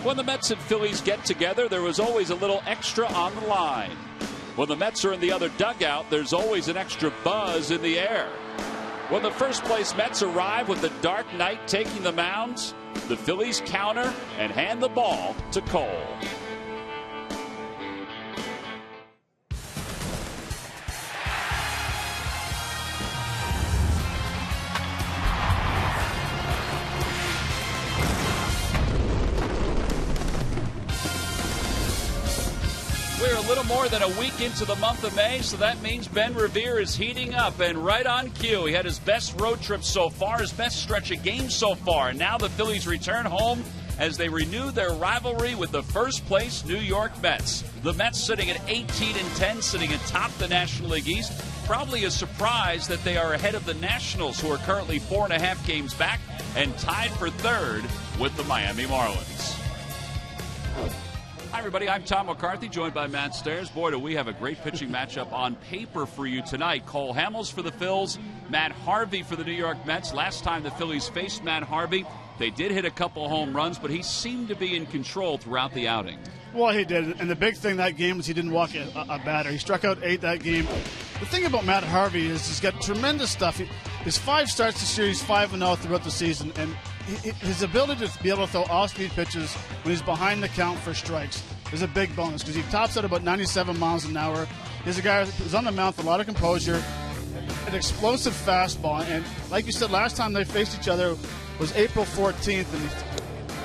When the Mets and Phillies get together, there was always a little extra on the line. When the Mets are in the other dugout, there's always an extra buzz in the air. When the first place Mets arrive with the Dark Knight taking the mounds, the Phillies counter and hand the ball to Cole. We're a little more than a week into the month of May, so that means Ben Revere is heating up and right on cue. He had his best road trip so far, his best stretch of games so far. And now the Phillies return home as they renew their rivalry with the first-place New York Mets. The Mets sitting at 18-10, sitting atop the National League East. Probably a surprise that they are ahead of the Nationals, who are currently 4.5 games back and tied for third with the Miami Marlins. Hi, everybody. I'm Tom McCarthy, joined by Matt Stairs. Boy, do we have a great pitching matchup on paper for you tonight. Cole Hamels for the Phils, Matt Harvey for the New York Mets. Last time the Phillies faced Matt Harvey, they did hit a couple home runs, but he seemed to be in control throughout the outing. Well, he did, and the big thing that game was he didn't walk a batter. He struck out 8 that game. The thing about Matt Harvey is he's got tremendous stuff. His 5 starts this year, he's 5-0 throughout the season, and his ability to be able to throw off-speed pitches when he's behind the count for strikes is a big bonus because he tops at about 97 miles an hour. He's a guy who's on the mound with a lot of composure, an explosive fastball, and like you said, last time they faced each other was April 14th, and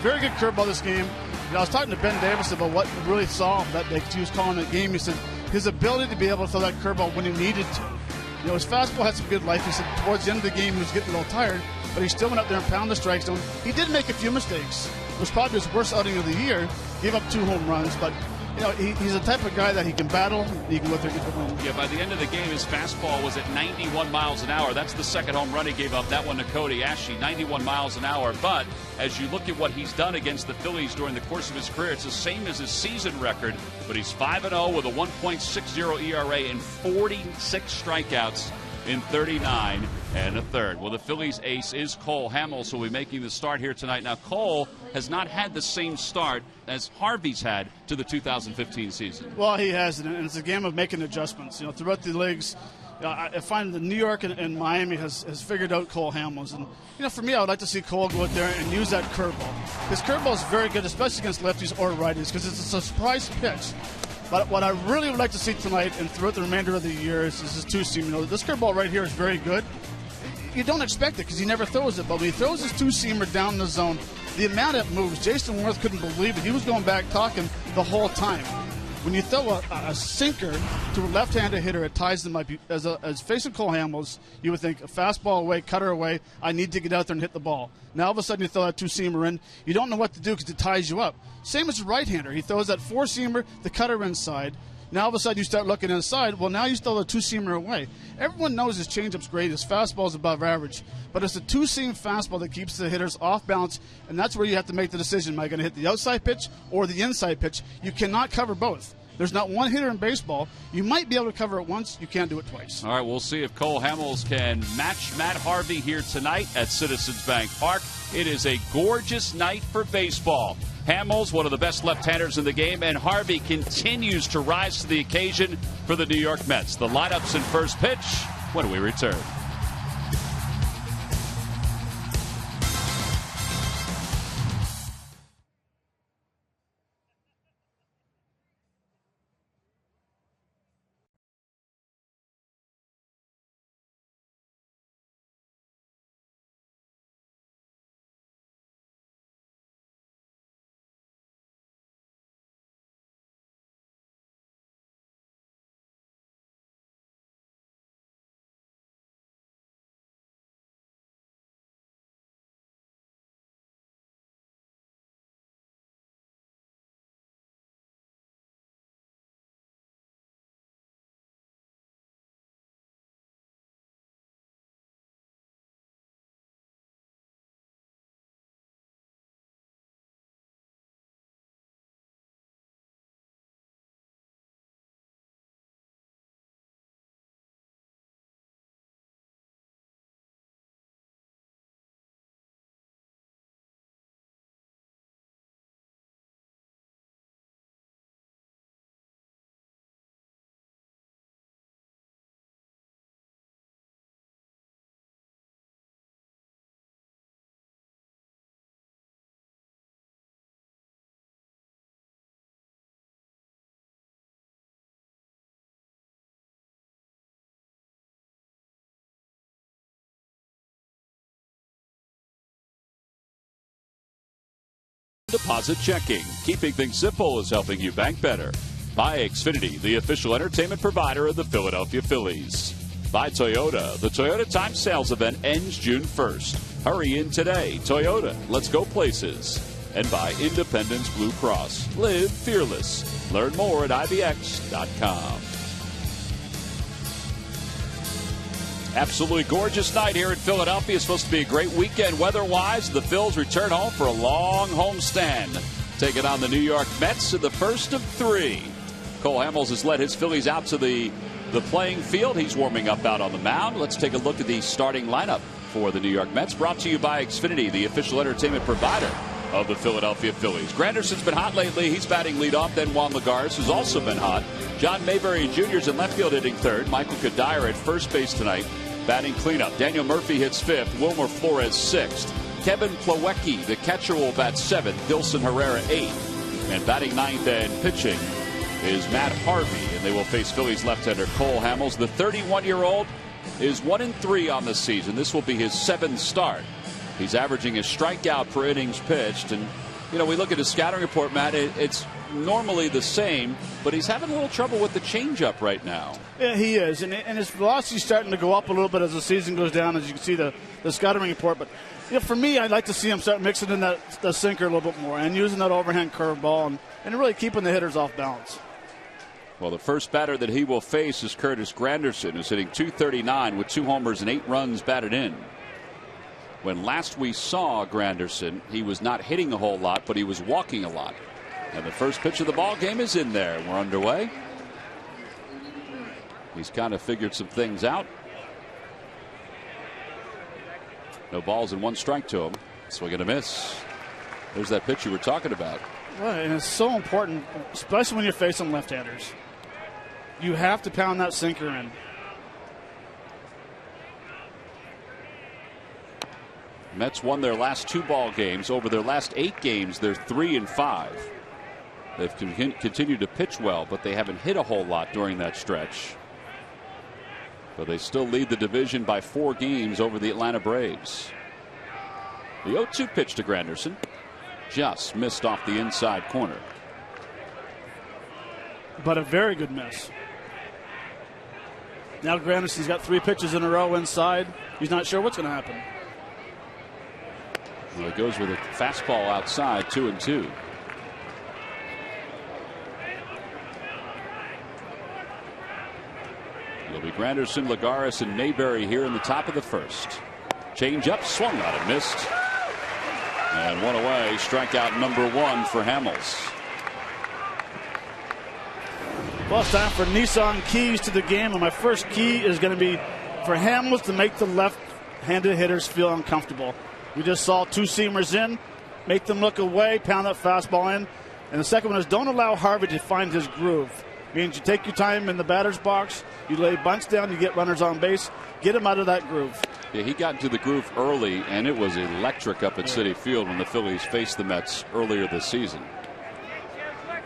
very good curveball this game. I was talking to Ben Davis about what he really saw that day because he was calling the game. He said his ability to be able to throw that curveball when he needed to. You know, his fastball had some good life. He said towards the end of the game he was getting a little tired, but he still went up there and pounded the strike zone. He did make a few mistakes. It was probably his worst outing of the year. Gave up 2 home runs, but you know he's the type of guy that he can battle. He can go through the win. Yeah, by the end of the game, his fastball was at 91 miles an hour. That's the second home run he gave up. That one to Cody Ashley, 91 miles an hour. But as you look at what he's done against the Phillies during the course of his career, it's the same as his season record. But he's 5-0 with a 1.60 ERA and 46 strikeouts in 39 1/3. Well, the Phillies ace is Cole Hamels, who will be making the start here tonight. Now, Cole has not had the same start as Harvey's had to the 2015 season. Well, he has, and it's a game of making adjustments. You know, throughout the leagues, I find that New York and Miami has figured out Cole Hamels. And, you know, for me, I would like to see Cole go out there and use that curveball. His curveball is very good, especially against lefties or righties, because it's a surprise pitch. But what I really would like to see tonight and throughout the remainder of the year is his two-seam. You know, this curveball right here is very good. You don't expect it because he never throws it, but when he throws his two-seamer down the zone, the amount it moves, Jason Worth couldn't believe it. He was going back talking the whole time. When you throw a sinker to a left-handed hitter, it ties them up. As facing Cole Hamels, you would think a fastball away, cutter away, I need to get out there and hit the ball. Now all of a sudden you throw that two-seamer in, you don't know what to do because it ties you up. Same as a right-hander. He throws that four-seamer, the cutter inside. Now all of a sudden you start looking inside. Well, now you throw the two-seamer away. Everyone knows his changeup's great. His fastball is above average. But it's the two-seam fastball that keeps the hitters off balance, and that's where you have to make the decision. Am I going to hit the outside pitch or the inside pitch? You cannot cover both. There's not one hitter in baseball. You might be able to cover it once. You can't do it twice. All right, we'll see if Cole Hamels can match Matt Harvey here tonight at Citizens Bank Park. It is a gorgeous night for baseball. Hamels, one of the best left-handers in the game, and Harvey continues to rise to the occasion for the New York Mets. The lineups in first pitch when we return. Deposit checking. Keeping things simple is helping you bank better. By Xfinity, the official entertainment provider of the Philadelphia Phillies. By Toyota, the Toyota Time Sales event ends June 1st. Hurry in today. Toyota, let's go places. And by Independence Blue Cross. Live fearless. Learn more at IBX.com. Absolutely gorgeous night here in Philadelphia. It's supposed to be a great weekend weather-wise. The Phils return home for a long homestand, taking on the New York Mets in the first of three. Cole Hamels has led his Phillies out to the playing field. He's warming up out on the mound. Let's take a look at the starting lineup for the New York Mets, brought to you by Xfinity, the official entertainment provider of the Philadelphia Phillies. Granderson's been hot lately. He's batting leadoff. Then Juan Lagares, who's also been hot. John Mayberry Jr.'s in left field hitting third. Michael Kadire at first base tonight, batting cleanup. Daniel Murphy hits fifth. Wilmer Flores sixth. Kevin Plawecki, the catcher, will bat seventh. Dilson Herrera eighth. And batting ninth and pitching is Matt Harvey. And they will face Phillies left-hander Cole Hamels. The 31-year-old is 1-3 on the season. This will be his seventh start. He's averaging a strikeout per innings pitched. And, you know, we look at his scouting report, Matt, it's normally the same, but he's having a little trouble with the changeup right now. Yeah, he is. And his velocity's starting to go up a little bit as the season goes down, as you can see the scouting report. But, you know, for me, I'd like to see him start mixing in the sinker a little bit more and using that overhand curveball and really keeping the hitters off balance. Well, the first batter that he will face is Curtis Granderson, who's hitting .239 with 2 homers and 8 runs batted in. When last we saw Granderson, he was not hitting a whole lot, but he was walking a lot. And the first pitch of the ball game is in there. We're underway. He's kind of figured some things out. No balls and 1 strike to him. Swing and a miss. There's that pitch you were talking about. Right, and it's so important, especially when you're facing left-handers. You have to pound that sinker in. Mets won their last 2 ball games. Over their last 8 games, they're 3-5. They've continued to pitch well, but they haven't hit a whole lot during that stretch. But they still lead the division by 4 games over the Atlanta Braves. The 0-2 pitch to Granderson just missed off the inside corner. But a very good miss. Now Granderson's got 3 pitches in a row inside. He's not sure what's going to happen. Well, it goes with a fastball outside, 2-2. It'll be Granderson, Lagares, and Mayberry here in the top of the first. Change up, swung out and missed. And 1 away, strikeout number 1 for Hamels. Well, it's time for Nissan keys to the game, and my first key is going to be for Hamels to make the left-handed hitters feel uncomfortable. We just saw 2 seamers in, make them look away, pound that fastball in. And the second one is don't allow Harvey to find his groove. Means you take your time in the batter's box, you lay bunts down, you get runners on base, get him out of that groove. Yeah, he got into the groove early, and it was electric up at Citi Field when the Phillies faced the Mets earlier this season.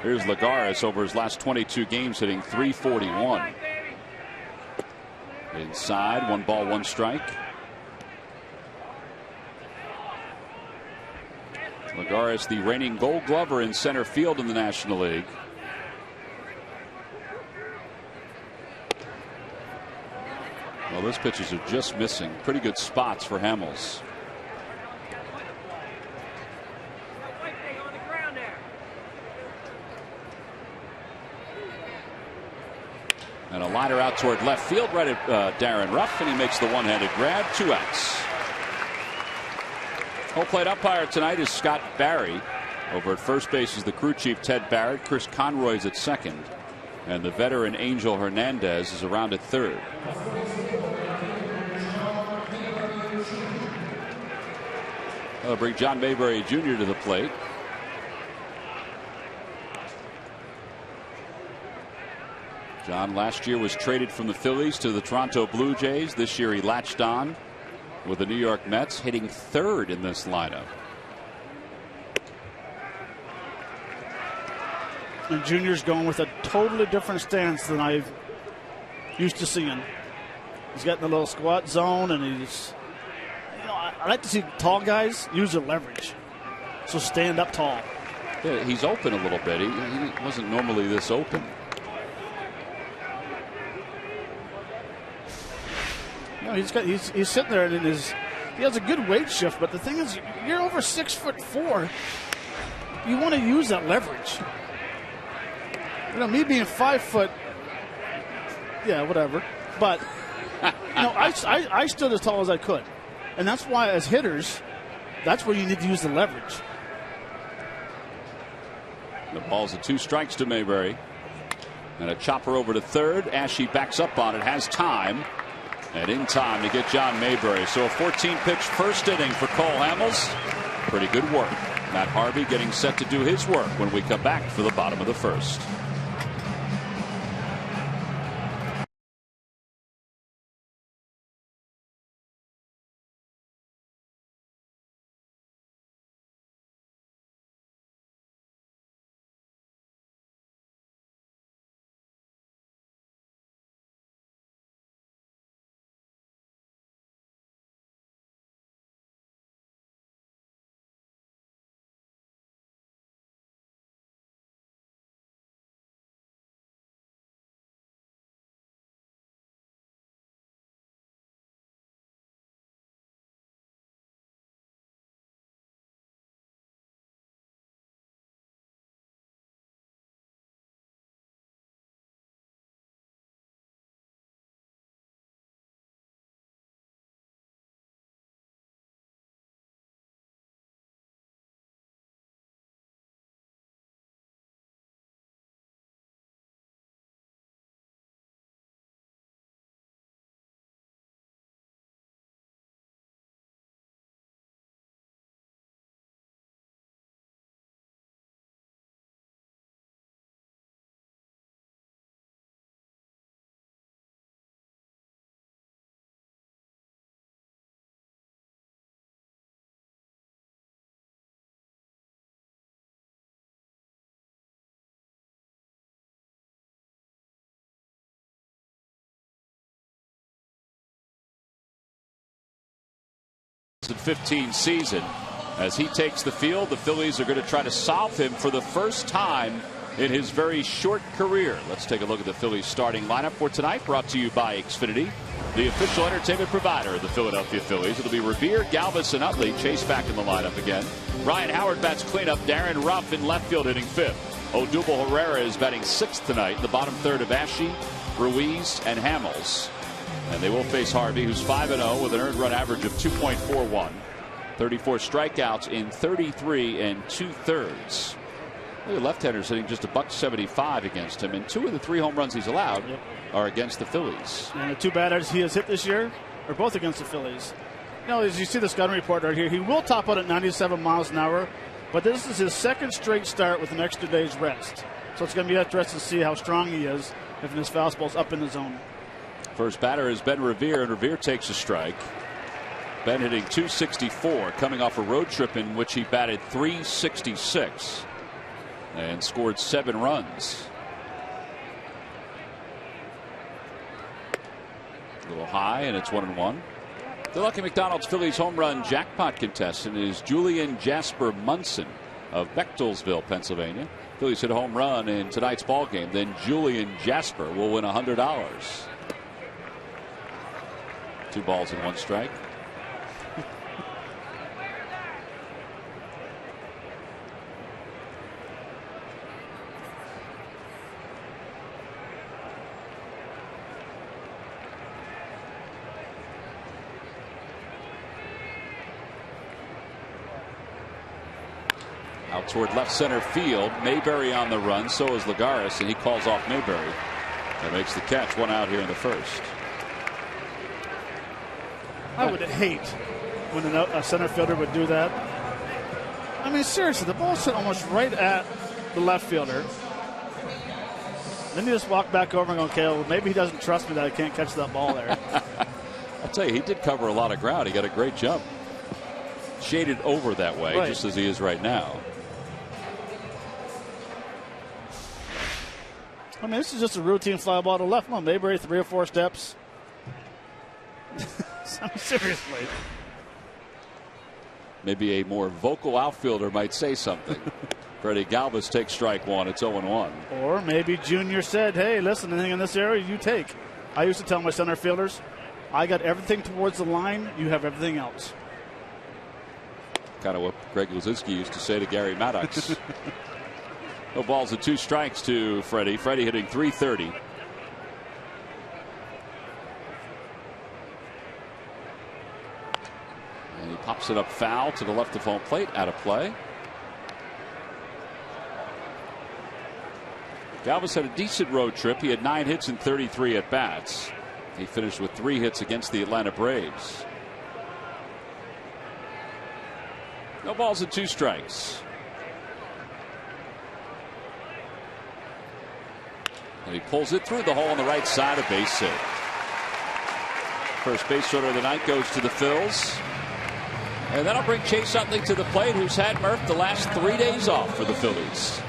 Here's Lagares over his last 22 games hitting .341. Inside, 1 ball, 1 strike. Lagares, the reigning Gold Glover in center field in the National League. Well, those pitches are just missing. Pretty good spots for Hamels. And a liner out toward left field right at Darren Ruff, and he makes the one-handed grab. 2 outs. Home plate umpire tonight is Scott Barry. Over at first base is the crew chief Ted Barrett. Chris Conroy's at second. And the veteran Angel Hernandez is around at third. They'll bring John Mayberry Jr. to the plate. John last year was traded from the Phillies to the Toronto Blue Jays. This year he latched on with the New York Mets, hitting third in this lineup. And Junior's going with a totally different stance than I've used to seeing. He's got in the little squat zone, and he's, you know, I like to see tall guys use their leverage. So stand up tall. Yeah, he's open a little bit. He wasn't normally this open. No, he's sitting there and he has a good weight shift, but the thing is, you're over 6'4". You want to use that leverage. You know, me being 5 foot, yeah, whatever. But you know, I stood as tall as I could, and that's why, as hitters, that's where you need to use the leverage. The ball's at 2 strikes to Mayberry, and a chopper over to third. Ashe backs up on it, has time. And in time to get John Mayberry. So a 14-pitch first inning for Cole Hamels. Pretty good work. Matt Harvey getting set to do his work when we come back for the bottom of the first. '15 season. As he takes the field, the Phillies are going to try to solve him for the first time in his very short career. Let's take a look at the Phillies starting lineup for tonight, brought to you by Xfinity, the official entertainment provider of the Philadelphia Phillies. It'll be Revere, Galvis, and Utley. Chase back in the lineup again. Ryan Howard bats cleanup. Darren Ruff in left field hitting fifth. Odubel Herrera is batting sixth tonight in the bottom third of Ashe, Ruiz, and Hamels. And they will face Harvey, who's 5-0 with an earned run average of 2.41. 34 strikeouts in 33 2/3. The left-hander's hitting just $175 against him, and 2 of the 3 home runs he's allowed are against the Phillies. And the 2 batters he has hit this year are both against the Phillies. You know, as you see the scouting report right here, he will top out at 97 miles an hour, but this is his second straight start with an extra day's rest. So it's going to be interesting to see how strong he is if his fastball's up in the zone. First batter is Ben Revere, and Revere takes a strike. Ben hitting .264, coming off a road trip in which he batted .366 and scored 7 runs. A little high, and it's 1-1. The Lucky McDonald's Phillies home run jackpot contestant is Julian Jasper Munson of Bechtelsville, Pennsylvania. Phillies hit a home run in tonight's ball game. Then Julian Jasper will win $100. 2 balls and 1 strike. Out toward left center field. Mayberry on the run. So is Lagares, and he calls off Mayberry. That makes the catch. 1 out here in the first. I would hate when a center fielder would do that. I mean, seriously, the ball's hit almost right at the left fielder. Then you just walk back over and go, okay, well, maybe he doesn't trust me that I can't catch that ball there. I'll tell you, he did cover a lot of ground. He got a great jump. Shaded over that way, right, just as he is right now. I mean, this is just a routine fly ball to left. Come on, Mayberry, 3 or 4 steps. Seriously. Maybe a more vocal outfielder might say something. Freddie Galvis takes strike one. It's 0-1. Or maybe Junior said, hey, listen, anything in this area you take. I used to tell my center fielders, I got everything towards the line, you have everything else. Kind of what Greg Luzinski used to say to Gary Maddox. No balls and 2 strikes to Freddie. Freddie hitting .330. And he pops it up foul to the left of home plate, out of play. Galvis had a decent road trip. He had 9 hits and 33 at bats. He finished with 3 hits against the Atlanta Braves. No balls and 2 strikes. And he pulls it through the hole on the right side, a base hit. First base runner of the night goes to the Phils. And that'll bring Chase Utley to the plate, who's had Murph the last 3 days off for the Phillies.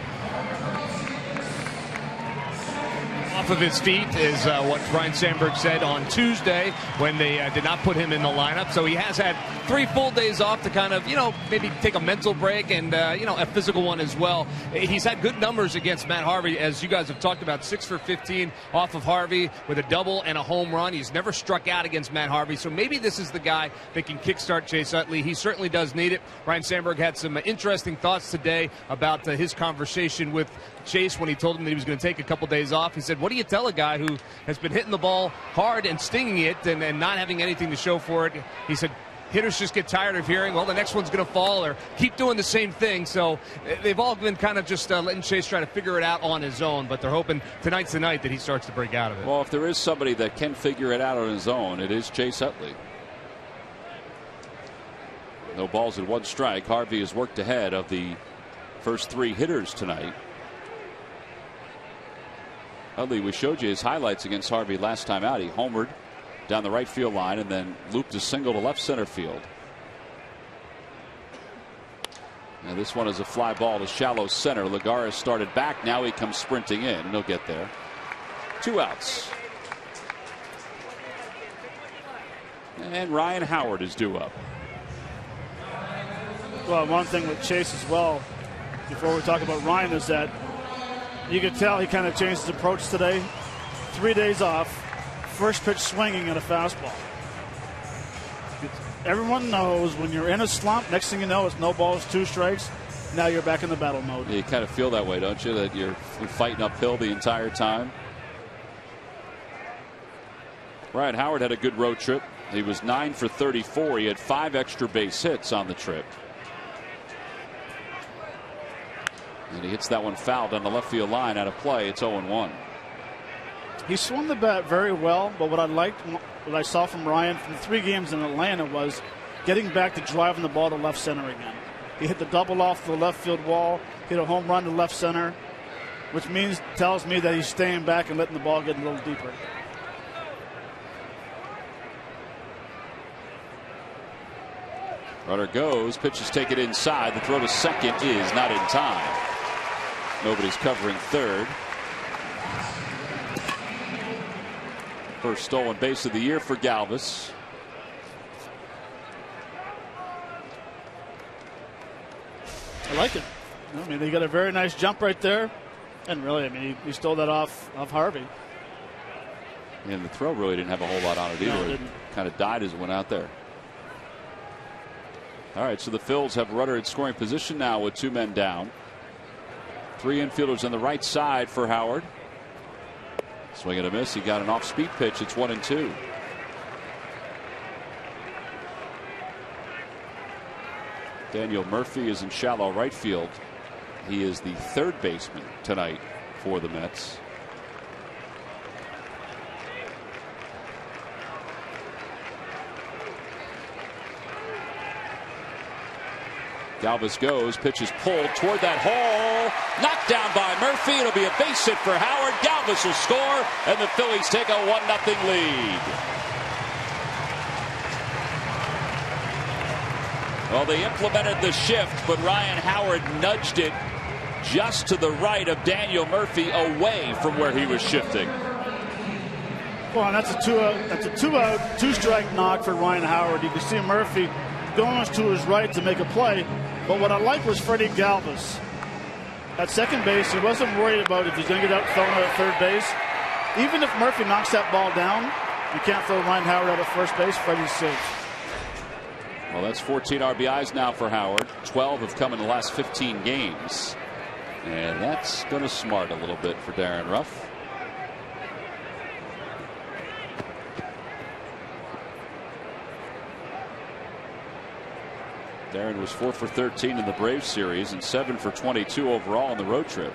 Off of his feet is what Ryne Sandberg said on Tuesday when they did not put him in the lineup. So he has had 3 full days off to kind of, maybe take a mental break and, a physical one as well. He's had good numbers against Matt Harvey, as you guys have talked about, 6 for 15 off of Harvey with a double and a home run. He's never struck out against Matt Harvey. So maybe this is the guy that can kickstart Chase Utley. He certainly does need it. Ryne Sandberg had some interesting thoughts today about his conversation with Chase when he told him that he was going to take a couple days off. He said, what do you tell a guy who has been hitting the ball hard and stinging it and not having anything to show for it? He said, hitters just get tired of hearing, well, the next one's going to fall, or keep doing the same thing. So they've all been kind of just letting Chase try to figure it out on his own, but they're hoping tonight's the night that he starts to break out of it. Well, if there is somebody that can figure it out on his own, it is Chase Utley. No balls and 1 strike. Harvey has worked ahead of the first 3 hitters tonight. Utley, we showed you his highlights against Harvey last time out. He homered down the right field line and then looped a single to left center field. Now this one is a fly ball to shallow center. Lagares started back. Now he comes sprinting in. He'll get there. 2 outs. And Ryan Howard is due up. Well, one thing with Chase as well, before we talk about Ryan, is that you could tell he kind of changed his approach today. 3 days off, first pitch swinging at a fastball. Everyone knows when you're in a slump, next thing you know, it's no balls, 2 strikes. Now you're back in the battle mode. Yeah, you kind of feel that way, don't you? That you're fighting uphill the entire time. Ryan Howard had a good road trip. He was 9 for 34. He had 5 extra base hits on the trip. And he hits that one foul down the left field line, out of play. It's 0-1. He swung the bat very well, but what I saw from Ryan from 3 games in Atlanta was getting back to driving the ball to left center again. He hit the double off the left field wall, hit a home run to left center, which tells me that he's staying back and letting the ball get a little deeper. Runner goes, pitch is taken inside. The throw to second is not in time. Nobody's covering third. First stolen base of the year for Galvis. I like it. I mean, they got a very nice jump right there. And really, I mean, he stole that off Harvey. And the throw really didn't have a whole lot on it either. No, it it kind of died as it went out there. All right, so the Phils have a runner in scoring position now with 2 men down. 3 infielders on the right side for Howard. Swing and a miss. He got an off-speed pitch. It's 1-2. Daniel Murphy is in shallow right field. He is the 3rd baseman tonight for the Mets. Galvis goes, pitch is pulled toward that hole, knocked down by Murphy. It'll be a base hit for Howard. Galvis will score, and the Phillies take a 1-0 lead. Well, they implemented the shift, but Ryan Howard nudged it just to the right of Daniel Murphy, away from where he was shifting. Well, and that's a 2-out, 2-strike knock for Ryan Howard. You can see Murphy going to his right to make a play. But what I like was Freddie Galvis. at second base, he wasn't worried about if he's going to get thrown out at third base. Even if Murphy knocks that ball down, you can't throw Ryan Howard out at first base. Freddie's safe. Well, that's 14 RBIs now for Howard. 12 have come in the last 15 games. And that's going to smart a little bit for Darren Ruff. Darren was 4 for 13 in the Braves series and 7 for 22 overall on the road trip.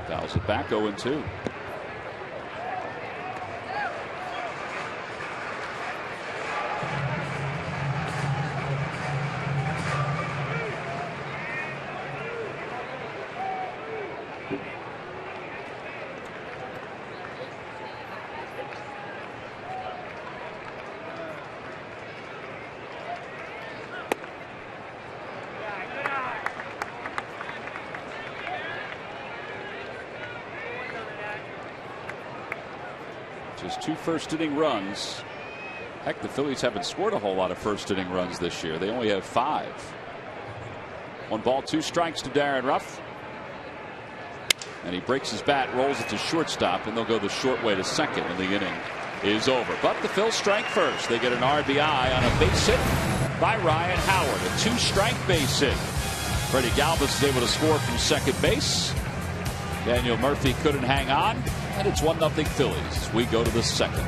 Fouls it back, 0-2. Just 2 first-inning runs. Heck, the Phillies haven't scored a whole lot of first-inning runs this year. They only have 5. 1 ball, 2 strikes to Darren Ruff. And he breaks his bat, rolls it to shortstop, and they'll go the short way to second, and the inning is over. But the Phils strike first. They get an RBI on a base hit by Ryan Howard. A 2-strike base hit. Freddie Galvis is able to score from second base. Daniel Murphy couldn't hang on. And it's 1-0 Phillies as we go to the second.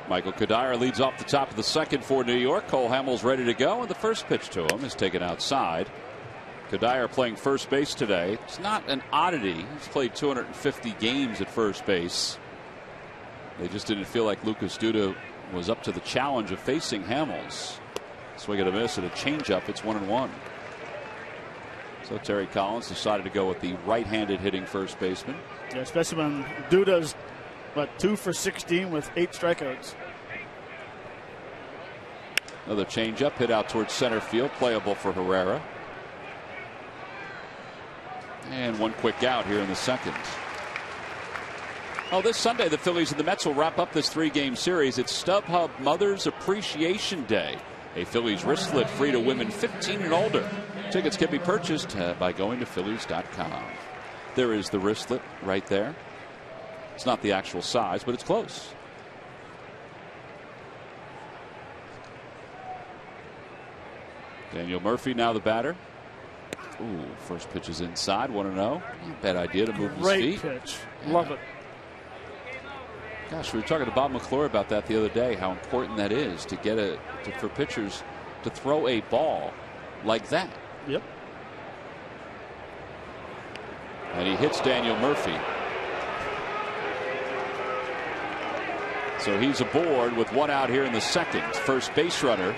Michael Kadire leads off the top of the second for New York. Cole Hamels ready to go, and the first pitch to him is taken outside. Kadire playing first base today. It's not an oddity. He's played 250 games at first base. They just didn't feel like Lucas Duda was up to the challenge of facing Hamels. Swing and a miss and a changeup. It's 1-1. So Terry Collins decided to go with the right-handed hitting first baseman. Yeah, especially when Duda's 2 for 16 with 8 strikeouts. Another changeup hit out towards center field, playable for Herrera. And 1 quick out here in the second. Oh, this Sunday the Phillies and the Mets will wrap up this 3-game series. It's StubHub Mother's Appreciation Day. A Phillies wristlet free to women 15 and older. Tickets can be purchased by going to Phillies.com. There is the wristlet right there. It's not the actual size, but it's close. Daniel Murphy now the batter. Ooh, first pitch is inside, 1-0. Not a bad idea to move his feet. Great pitch. Love it. Gosh, we were talking to Bob McClure about that the other day, how important that is to get for pitchers to throw a ball like that. Yep. And he hits Daniel Murphy. So he's aboard with one out here in the second. First base runner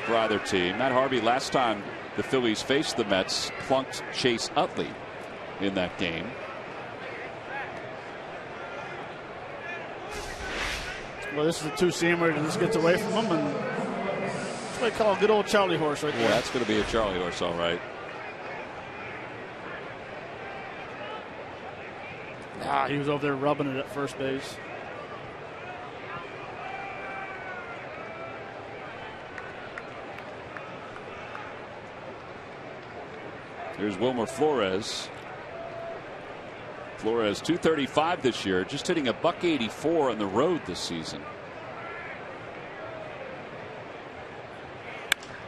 for either team. Matt Harvey, last time the Phillies faced the Mets, plunked Chase Utley in that game. Well, this is a two-seamer that just gets away from him, and that's what I call a good old Charlie horse right there. Yeah, that's going to be a Charlie horse, all right. He was over there rubbing it at first base. Here's Wilmer Flores. Flores .235 this year, just hitting a .184 on the road this season.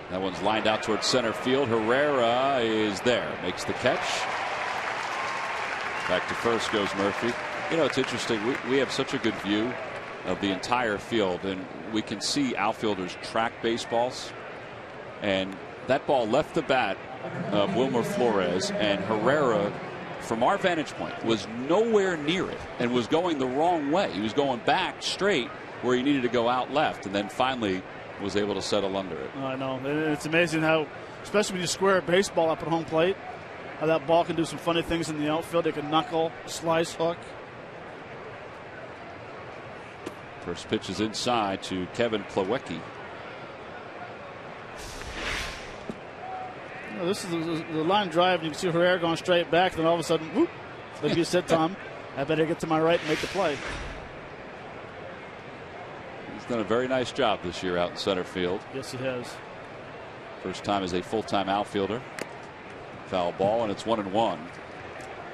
That one's lined out towards center field. Herrera is there, makes the catch. Back to first goes Murphy. You know, it's interesting. We have such a good view of the entire field, and we can see outfielders track baseballs. And that ball left the bat of Wilmer Flores, and Herrera, from our vantage point, was nowhere near it and was going the wrong way. He was going back straight where he needed to go out left, and then finally was able to settle under it. I know. It's amazing how, especially when you square a baseball up at home plate, how that ball can do some funny things in the outfield. It can knuckle, slice, hook. First pitch is inside to Kevin Plawecki. This is the line drive, and you can see Herrera going straight back, then all of a sudden, whoop, like you said, Tom, I better get to my right and make the play. He's done a very nice job this year out in center field. Yes, he has. First time as a full-time outfielder. Foul ball, and it's 1-1.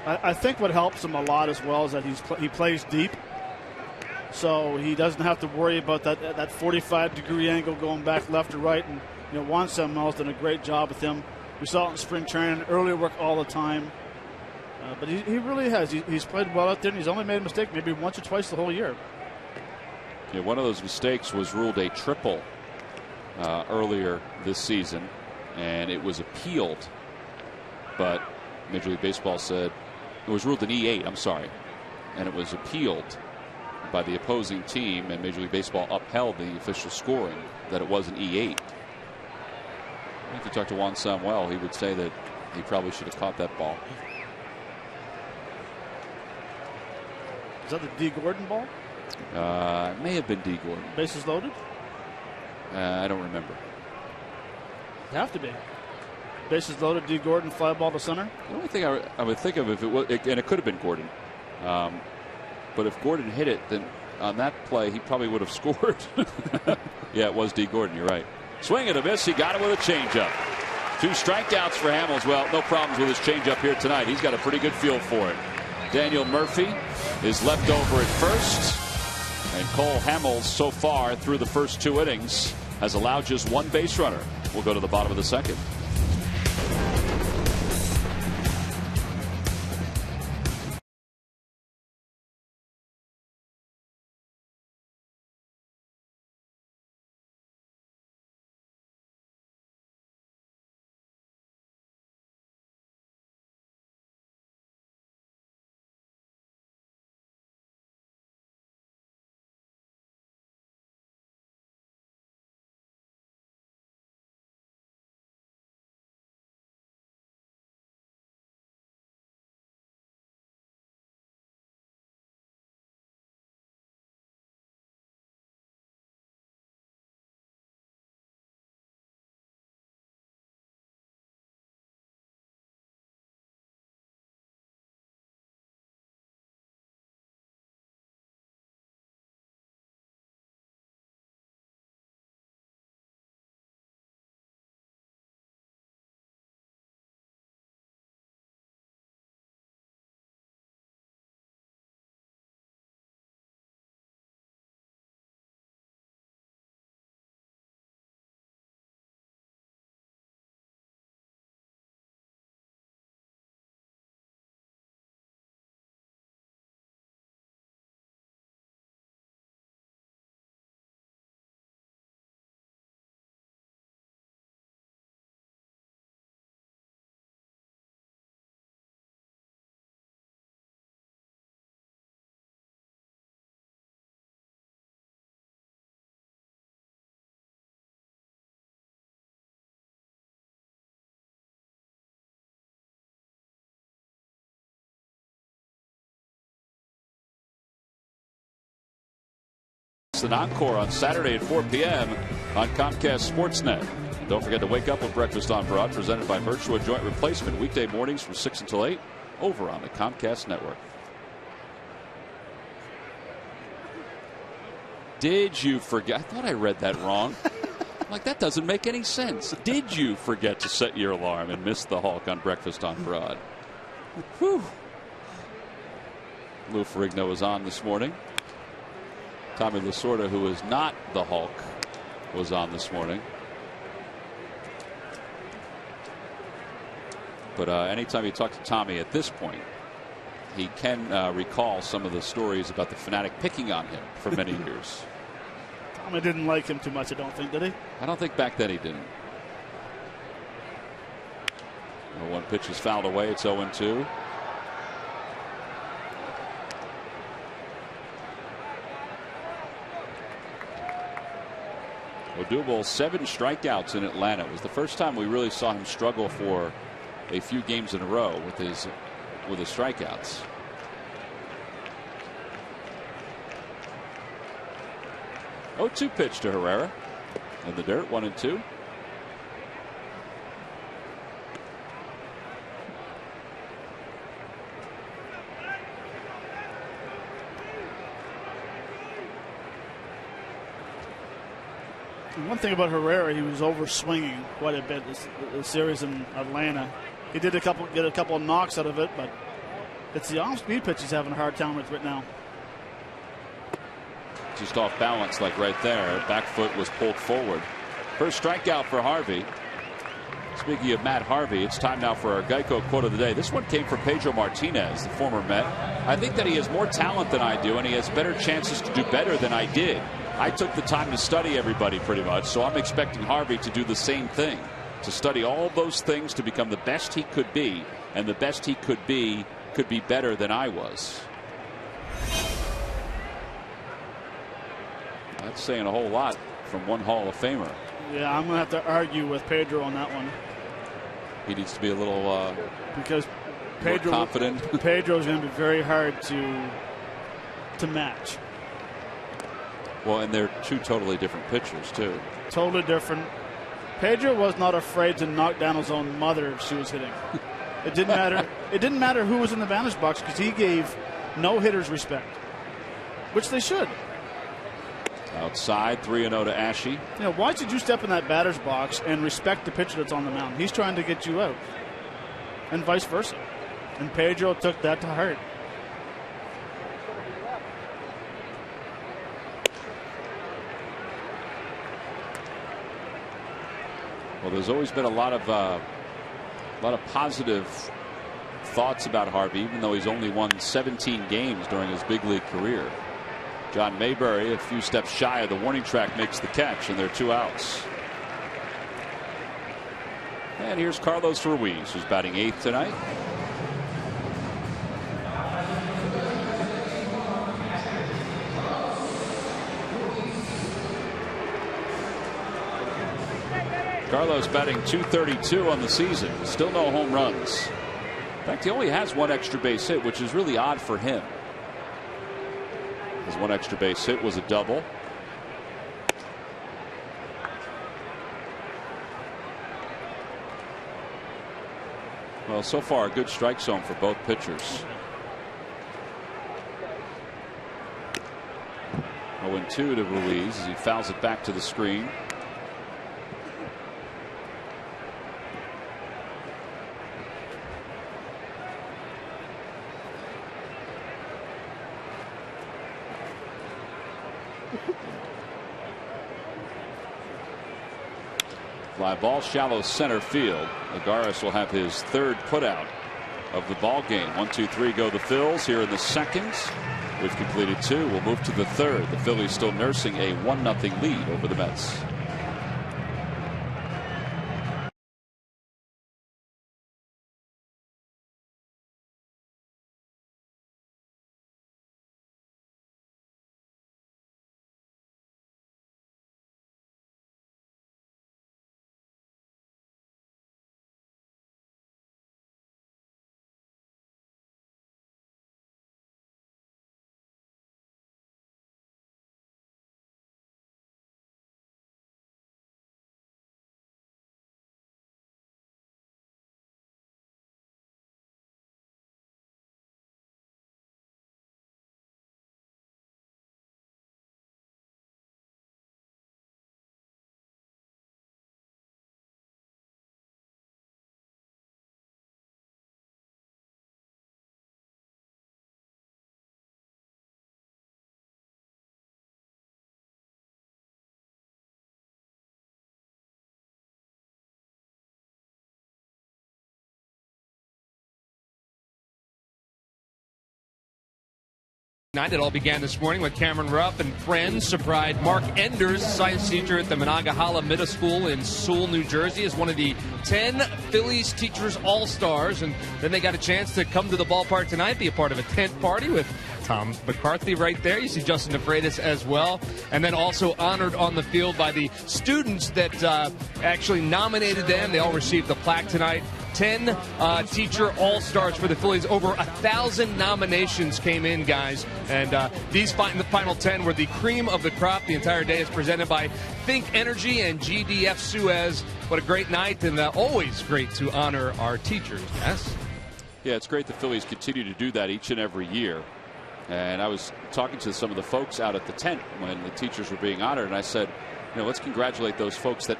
I think what helps him a lot as well is that he plays deep, so he doesn't have to worry about that 45-degree angle going back left or right. And you know, Juan Samuel's done a great job with him. We saw it in spring training, earlier work all the time. But he really has. He's played well out there, and he's only made a mistake maybe once or twice the whole year. Yeah, one of those mistakes was ruled a triple earlier this season, and it was appealed. But Major League Baseball said it was ruled an E8, I'm sorry, and it was appealed by the opposing team, and Major League Baseball upheld the official scoring that it was an E8. If you talk to Juan Samuel, he would say that he probably should have caught that ball. Is that the D. Gordon ball? It may have been D. Gordon. Bases loaded? I don't remember. Have to be. Bases loaded, D. Gordon, fly ball to center. The only thing I would think of if it was, and it could have been Gordon, but if Gordon hit it, then on that play he probably would have scored. Yeah, it was D. Gordon. You're right. Swing and a miss. He got it with a changeup. 2 strikeouts for Hamels. Well, no problems with his changeup here tonight. He's got a pretty good feel for it. Daniel Murphy is left over at first, and Cole Hamels so far through the first 2 innings has allowed just 1 base runner. We'll go to the bottom of the second. An encore on Saturday at 4 p.m. on Comcast Sportsnet. Don't forget to wake up with Breakfast on Broad, presented by Virtua Joint Replacement, weekday mornings from 6 until 8, over on the Comcast Network. Did you forget? I thought I read that wrong. Like, that doesn't make any sense. Did you forget to set your alarm and miss the Hulk on Breakfast on Broad? Whew. Lou Ferrigno was on this morning. Tommy Lasorda, who is not the Hulk, was on this morning. But anytime you talk to Tommy at this point, he can recall some of the stories about the Fanatic picking on him for many years. Tommy didn't like him too much, I don't think, did he? I don't think back then he didn't. Well, one pitch is fouled away. It's 0-2. Odubel, 7 strikeouts in Atlanta. It was the first time we really saw him struggle for a few games in a row with his strikeouts. Oh, 2 pitch to Herrera in the dirt. 1-2. One thing about Herrera, he was over swinging quite a bit this series in Atlanta. He did get a couple of knocks out of it, but it's the off-speed pitch he's having a hard time with right now. Just off balance, like right there. Back foot was pulled forward. First strikeout for Harvey. Speaking of Matt Harvey, it's time now for our Geico quote of the day. This one came from Pedro Martinez, the former Met. I think that he has more talent than I do, and he has better chances to do better than I did. I took the time to study everybody pretty much, so I'm expecting Harvey to do the same thing, to study all those things to become the best he could be, and the best he could be better than I was. That's saying a whole lot from one Hall of Famer. Yeah, I'm going to have to argue with Pedro on that one. He needs to be a little because more confident. Pedro's going to be very hard to match. Well, and they're 2 totally different pitchers, too. Totally different. Pedro was not afraid to knock down his own mother if she was hitting. It didn't matter. It didn't matter who was in the batter's box because he gave no hitters respect, which they should. Outside, 3-0 to Ashe. You know, why should you step in that batter's box and respect the pitcher that's on the mound? He's trying to get you out, and vice versa. And Pedro took that to heart. Well, there's always been a lot of positive thoughts about Harvey, even though he's only won 17 games during his big league career. John Mayberry, a few steps shy of the warning track, makes the catch, and there are 2 outs. And here's Carlos Ruiz, who's batting 8th tonight. Carlos batting .232 on the season. Still no home runs. In fact, he only has 1 extra base hit, which is really odd for him. His 1 extra base hit was a double. Well, so far a good strike zone for both pitchers. 0-2 to Ruiz as he fouls it back to the screen. Fly ball, shallow center field. Lagares will have his 3rd putout of the ball game. 1, 2, 3 go the Phils here in the 2nd. We've completed 2. We'll move to the 3rd. The Phillies still nursing a 1-0 lead over the Mets. It all began this morning with Cameron Rupp and friends surprised Mark Enders, science teacher at the Monongahela Middle School in Sewell, New Jersey, as one of the 10 Phillies Teachers All-Stars. And then they got a chance to come to the ballpark tonight, be a part of a tent party with Tom McCarthy right there. You see Justin DeFreitas as well. And then also honored on the field by the students that actually nominated them. They all received the plaque tonight. 10 teacher all-stars for the Phillies. Over 1,000 nominations came in, guys. And the final 10 were the cream of the crop. The entire day is presented by Think Energy and GDF Suez. What a great night, and always great to honor our teachers. Yes? Yeah, it's great the Phillies continue to do that each and every year. And I was talking to some of the folks out at the tent when the teachers were being honored, and I said, let's congratulate those folks that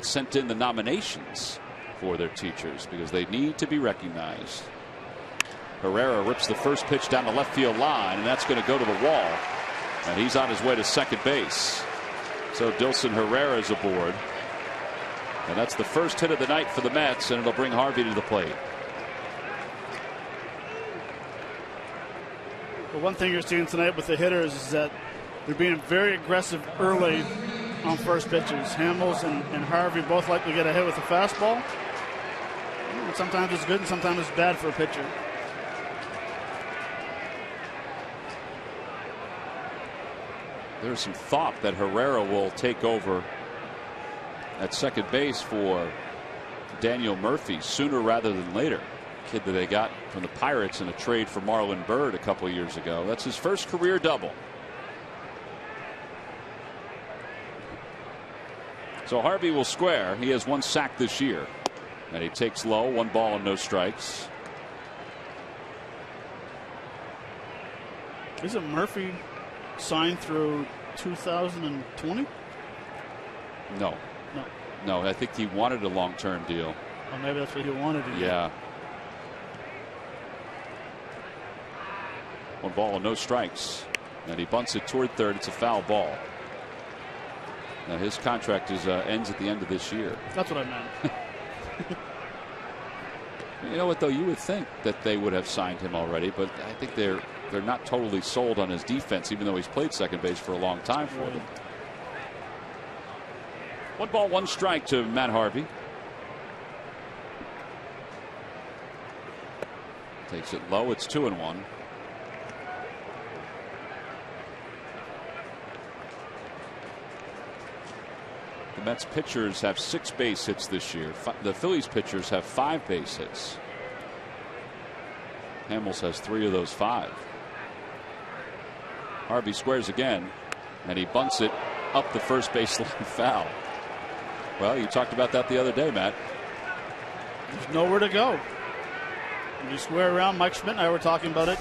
sent in the nominations for their teachers, because they need to be recognized. Herrera rips the first pitch down the left field line, and that's going to go to the wall, and he's on his way to second base. So Dilson Herrera is aboard, and that's the first hit of the night for the Mets, and it'll bring Harvey to the plate. Well, one thing you're seeing tonight with the hitters is that they're being very aggressive early on first pitches. Hamels and Harvey both like to get ahead with the fastball. Sometimes it's good and sometimes it's bad for a pitcher. There's some thought that Herrera will take over at second base for Daniel Murphy sooner rather than later. Kid that they got from the Pirates in a trade for Marlon Byrd a couple years ago. That's his first career double. So Harvey will square. He has one sack this year. And he takes low, 1 ball and no strikes. Isn't Murphy signed through 2020? No, I think he wanted a long-term deal. Oh, maybe that's what he wanted to do. Yeah. 1 ball and no strikes. And he bunts it toward third. It's a foul ball. Now his contract ends at the end of this year. That's what I meant. You know what, though? You would think that they would have signed him already, but I think they're not totally sold on his defense, even though he's played second base for a long time for them. 1 ball, 1 strike to Matt Harvey. Takes it low. It's 2-1. The Mets pitchers have 6 base hits this year. The Phillies pitchers have 5 base hits. Hamels has 3 of those 5. Harvey squares again, and he bunts it up the first baseline foul. Well, you talked about that the other day, Matt. There's nowhere to go. When you square around, Mike Schmidt and I were talking about it.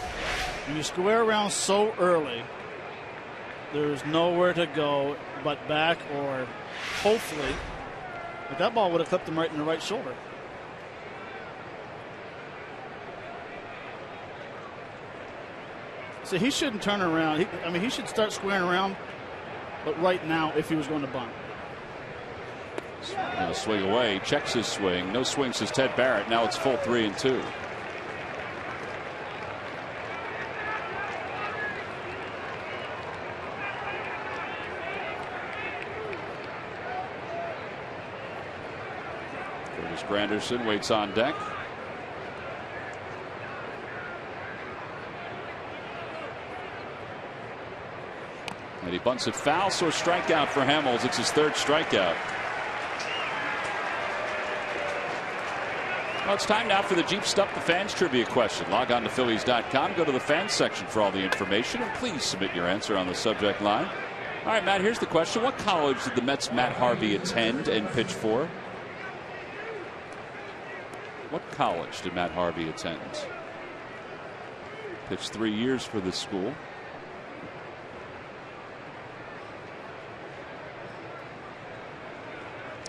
When you square around so early, there's nowhere to go but back, or hopefully, but that ball would have clipped him right in the right shoulder. So he shouldn't turn around. He should start squaring around, but right now, if he was going to bunt. Now swing away, checks his swing. No swing, says Ted Barrett. Now it's full 3-2. Curtis Granderson waits on deck. And he bunts it foul, so a strikeout for Hamels. It's his 3rd strikeout. Well, it's time now for the Jeep Stuff the Fans trivia question. Log on to Phillies.com. Go to the fans section for all the information, and please submit your answer on the subject line. All right, Matt, here's the question. What college did the Mets' Matt Harvey attend and pitch for? What college did Matt Harvey attend? Pitched 3 years for this school.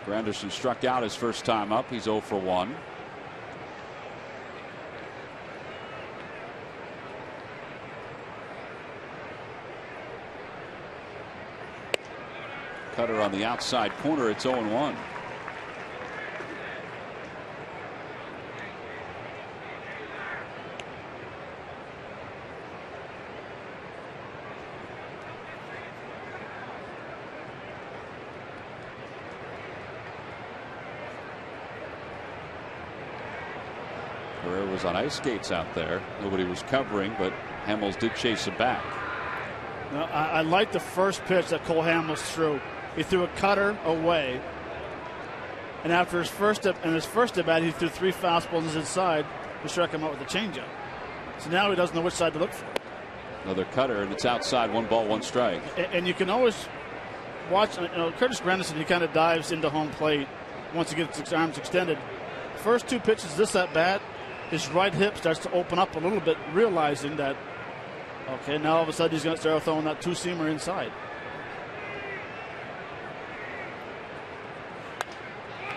Granderson struck out his first time up. He's 0 for 1. Cutter on the outside corner. It's 0-1. Herrera was on ice skates out there. Nobody was covering, but Hamels did chase him back. Now, I like the first pitch that Cole Hamels threw. He threw a cutter away. And after his first at bat, he threw 3 fastballs inside to strike him out with a changeup. So now he doesn't know which side to look for. Another cutter, and it's outside. 1 ball, 1 strike. And you can always watch. Curtis Granderson, he kind of dives into home plate once he gets his arms extended. First 2 pitches, this at bat, his right hip starts to open up a little bit, realizing that, okay, now all of a sudden he's going to start throwing that 2-seamer inside.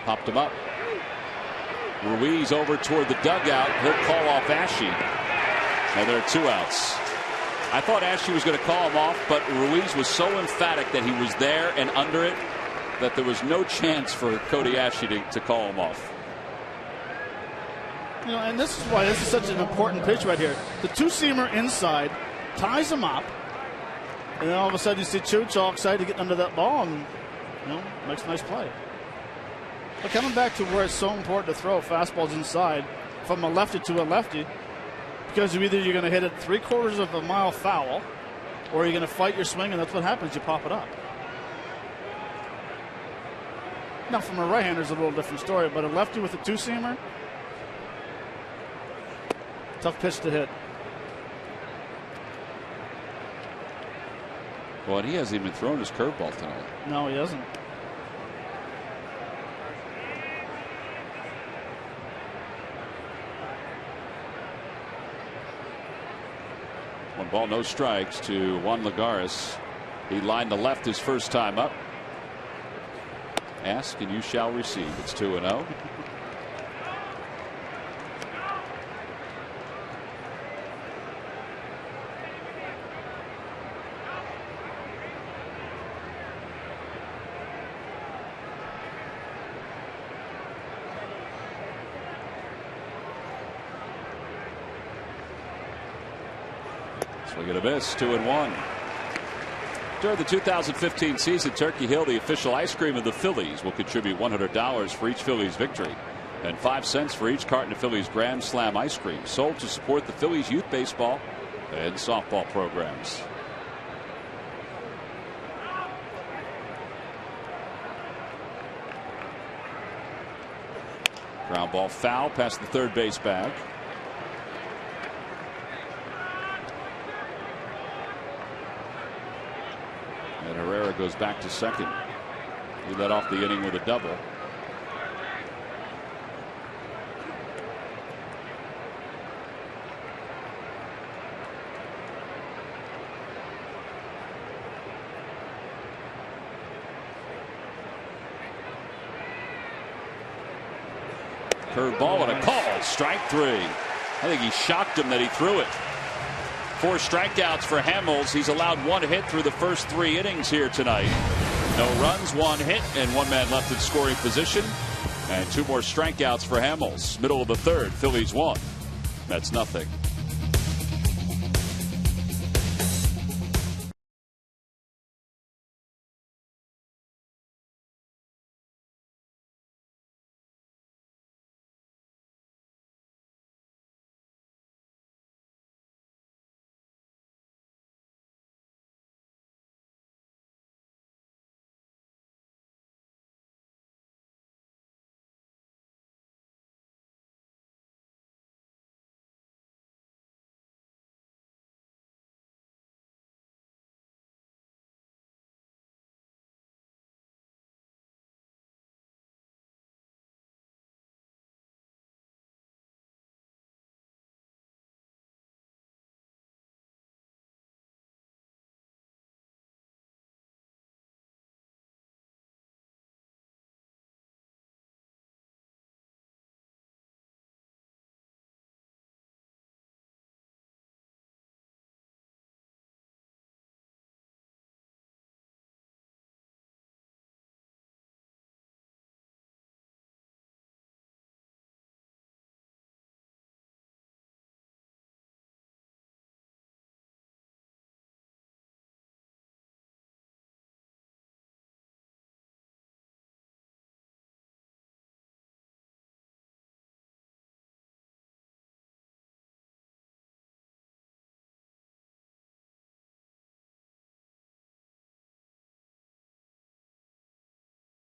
Popped him up. Ruiz over toward the dugout. He'll call off Ashe. And there are 2 outs. I thought Ashe was going to call him off, but Ruiz was so emphatic that he was there and under it that there was no chance for Cody Ashe to call him off. And this is why this is such an important pitch right here. The 2-seamer inside ties him up, and then all of a sudden you see Chooch all excited to get under that ball and makes a nice play. But coming back to where it's so important to throw fastballs inside from a lefty to a lefty, because either you're going to hit it 3/4 of a mile foul, or you're going to fight your swing, and that's what happens. You pop it up. Now, from a right-hander, it's a little different story, but a lefty with a 2-seamer, tough pitch to hit. Well, and he hasn't even thrown his curveball tonight. No, he hasn't. One ball, no strikes to Juan Lagares. He lined to left his first time up. Ask and you shall receive. It's 2-0. Swing and a miss. 2-1. During the 2015 season, Turkey Hill, the official ice cream of the Phillies, will contribute $100 for each Phillies victory and 5 cents for each carton of Phillies Grand Slam ice cream, sold to support the Phillies youth baseball and softball programs. Ground ball foul past the third base bag. And Herrera goes back to second. He led off the inning with a double. Curveball and a call. Strike 3. I think he shocked him that he threw it. 4 strikeouts for Hamels. He's allowed 1 hit through the first 3 innings here tonight. No runs, 1 hit, and 1 man left in scoring position. And 2 more strikeouts for Hamels. Middle of the third, Phillies 1. That's nothing.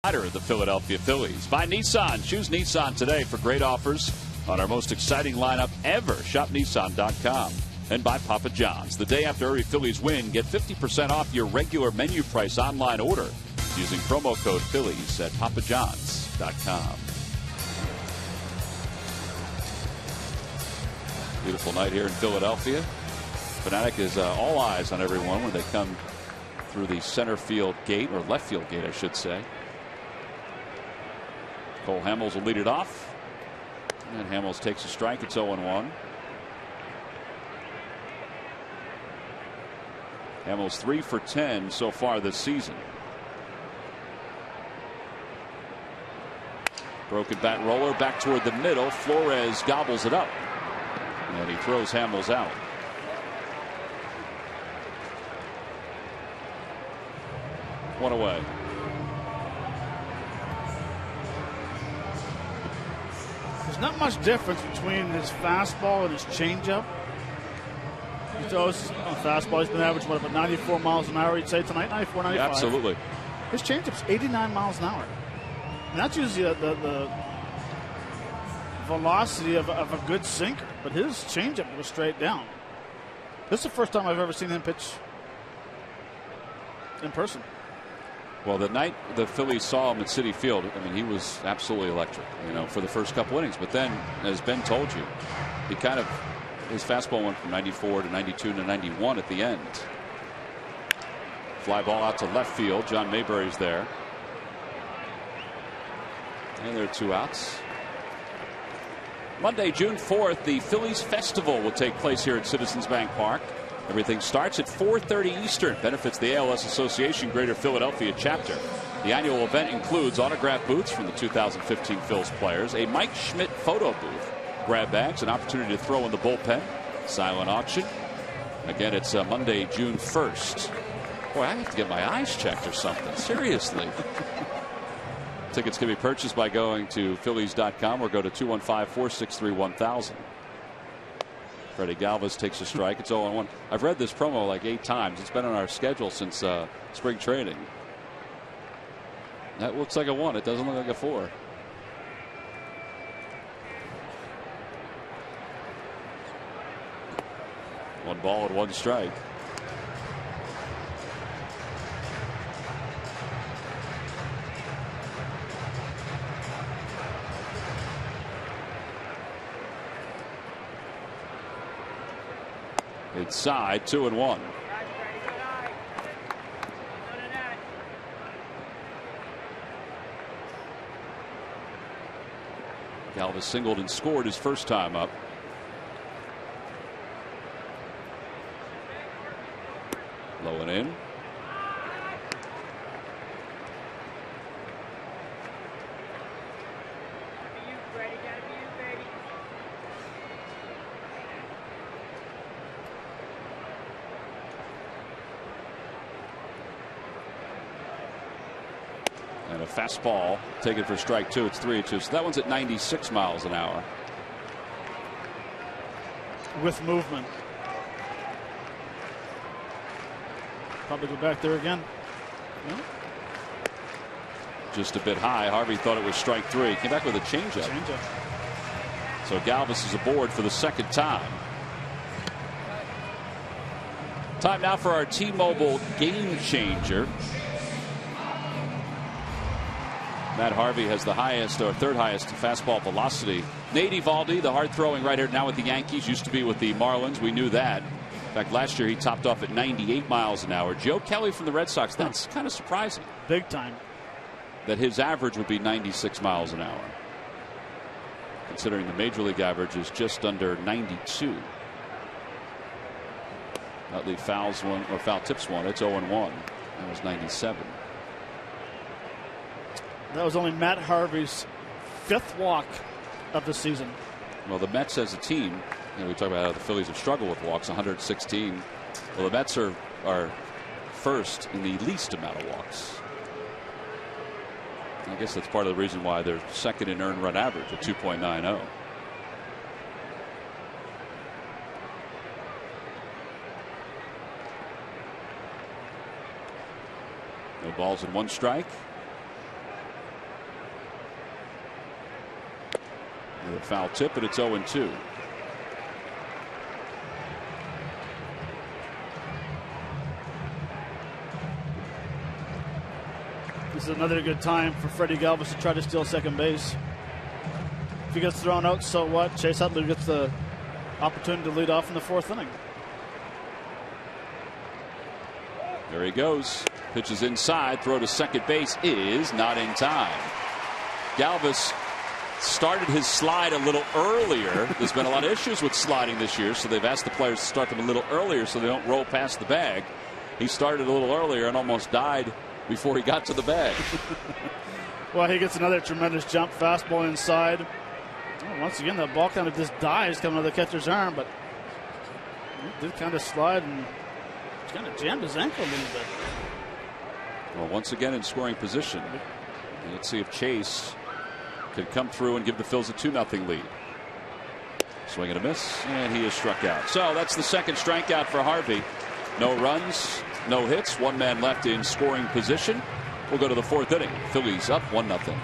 Of the Philadelphia Phillies. By Nissan. Choose Nissan today for great offers on our most exciting lineup ever. Shop Nissan.com. And by Papa John's. The day after every Phillies win, get 50% off your regular menu price online order using promo code Phillies at papajohns.com. Beautiful night here in Philadelphia. Fanatic is all eyes on everyone when they come through the center field gate, or left field gate, I should say. Cole Hamels will lead it off. And Hamels takes a strike. It's 0-1. Hamels 3 for 10 so far this season. Broken bat roller back toward the middle. Flores gobbles it up. And he throws Hamels out. One away. There's not much difference between his fastball and his changeup. He throws on fastball. He's been averaging about 94 miles an hour. He'd say tonight 94, 95. Yeah, absolutely. His changeup's 89 miles an hour. And that's usually the velocity of a good sinker, but his changeup goes straight down. This is the first time I've ever seen him pitch in person. Well, the night the Phillies saw him at Citi Field, I mean, he was absolutely electric, for the first couple innings. But then, as Ben told you, his fastball went from 94 to 92 to 91 at the end. Fly ball out to left field. John Mayberry's there. And there are 2 outs. Monday, June 4th, the Phillies Festival will take place here at Citizens Bank Park. Everything starts at 4:30 Eastern. Benefits the ALS Association Greater Philadelphia chapter. The annual event includes autograph booths from the 2015 Phils players, a Mike Schmidt photo booth, grab bags, an opportunity to throw in the bullpen, silent auction. Again, it's Monday, June 1st. Boy, I have to get my eyes checked or something. Seriously. Tickets can be purchased by going to Phillies.com or go to 215-463-1000. Freddie Galvis takes a strike. It's 0-1. I've read this promo like 8 times. It's been on our schedule since spring training. That looks like a 1. It doesn't look like a 4. One ball and 1 strike. Inside, 2-1. Galvis singled and scored his first time up. Low and in. And a fastball taken for strike 2. It's 3-2. So that one's at 96 miles an hour. With movement. Probably go back there again. No? Just a bit high. Harvey thought it was strike 3. Came back with a changeup. So Galvis is aboard for the second time. Time now for our T-Mobile game changer. Matt Harvey has the highest, or third highest, fastball velocity. Nate Eovaldi, the hard-throwing right here now with the Yankees, used to be with the Marlins. We knew that. In fact, last year he topped off at 98 miles an hour. Joe Kelly from the Red Sox, that's kind of surprising. Big time. That his average would be 96 miles an hour. Considering the Major League average is just under 92. Utley fouls one, or foul tips one. It's 0-1. That was 97. That was only Matt Harvey's 5th walk of the season. Well, the Mets as a team, we talk about how the Phillies have struggled with walks, 116. Well, the Mets are first in the least amount of walks. I guess that's part of the reason why they're second in earned run average at 2.90. No balls and 1 strike. The foul tip, and it's 0-2. This is another good time for Freddie Galvis to try to steal second base. If he gets thrown out, so what? Chase Utley gets the opportunity to lead off in the fourth inning. There he goes. Pitches inside. Throw to second base is not in time. Galvis started his slide a little earlier. There's been a lot of issues with sliding this year, so they've asked the players to start them a little earlier so they don't roll past the bag. He started a little earlier and almost died before he got to the bag. Well, he gets another tremendous jump. Fastball inside. Oh, once again, that ball kind of just dies coming out of the catcher's arm, but he did kind of slide and kind of jammed his ankle a little bit. Well, once again in scoring position. Let's see if Chase could come through and give the Phils a 2-0 lead. Swing and a miss, and he is struck out. So that's the second strikeout for Harvey. No runs, no hits, one man left in scoring position. We'll go to the fourth inning. Phillies up 1-0.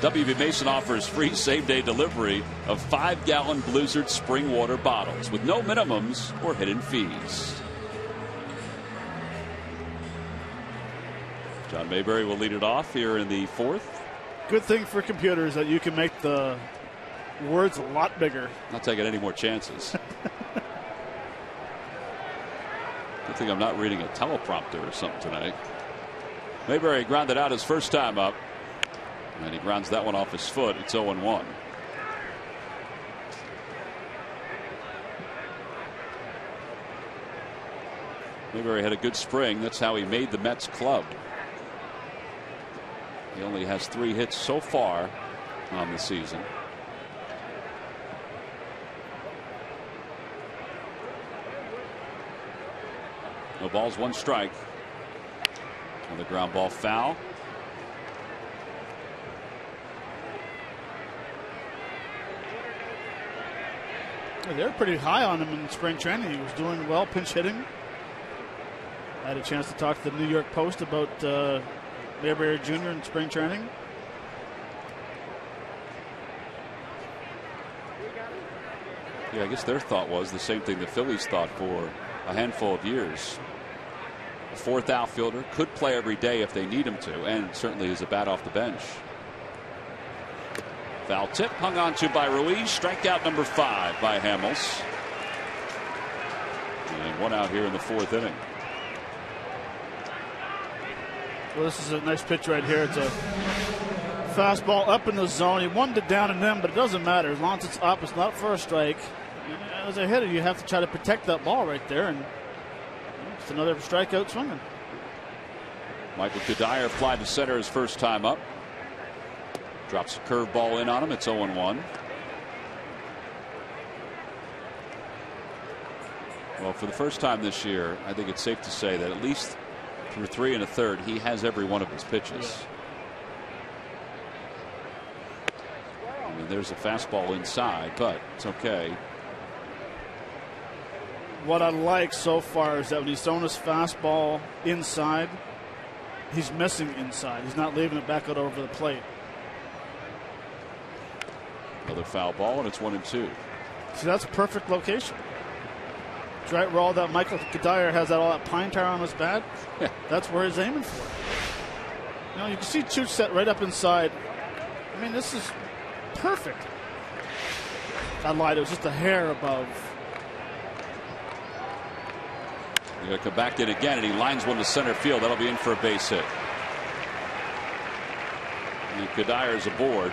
WB Mason offers free same-day delivery of 5-gallon Blizzard spring water bottles with no minimums or hidden fees. John Mayberry will lead it off here in the fourth. Good thing for computers that you can make the words a lot bigger. Not taking any more chances. Good thing I'm not reading a teleprompter or something tonight. Mayberry grounded out his first time up. And he grounds that one off his foot. It's 0-1. Mayberry had a good spring. That's how he made the Mets club. He only has 3 hits so far on the season. No balls, 1 strike. And the ground ball foul. They're pretty high on him in spring training. He was doing well, pinch hitting. I had a chance to talk to the New York Post about Mayberry Jr. in spring training. Yeah, I guess their thought was the same thing the Phillies thought for a handful of years. A 4th outfielder, could play every day if they need him to, and certainly is a bat off the bench. Foul tip hung on to by Ruiz. Strikeout number 5 by Hamels. And 1 out here in the 4th inning. Well, this is a nice pitch right here. It's a fastball up in the zone. He wanted it down and in, but it doesn't matter. As long as it's up, it's not for a strike. As a hitter, you have to try to protect that ball right there, and it's another strikeout swinging. Michael Kadire fly to center his first time up. Drops a curveball in on him. It's 0-1. Well, for the first time this year, I think it's safe to say that at least through 3 1/3, he has every one of his pitches. I mean, there's a fastball inside, but it's okay. What I like so far is that when he's throwing his fastball inside, he's missing inside. He's not leaving it back out over the plate. Another foul ball, and it's 1-2. See, that's a perfect location. It's right where all that Michael Kadire has all that pine tar on his bat. Yeah. That's where he's aiming for. You know, you can see Chooch set right up inside. I mean, this is perfect. I lied. It was just a hair above. He's going to come back in again, and he lines one to center field. That'll be in for a base hit. And Kadire's aboard.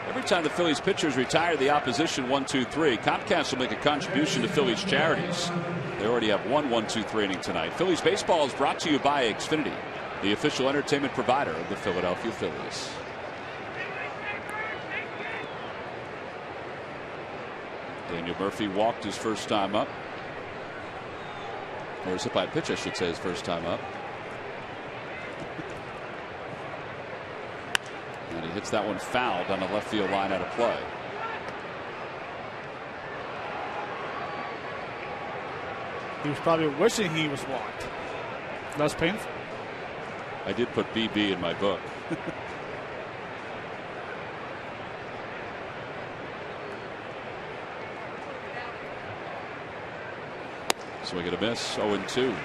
Every time the Phillies pitchers retire the opposition 1-2-3, Comcast will make a contribution to Phillies charities. They already have one 1-2-3 inning tonight. Phillies baseball is brought to you by Xfinity, the official entertainment provider of the Philadelphia Phillies. Daniel Murphy walked his first time up. Or his hit by pitch, I should say, his first time up. And he hits that one foul down the left field line out of play. He was probably wishing he was walked. Less painful. I did put BB in my book. Swing and a miss, 0-2.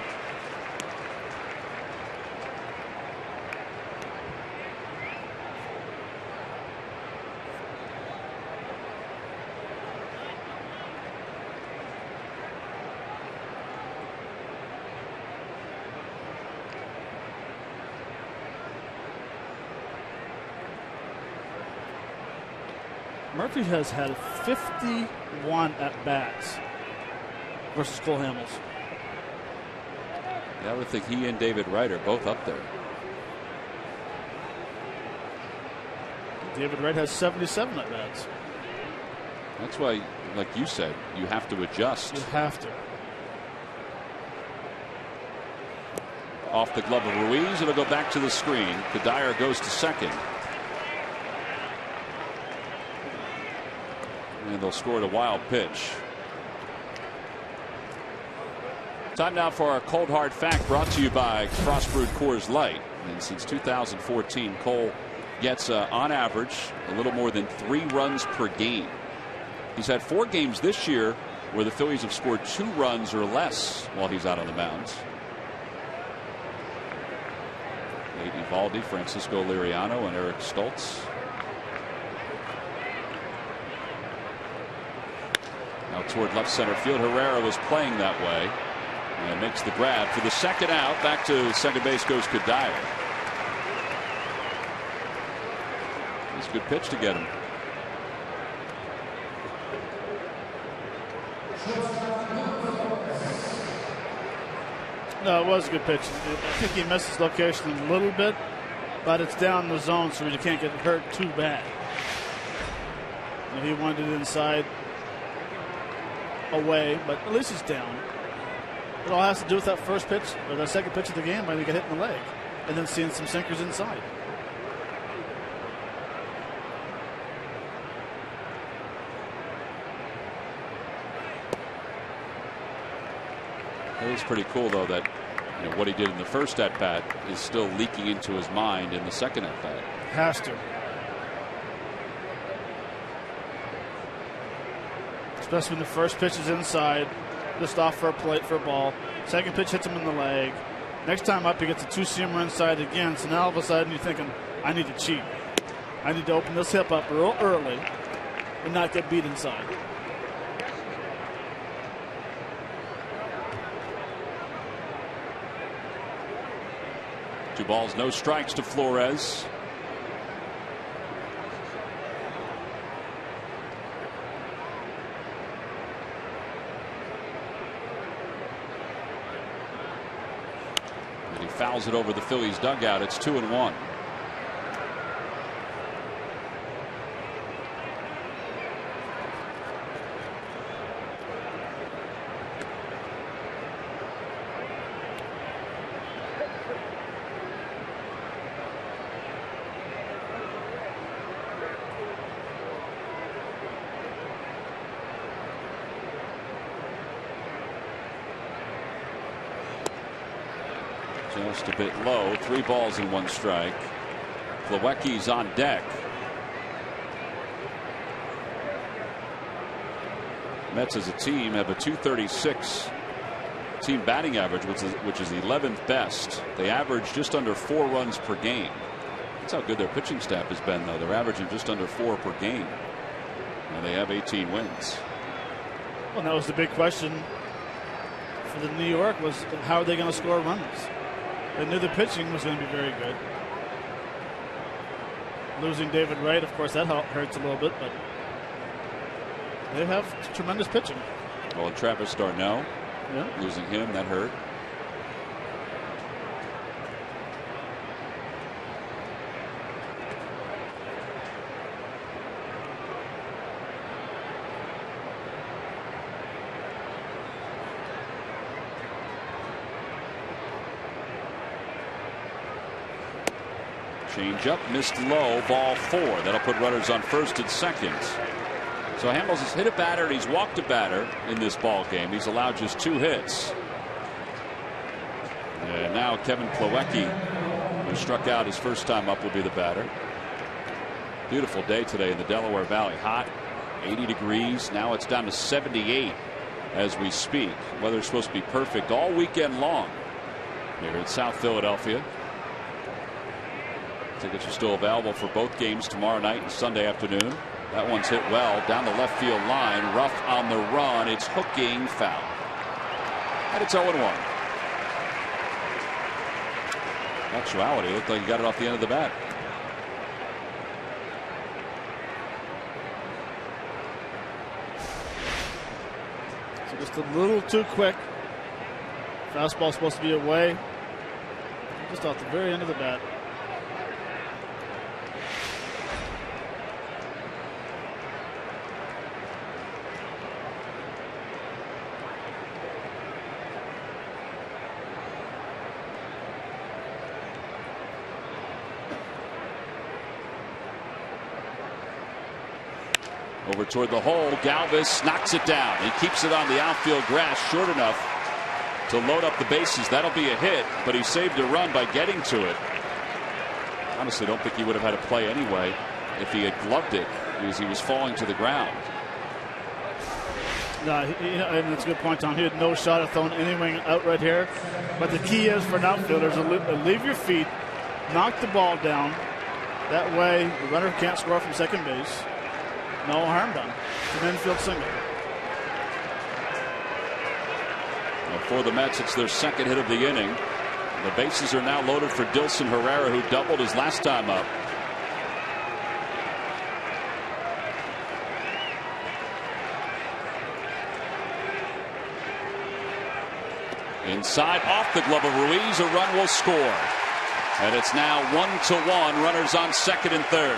Murphy has had 51 at-bats versus Cole Hamels. Yeah, I would think he and David Wright are both up there. David Wright has 77 at-bats. That's why, like you said, you have to adjust. You have to. Off the glove of Ruiz, it'll go back to the screen. Kadire goes to second. And they'll score at a wild pitch. Time now for our cold hard fact, brought to you by Crossbrewed Coors Light. And since 2014, Cole gets on average a little more than 3 runs per game. He's had 4 games this year where the Phillies have scored 2 runs or less while he's out on the mound. Nate Eovaldi, Francisco Liriano, and Eric Stoltz. Now toward left center field. Herrera was playing that way and makes the grab for the second out. Back to second base goes Kadire. It's a good pitch to get him. No, it was a good pitch. I think he missed his location a little bit, but it's down the zone so you can't get hurt too bad. And he wanted it inside, away, but at least he's down. It all has to do with that first pitch or the second pitch of the game when he got hit in the leg, and then seeing some sinkers inside. It is pretty cool, though, that what he did in the first at bat is still leaking into his mind in the second at bat. Has to. Especially when the first pitch is inside, just off for a plate for a ball. Second pitch hits him in the leg. Next time up, he gets a 2-seamer inside again. So now all of a sudden you're thinking, I need to cheat. I need to open this hip up real early and not get beat inside. Two balls, no strikes to Flores. And he fouls it over the Phillies dugout. It's 2-1. Just a bit low. 3 balls and 1 strike. Plawecki's on deck. Mets as a team have a .236 team batting average, which is the 11th best. They average just under 4 runs per game. That's how good their pitching staff has been, though. They're averaging just under 4 per game. And they have 18 wins. Well, that was the big question for the New York, was how are they going to score runs? They knew the pitching was going to be very good. Losing David Wright, of course, that hurts a little bit, but they have tremendous pitching. Well, and Travis d'Arnaud, losing him, that hurt. Change up, missed low, ball 4. That'll put runners on first and second. So Hamels has hit a batter and he's walked a batter in this ball game. He's allowed just 2 hits. And now Kevin Plawecki, who struck out his first time up, will be the batter. Beautiful day today in the Delaware Valley. Hot, 80 degrees. Now it's down to 78 as we speak. Weather's supposed to be perfect all weekend long here in South Philadelphia. Tickets are still available for both games tomorrow night and Sunday afternoon. That one's hit well down the left field line. Rough on the run. It's hooking, foul. And it's 0-1. In actuality, it looked like he got it off the end of the bat. So just a little too quick. Fastball supposed to be away. Just off the very end of the bat. Over toward the hole. Galvis knocks it down. He keeps it on the outfield grass short enough to load up the bases. That'll be a hit, but he saved a run by getting to it. Honestly, don't think he would have had a play anyway if he had gloved it, because he was falling to the ground. No, and that's a good point, Tom. He had no shot at throwing anything out right here. But the key is for an outfielder is leave your feet, knock the ball down. That way the runner can't score from second base. No harm done. It's an infield single. Well, for the Mets, it's their second hit of the inning. The bases are now loaded for Dilson Herrera, who doubled his last time up. Inside, off the glove of Ruiz, a run will score. And it's now 1-1, runners on second and third.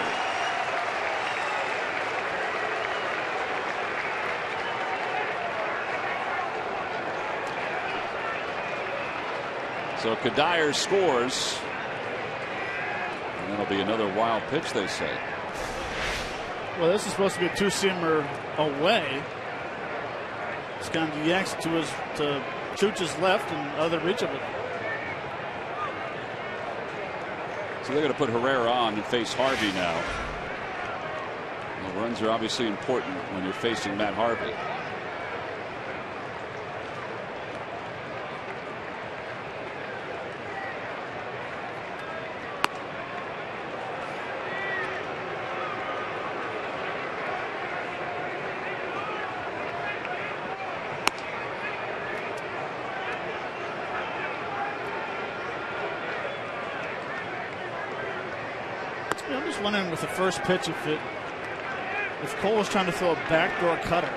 So Kadire scores. And that'll be another wild pitch, they say. Well, this is supposed to be a 2-seamer away. It's kind of yanks to Chooch's left and other reach of it. So they're going to put Herrera on and face Harvey now. Well, runs are obviously important when you're facing Matt Harvey. I'm just wondering with the first pitch if Cole was trying to throw a backdoor cutter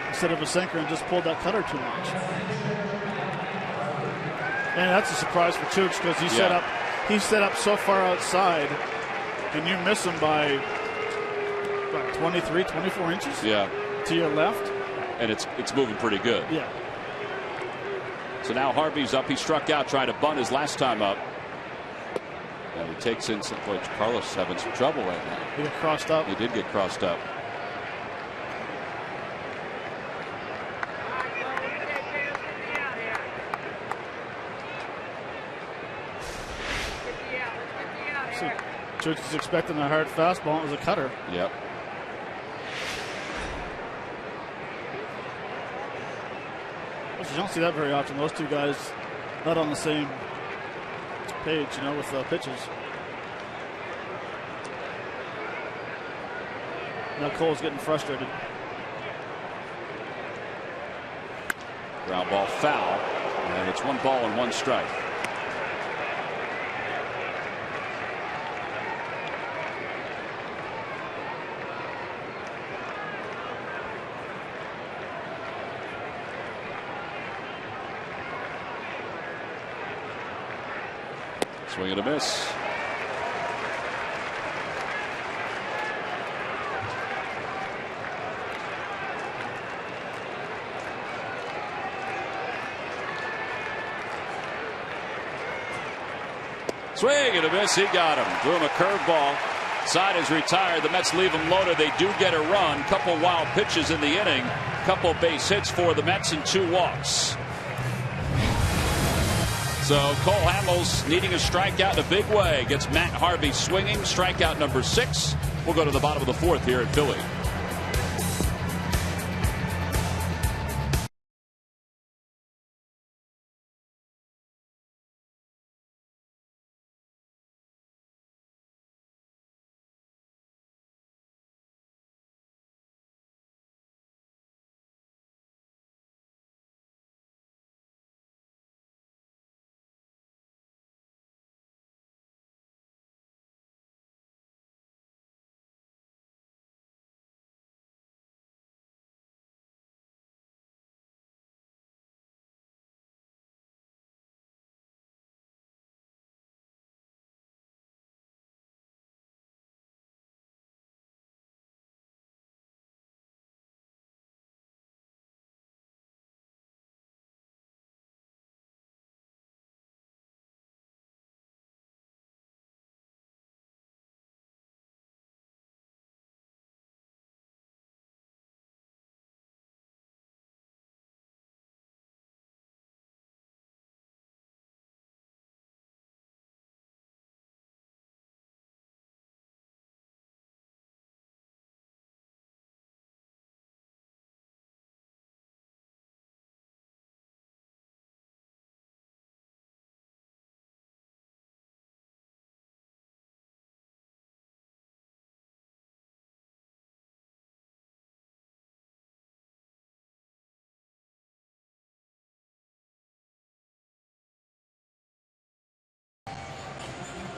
instead of a sinker and just pulled that cutter too much. And that's a surprise for Chooch because he set up so far outside, and you miss him by about 23, 24 inches. Yeah. To your left. And it's moving pretty good. Yeah. So now Harvey's up. He struck out trying to bunt his last time up. And he takes in some. Boy, Carlos having some trouble right now. He got crossed up. He did get crossed up. Church is expecting a hard fastball. It was a cutter. Yep. You don't see that very often. Those two guys not on the same page, with pitches. Now Cole's getting frustrated. Ground ball foul, and it's 1 ball and 1 strike. Swing and a miss. Swing and a miss. He got him. Threw him a curveball. Side is retired. The Mets leave him loaded. They do get a run. Couple wild pitches in the inning. Couple base hits for the Mets and 2 walks. So Cole Hamels needing a strikeout in a big way. Gets Matt Harvey swinging. Strikeout number 6. We'll go to the bottom of the 4th here at Philly.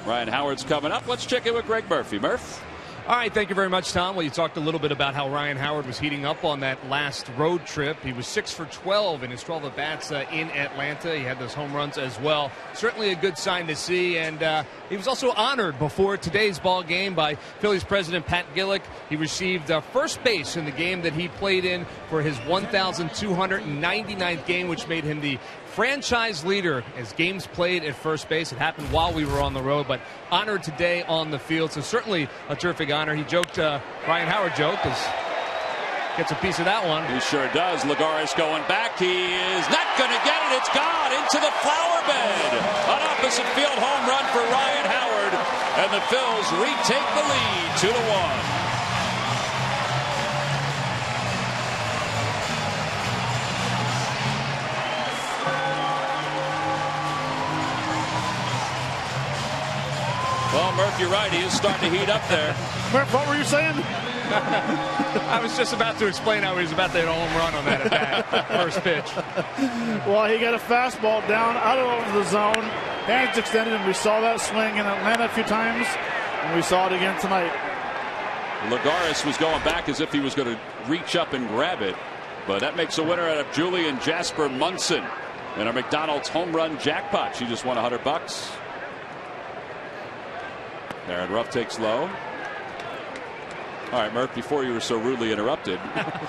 Ryan Howard's coming up. Let's check in with Greg Murphy. Murph? All right, thank you very much, Tom. Well, you talked a little bit about how Ryan Howard was heating up on that last road trip. He was 6 for 12 in his 12 at-bats in Atlanta. He had those home runs as well. Certainly a good sign to see, and he was also honored before today's ball game by Phillies president Pat Gillick. He received first base in the game that he played in for his 1,299th game, which made him the franchise leader as games played at first base. It happened while we were on the road, but honored today on the field. So certainly a terrific honor. He joked, Ryan Howard joked, gets a piece of that one. He sure does. Lagares going back. He is not going to get it. It's gone into the flower bed. An opposite field home run for Ryan Howard, and the Phils retake the lead 2-1. Well, Murph, you're right. He is starting to heat up there. Murph, what were you saying? I was just about to explain how he was about to hit a home run on that at-bat, first pitch. Well, he got a fastball down out of the zone. Hands extended, and we saw that swing in Atlanta a few times, and we saw it again tonight. Lagares was going back as if he was going to reach up and grab it, but that makes a winner out of Julian Jasper Munson in our McDonald's home run jackpot. She just won $100. Aaron Ruff takes low. All right, Murph, before you were so rudely interrupted,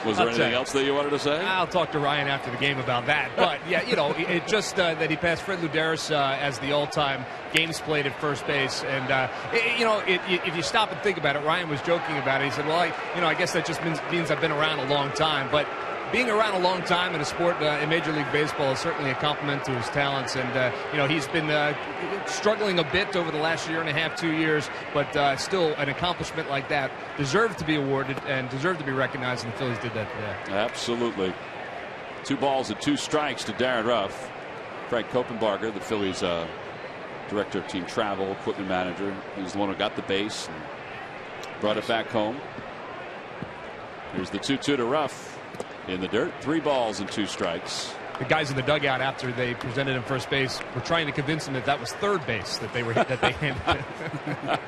was there anything else that you wanted to say? I'll talk to Ryan after the game about that. But, yeah, it just that he passed Fred Luderis as the all-time games played at first base. And, if you stop and think about it, Ryan was joking about it. He said, well, I guess that just means I've been around a long time. But being around a long time in a sport in Major League Baseball is certainly a compliment to his talents. And, he's been struggling a bit over the last year and a half, 2 years, but still an accomplishment like that deserved to be awarded and deserved to be recognized, and the Phillies did that today. Absolutely. 2 balls and 2 strikes to Darren Ruff. Frank Koppenbarger, the Phillies director of team travel, equipment manager. He's the one who got the base and brought it back home. Here's the 2-2 to Ruff in the dirt. 3 balls and 2 strikes. The guys in the dugout after they presented him first base were trying to convince him that was third base that they handed him.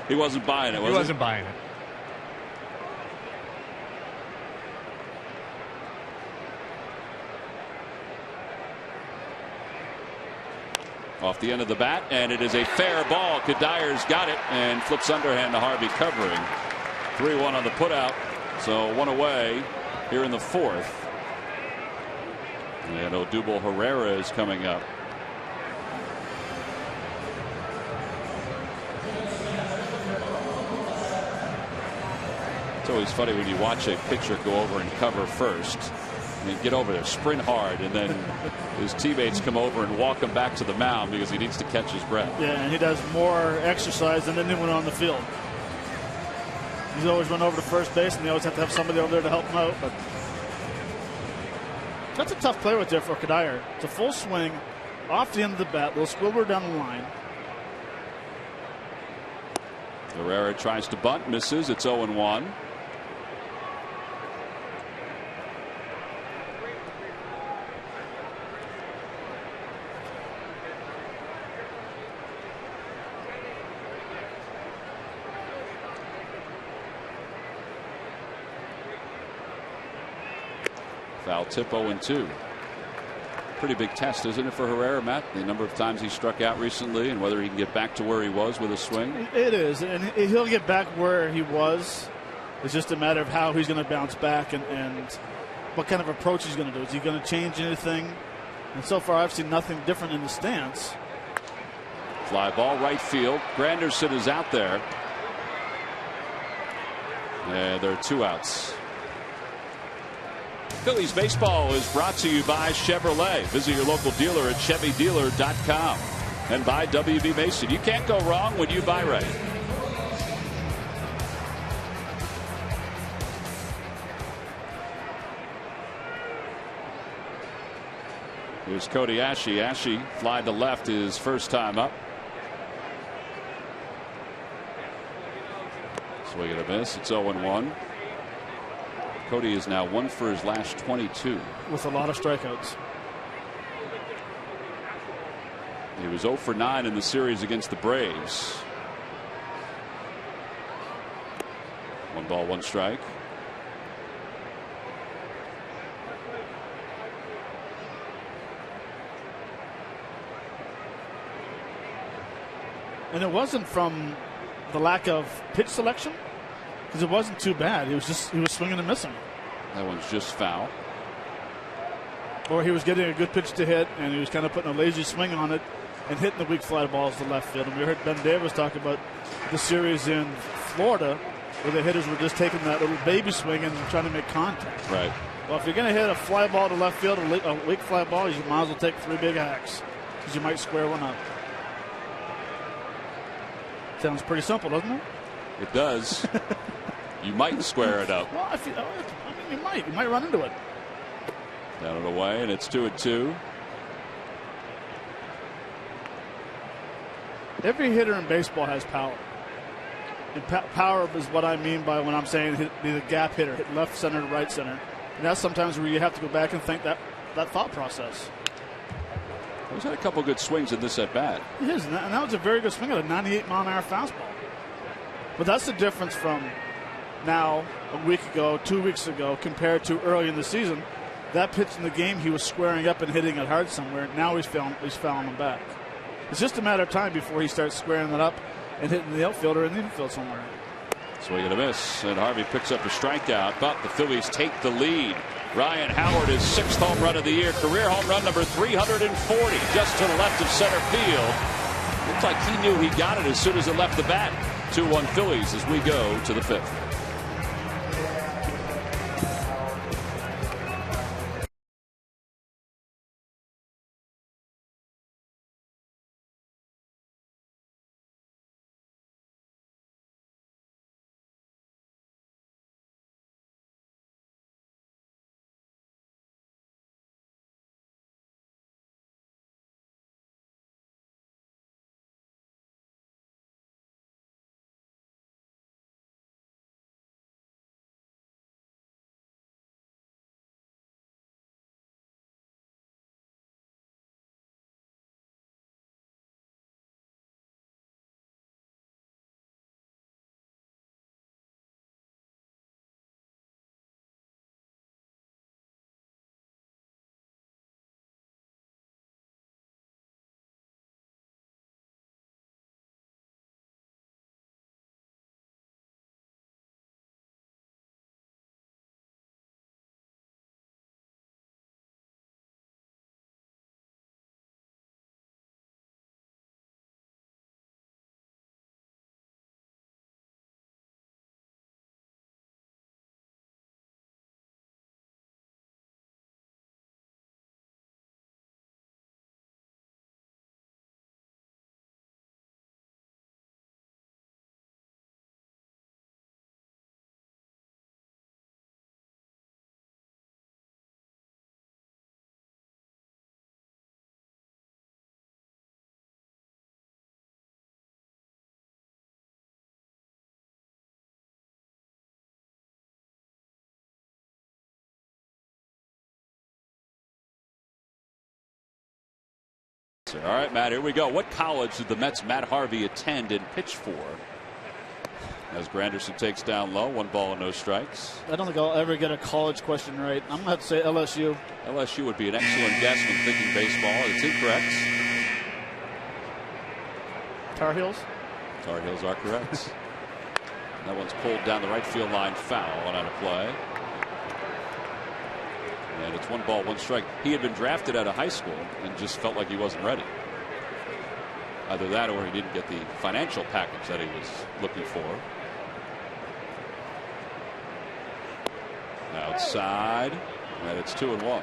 He wasn't buying it, was he? He wasn't buying it. Off the end of the bat, and it is a fair ball. Kadyr's got it and flips underhand to Harvey covering. 3-1 on the putout, so 1 away here in the 4th. And Odubel Herrera is coming up. It's always funny when you watch a pitcher go over and cover first. And get over there, sprint hard, and then his teammates come over and walk him back to the mound because he needs to catch his breath. Yeah, and he does more exercise than anyone on the field. He's always run over to first base, and they always have to have somebody over there to help him out. But that's a tough play right there for Kadir. It's a full swing off the end of the bat, little squibbler down the line. Herrera tries to bunt, misses. It's 0-1. Foul tip, 0-2. Pretty big test, isn't it, for Herrera, Matt? The number of times he struck out recently and whether he can get back to where he was with a swing. It is, and he'll get back where he was. It's just a matter of how he's going to bounce back and what kind of approach he's going to do. Is he going to change anything? And so far, I've seen nothing different in the stance. Fly ball, right field. Granderson is out there. And there are 2 outs. Phillies baseball is brought to you by Chevrolet. Visit your local dealer at ChevyDealer.com. And by W.B. Mason. You can't go wrong when you buy right. Here's Cody Ashe. Ashe fly to left his first time up. Swing and a miss. It's 0-1. Cody is now 1 for his last 22. With a lot of strikeouts. He was 0 for 9 in the series against the Braves. 1 ball, 1 strike. And it wasn't from the lack of pitch selection, because it wasn't too bad. He was swinging and missing. That one's just foul. Or he was getting a good pitch to hit, and he was kind of putting a lazy swing on it and hitting the weak fly balls to left field. And we heard Ben Davis talk about the series in Florida where the hitters were just taking that little baby swing and trying to make contact. Right. Well, if you're going to hit a fly ball to left field, a weak fly ball, you might as well take 3 big hacks because you might square one up. Sounds pretty simple, doesn't it? It does. You might square it up. Well, you might. You might run into it. Down and away, and it's 2-2. Every hitter in baseball has power. And power is what I mean by when I'm saying be the gap hitter, hit left center to right center. And that's sometimes where you have to go back and think that thought process. He's had a couple good swings in this at bat. He is, and that was a very good swing at a 98-mile-an-hour fastball. But that's the difference from now, a week ago, 2 weeks ago, compared to early in the season. That pitch in the game, he was squaring up and hitting it hard somewhere. Now he's fouling them back. It's just a matter of time before he starts squaring it up and hitting the outfield or in the infield somewhere. Swing and a miss, and Harvey picks up a strikeout, but the Phillies take the lead. Ryan Howard, his 6th home run of the year, career home run number 340, just to the left of center field. Looks like he knew he got it as soon as it left the bat. 2-1 Phillies as we go to the 5th. All right, Matt, here we go. What college did the Mets' Matt Harvey attend and pitch for? As Granderson takes down low, 1 ball and no strikes. I don't think I'll ever get a college question right. I'm going to have to say LSU. LSU would be an excellent guess when thinking baseball. It's incorrect. Tar Heels? Tar Heels are correct. That one's pulled down the right field line, foul on out of play. And it's 1 ball, 1 strike. He had been drafted out of high school and just felt like he wasn't ready. Either that or he didn't get the financial package that he was looking for. Outside, and it's 2-1.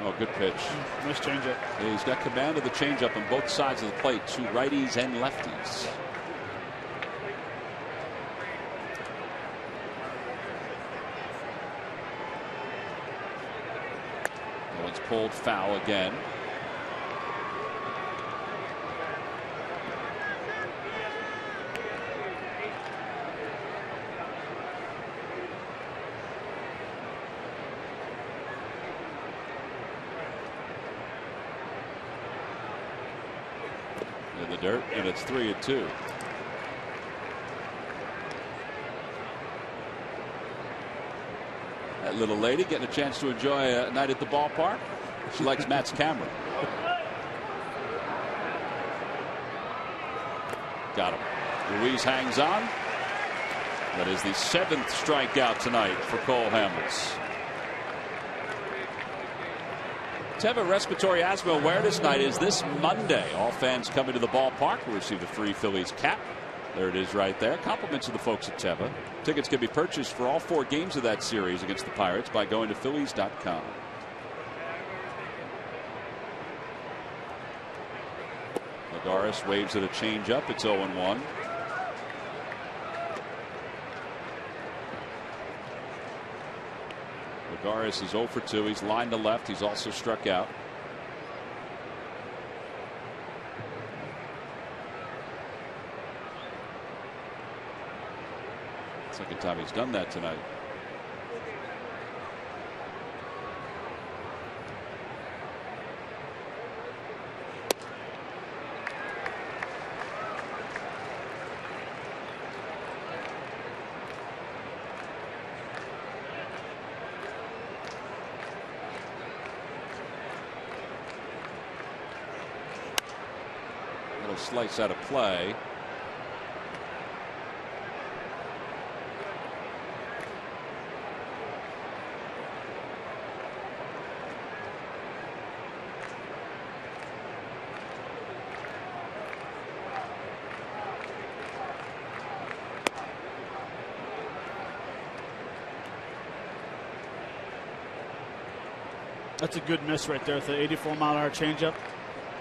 Oh, good pitch. Nice changeup. He's got command of the changeup on both sides of the plate, 2 righties and lefties. That one's pulled foul again. In the dirt, and it's 3-2. That little lady getting a chance to enjoy a night at the ballpark. She likes Matt's camera. Got him. Ruiz hangs on. That is the 7th strikeout tonight for Cole Hamels. Teva Respiratory Asthma Awareness Night is this Monday. All fans coming to the ballpark will receive a free Phillies cap. There it is right there. Compliments to the folks at Teva. Tickets can be purchased for all 4 games of that series against the Pirates by going to Phillies.com. Lagares waves at a changeup. It's 0-1. Lagares is 0 for 2. He's lined to left. He's also struck out. Second time he's done that tonight. Little slice out of play. That's a good miss right there with the 84-mile-an-hour changeup.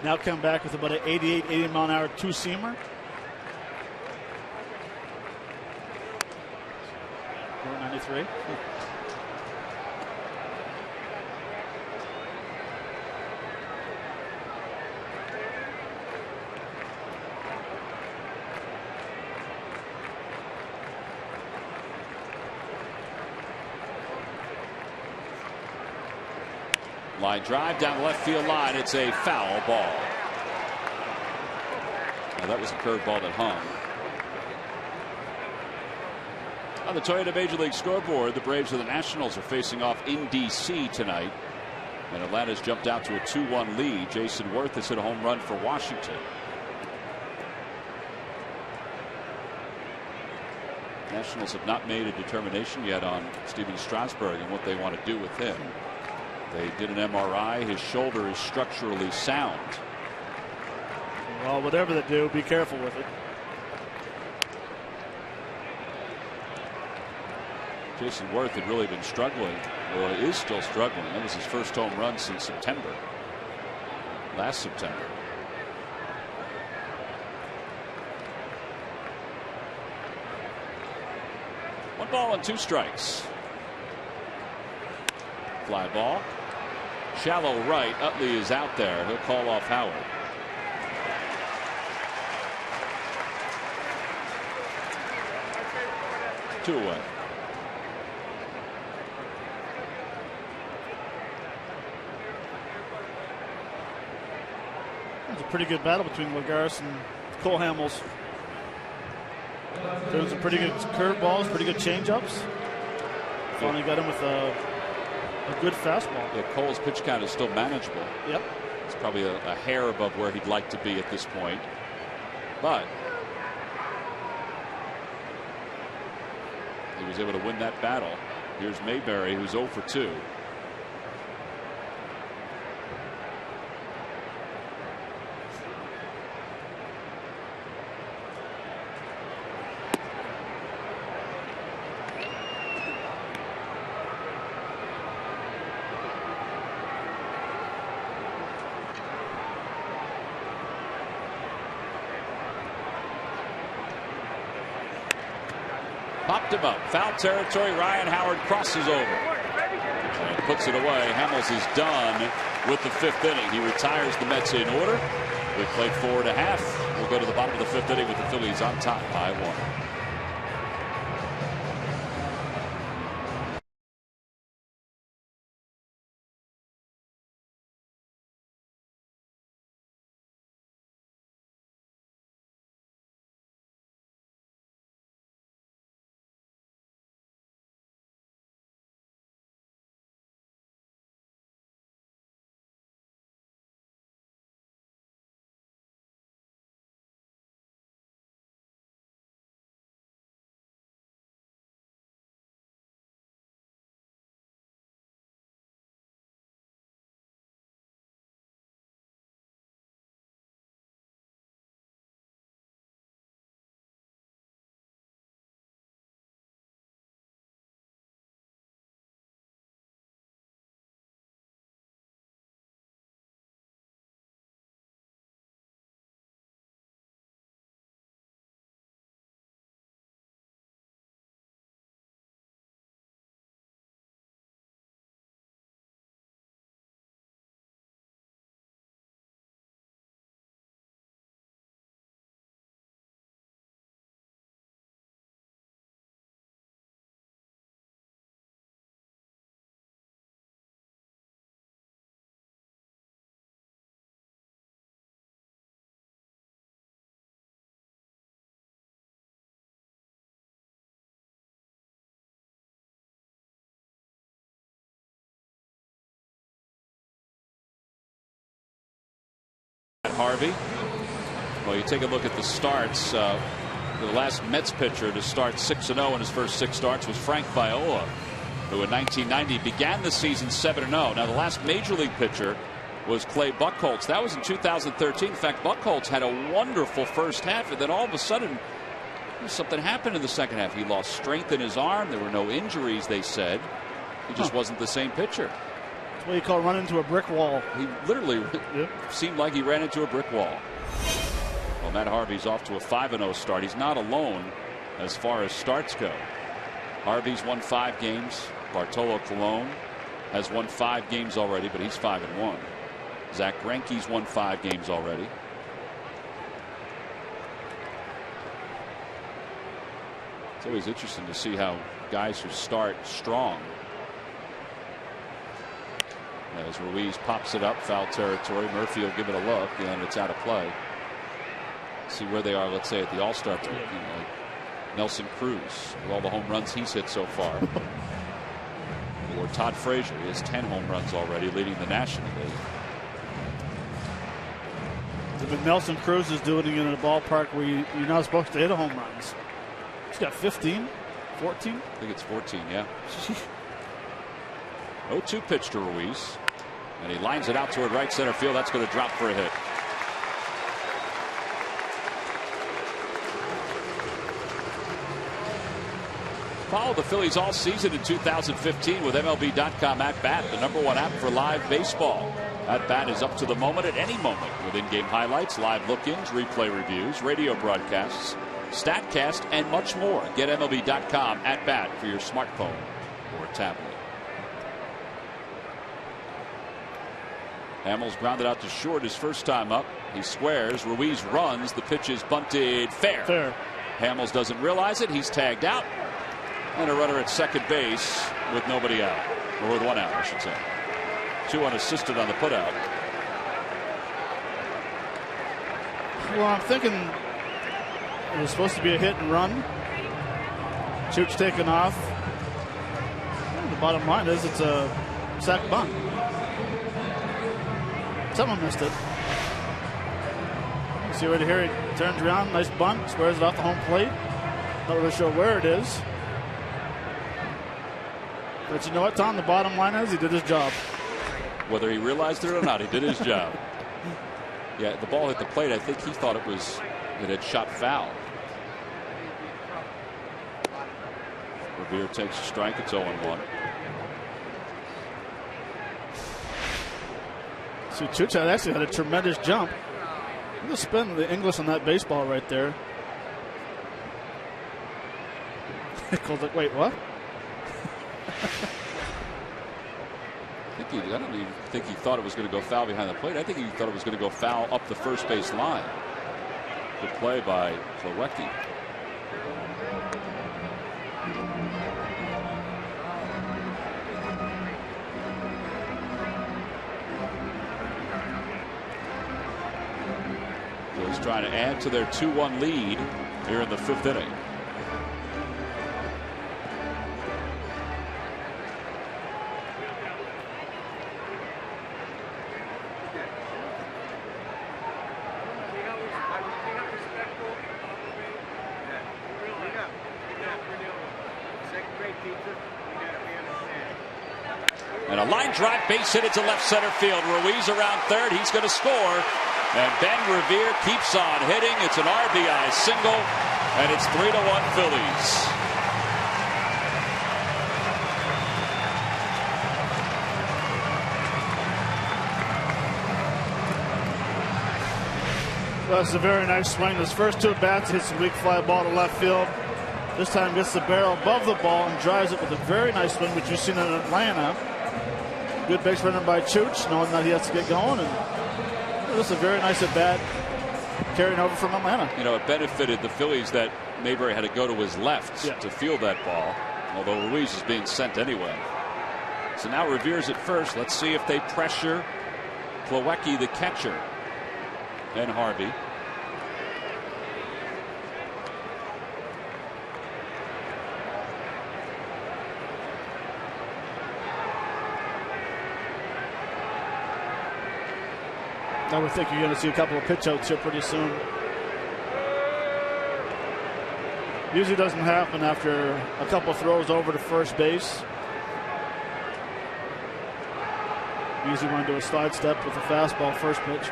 Now come back with about an 88, 80-mile-an-hour two-seamer. Number 93. Line drive down the left field line. It's a foul ball. Now that was a curveball that hung. On the Toyota Major League scoreboard, the Braves and the Nationals are facing off in D.C. tonight. And Atlanta's jumped out to a 2-1 lead. Jason Worth has hit a home run for Washington. Nationals have not made a determination yet on Steven Strasburg and what they want to do with him. They did an MRI. His shoulder is structurally sound. Well, whatever they do, be careful with it. Jason Worth had really been struggling, or is still struggling. That was his first home run since September. Last September. One ball and 2 strikes. Fly ball. Shallow right. Utley is out there. He'll call off Howard. 2 away. It's a pretty good battle between Lagares and Cole Hamels. Doing some pretty good curveballs, pretty good changeups. Finally got him with a good fastball. Yeah, Cole's pitch count is still manageable. Yep. It's probably a hair above where he'd like to be at this point. But he was able to win that battle. Here's Mayberry, who's 0 for 2. Popped him up. Foul territory. Ryan Howard crosses over and puts it away. Hamels is done with the 5th inning. He retires the Mets in order. They played 4 1/2. We'll go to the bottom of the 5th inning with the Phillies on top by 1. Harvey. Well, you take a look at the starts. The last Mets pitcher to start 6-0 in his first 6 starts was Frank Viola, who in 1990 began the season 7-0. Now, the last major league pitcher was Clay Buchholz. That was in 2013. In fact, Buchholz had a wonderful first half, and then all of a sudden, something happened in the second half. He lost strength in his arm. There were no injuries, they said. He just wasn't the same pitcher. That's what you call running into a brick wall. He literally seemed like he ran into a brick wall. Well, Matt Harvey's off to a 5-0 start. He's not alone as far as starts go. Harvey's won 5 games. Bartolo Colon has won 5 games already, but he's 5-1. Zach Greinke's won 5 games already. It's always interesting to see how guys who start strong. As Ruiz pops it up, foul territory. Murphy will give it a look, and it's out of play. See where they are, let's say, at the All-Star break. Like Nelson Cruz, with all the home runs he's hit so far. Or Todd Frazier, he has 10 home runs already, leading the National League. But Nelson Cruz is doing it in a ballpark where you're not supposed to hit a home runs. He's got 15, 14? I think it's 14, yeah. 0-2 pitch to Ruiz. And he lines it out toward right center field. That's going to drop for a hit. Follow the Phillies all season in 2015 with MLB.com At Bat, the #1 app for live baseball. At Bat is up to the moment at any moment with in-game highlights, live look-ins, replay reviews, radio broadcasts, StatCast, and much more. Get MLB.com At Bat for your smartphone or tablet. Hamels grounded out to short his first time up. He squares. Ruiz runs. The pitch is bunted fair. Fair. Hamels doesn't realize it. He's tagged out. And a runner at second base with nobody out, or with one out, I should say. 2 unassisted on the putout. Well, I'm thinking it was supposed to be a hit and run. Chooch taken off. Well, the bottom line is it's a sack bunt. Someone missed it. You see right here, he turns around, nice bunt, squares it off the home plate. Not really sure where it is. But you know what, Tom? The bottom line is he did his job. Whether he realized it or not, he did his job. Yeah, the ball hit the plate. I think he thought it had shot foul. Revere takes a strike. It's 0-1. See, Chooch actually had a tremendous jump. Look at the spin of the English on that baseball right there. Nichols like, wait, what? I don't even think he thought it was going to go foul behind the plate. I think he thought it was going to go foul up the first base line. Good play by Plawecki. Phillies trying to add to their 2-1 lead here in the 5th inning. And a line drive base hit into left center field. Ruiz around third. He's going to score. And Ben Revere keeps on hitting. It's an RBI single. And it's 3-1 Phillies. Well, that's a very nice swing. His first 2 at bats, hits a weak fly ball to left field. This time gets the barrel above the ball and drives it with a very nice swing, which you've seen in Atlanta. Good base running by Chooch, knowing that he has to get going. And this is a very nice at bat carrying over from Atlanta. You know, it benefited the Phillies that Mayberry had to go to his left to field that ball, although Ruiz is being sent anyway. So now Revere's at first. Let's see if they pressure Plawecki, the catcher, and Harvey. I would think you're going to see a couple of pitch outs here pretty soon. Usually doesn't happen after a couple throws over to first base. Usually want to do a slide step with a fastball first pitch.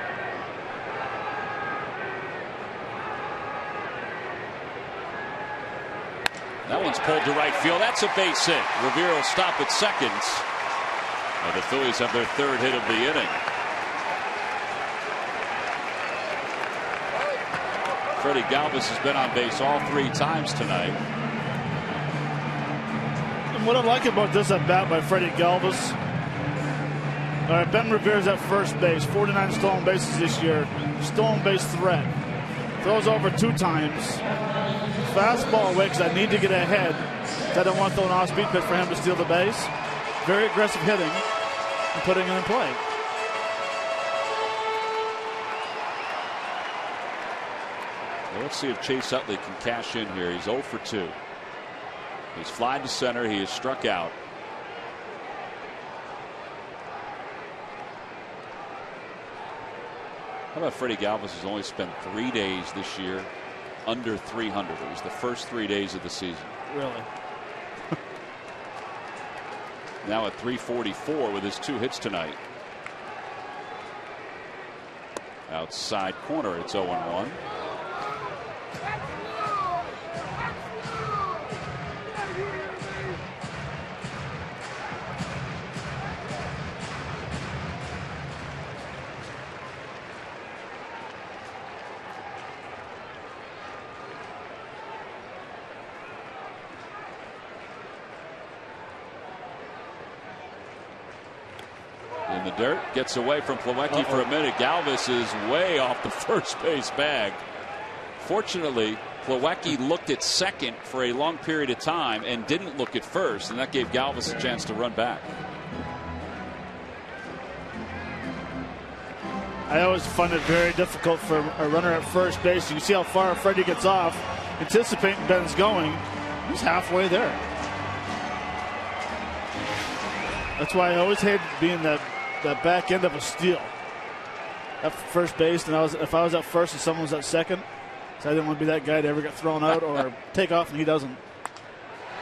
That one's pulled to right field. That's a base hit. Revere will stop at second. And the Phillies have their 3rd hit of the inning. Freddie Galvis has been on base all 3 times tonight. And what I like about this at bat by Freddie Galvis. All right, Ben Revere's at first base. 49 stolen bases this year. Stolen base threat. Throws over 2 times. Fastball away because I need to get ahead. I don't want to throw an off-speed pitch for him to steal the base. Very aggressive hitting and putting it in play. Well, let's see if Chase Utley can cash in here. He's 0 for 2. He's flied to center. He is struck out. How about Freddie Galvis has only spent 3 days this year under 300. It was the first 3 days of the season. Really? Now at 344 with his 2 hits tonight. Outside corner, it's 0-1. In the dirt, gets away from Plawecki for a minute. Galvis is way off the first base bag. Fortunately, Plawecki looked at second for a long period of time and didn't look at first, and that gave Galvis a chance to run back. I always find it very difficult for a runner at first base. You can see how far Freddie gets off, anticipating Ben's going. He's halfway there. That's why I always hate being that back end of a steal at first base. And if I was at first and someone was at second, so I didn't want to be that guy to ever get thrown out or take off, and he doesn't.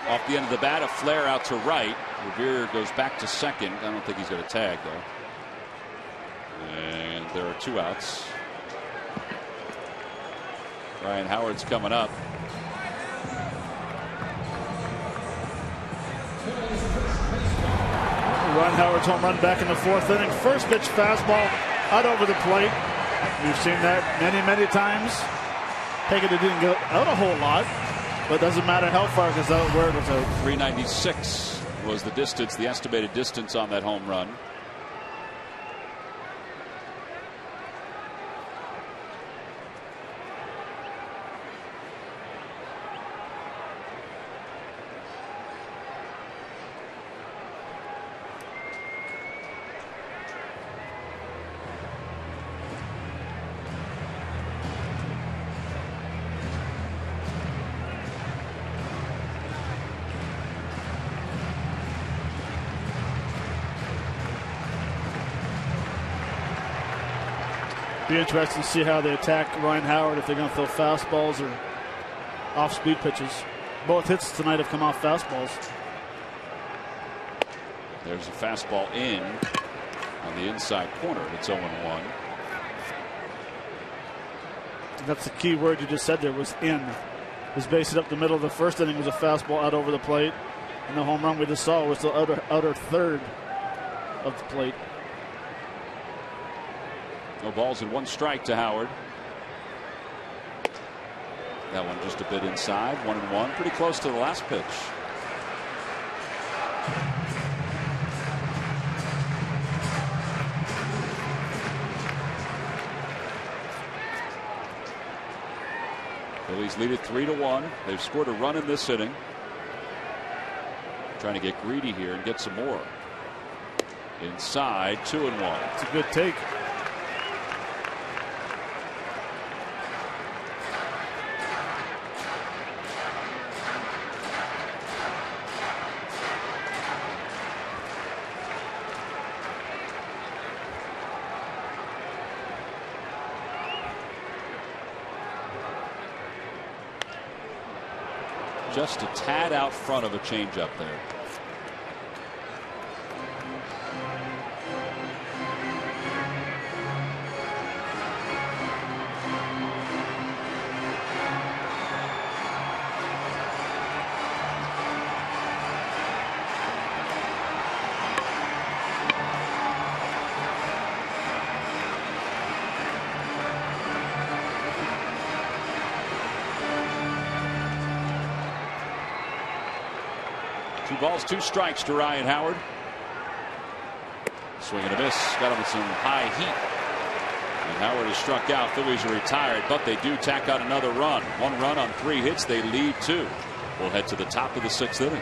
Off the end of the bat, a flare out to right. Revere goes back to second. I don't think he's going to tag, though. And there are 2 outs. Ryan Howard's coming up. Ryan Howard's home run back in the 4th inning. First pitch fastball out over the plate. We've seen that many times. Taking it didn't go out a whole lot, but doesn't matter how far it goes out, where it goes out. 396 was the distance, the estimated distance on that home run. Be interesting to see how they attack Ryan Howard, if they're going to throw fastballs or off-speed pitches. Both hits tonight have come off fastballs. There's a fastball in on the inside corner. It's 0-1. That's the key word you just said there, was in. His base hit up the middle of the 1st inning was a fastball out over the plate. And the home run we just saw was the outer third of the plate. No balls and 1 strike to Howard. That one just a bit inside. 1-1. Pretty close to the last pitch. Phillies lead it 3-1. They've scored a run in this inning. Trying to get greedy here and get some more. Inside, 2-1. It's a good take. Just a tad out front of a changeup there. Two balls, 2 strikes to Ryan Howard. Swing and a miss. Got him with some high heat. And Howard is struck out. Phillies are retired, but they do tack on another run. 1 run on 3 hits. They lead 2. We'll head to the top of the 6th inning.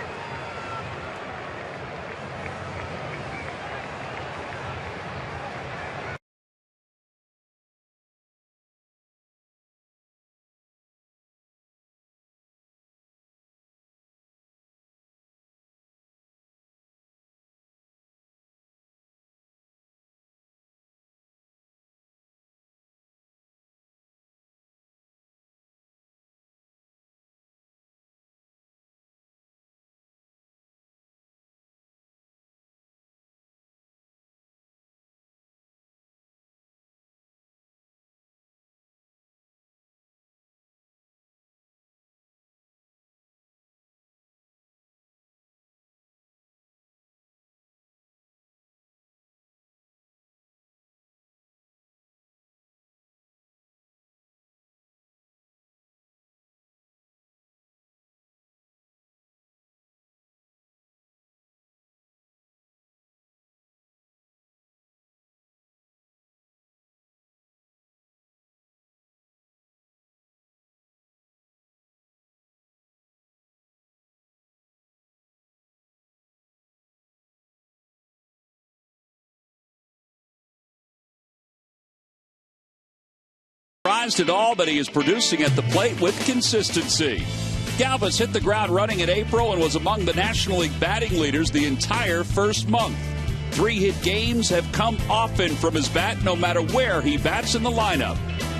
surprised at all that he is producing at the plate with consistency. Galvis hit the ground running in April and was among the National League batting leaders the entire first month. 3-hit games have come often from his bat, no matter where he bats in the lineup.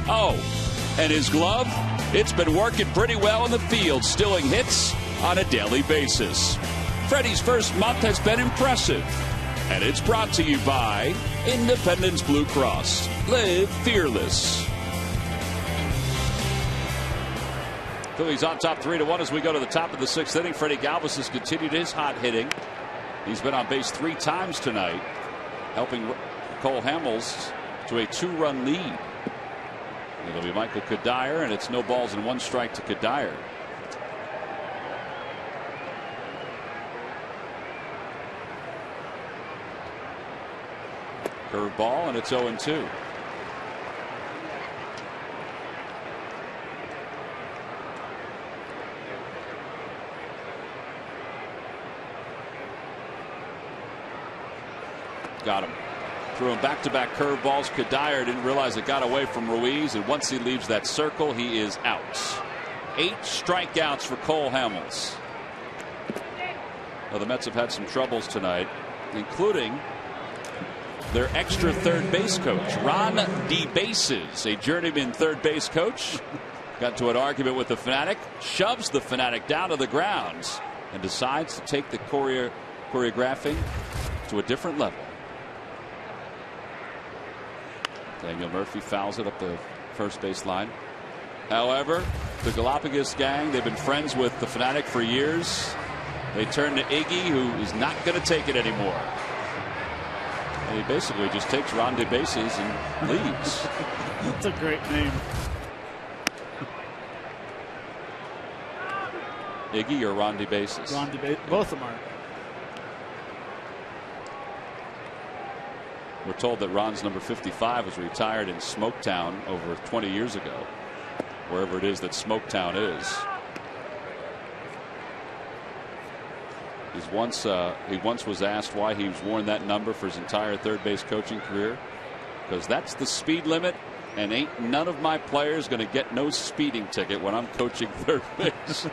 Oh, and his glove? It's been working pretty well in the field, stealing hits on a daily basis. Freddie's first month has been impressive. And it's brought to you by Independence Blue Cross. Live fearless. Phillies on top 3-1 as we go to the top of the 6th inning. Freddie Galvis has continued his hot hitting. He's been on base 3 times tonight, helping Cole Hamels to a 2-run lead. It'll be Michael Kadire, and it's no balls and 1 strike to Kadire. Curveball, and it's 0-2. Got him. Threw him back-to-back curveballs. Kadire didn't realize it got away from Ruiz, and once he leaves that circle, he is out. 8 strikeouts for Cole Hamels. Well, the Mets have had some troubles tonight, including their extra third base coach, Ron DeBases, a journeyman third base coach. Got to an argument with the Fanatic, shoves the Fanatic down to the ground, and decides to take the choreographing to a different level. Daniel Murphy fouls it up the first base line. However, the Galapagos gang, they've been friends with the Fanatic for years. They turn to Iggy, who is not going to take it anymore. And he basically just takes Ron DeBases and leaves. That's a great name. Iggy or Ron DeBases? Ron DeBases. Both of them are. We're told that Ron's number 55 was retired in Smoketown over 20 years ago, wherever it is that Smoketown is. He once was asked why he's worn that number for his entire third base coaching career, because that's the speed limit, and ain't none of my players going to get no speeding ticket when I'm coaching third base.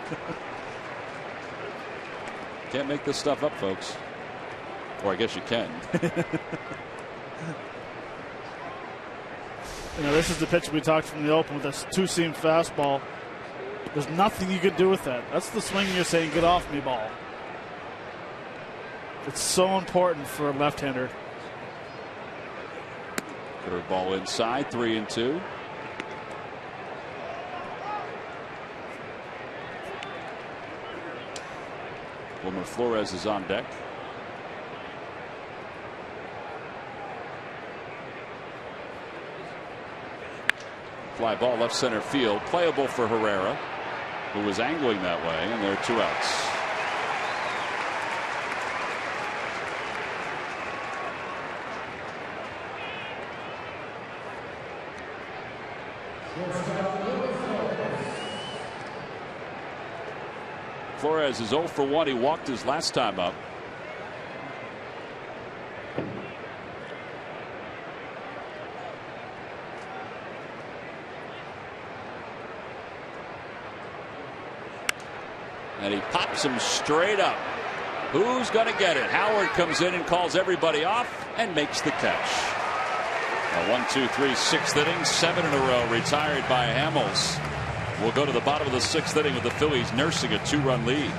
Can't make this stuff up, folks. Or I guess you can. You know, this is the pitch we talked from the open with this 2-seam fastball. There's nothing you can do with that. That's the swing you're saying, get off me ball. It's so important for a left-hander. Curveball inside, 3-2. Wilmer Flores is on deck. Fly ball left center field, playable for Herrera, who was angling that way, and there are 2 outs. Flores is 0 for 1. He walked his last time up. And he pops him straight up. Who's going to get it? Howard comes in and calls everybody off and makes the catch. A 1, 2, 3, 6th inning, 7 in a row retired by Hamels. We'll go to the bottom of the 6th inning with the Phillies nursing a 2-run lead.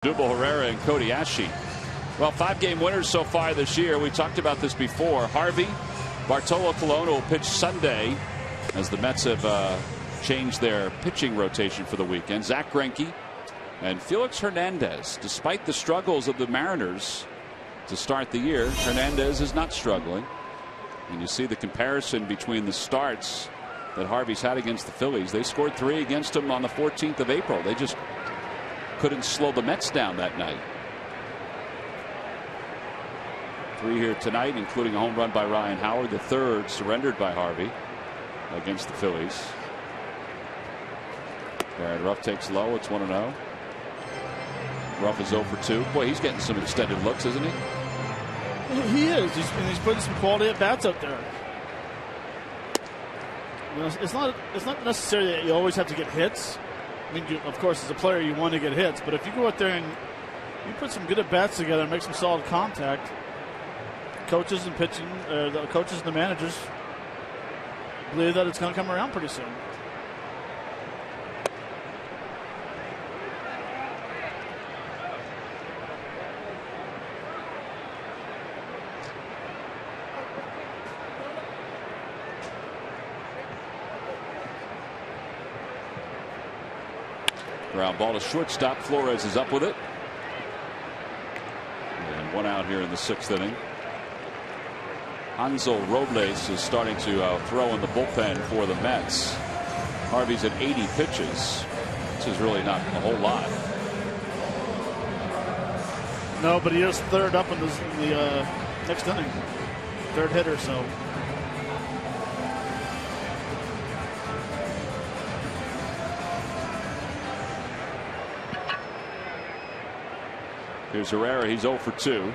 Dubal Herrera and Cody Ashe. Well, 5-game winners so far this year. We talked about this before. Harvey, Bartolo Colon will pitch Sunday as the Mets have changed their pitching rotation for the weekend. Zach Greinke and Felix Hernandez. Despite the struggles of the Mariners to start the year, Hernandez is not struggling. And you see the comparison between the starts that Harvey's had against the Phillies. They scored 3 against him on the 14th of April. They just couldn't slow the Mets down that night. 3 here tonight, including a home run by Ryan Howard, the 3rd surrendered by Harvey against the Phillies. Barrett Ruff takes low. It's 1-0. Ruff is 0 for 2. Boy, he's getting some extended looks, isn't he? He is. He's putting some quality at bats up there. You know, it's not necessarily that you always have to get hits. I mean, of course, as a player, you want to get hits. But if you go out there and you put some good at bats together and make some solid contact, coaches and pitching, the coaches and the managers believe that it's going to come around pretty soon. Ground ball to shortstop. Flores is up with it. And 1 out here in the 6th inning. Hansel Robles is starting to throw in the bullpen for the Mets. Harvey's at 80 pitches. This is really not a whole lot. No, but he is 3rd up in the next inning. 3rd hitter, so. Here's Herrera. He's 0 for 2.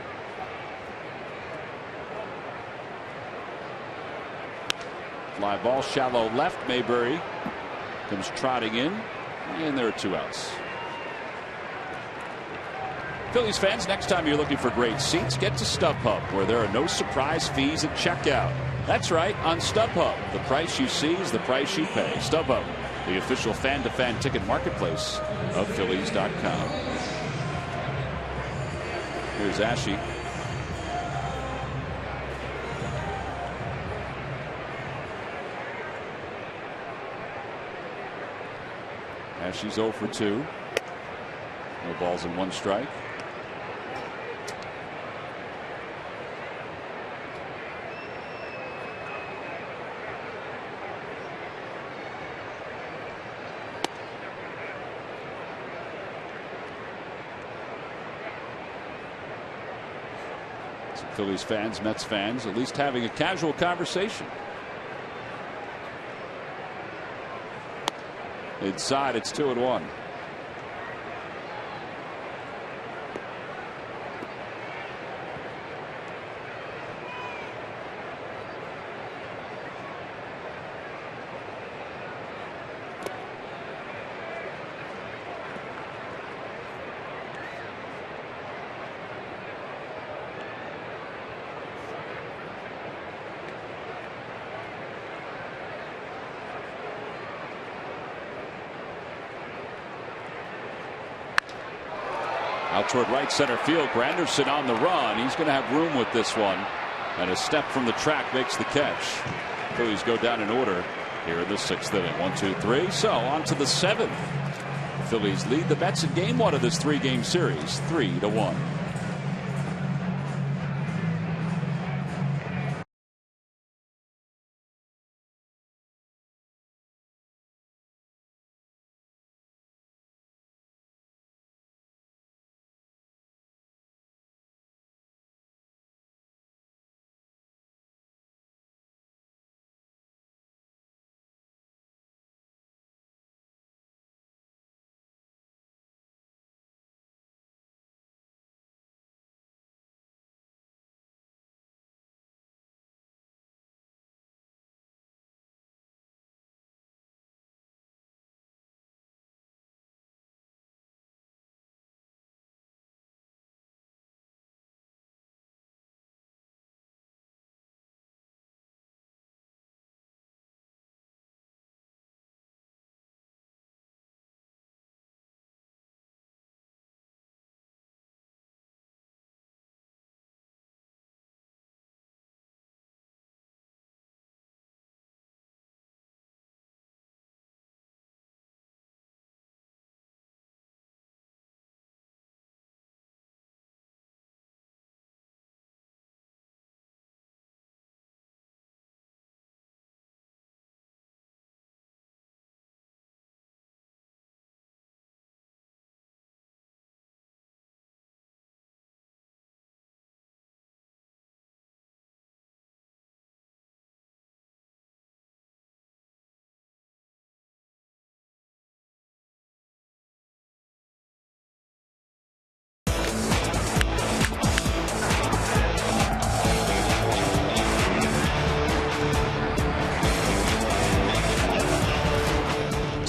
Fly ball shallow left. Mayberry comes trotting in, and there are 2 outs. Phillies fans, next time you're looking for great seats, get to StubHub, where there are no surprise fees at checkout. That's right, on StubHub, the price you see is the price you pay. StubHub, the official fan-to-fan ticket marketplace of Phillies.com. Here's Ashe. Ashe's 0 for 2. No balls and 1 strike. Phillies fans, Mets fans, at least having a casual conversation. Inside, it's 2-1. Out toward right center field. Granderson on the run. He's going to have room with this one. And a step from the track makes the catch. Phillies go down in order here in the 6th inning. 1, 2, 3. So on to the 7th. The Phillies lead the Mets in game 1 of this 3-game series, 3-1.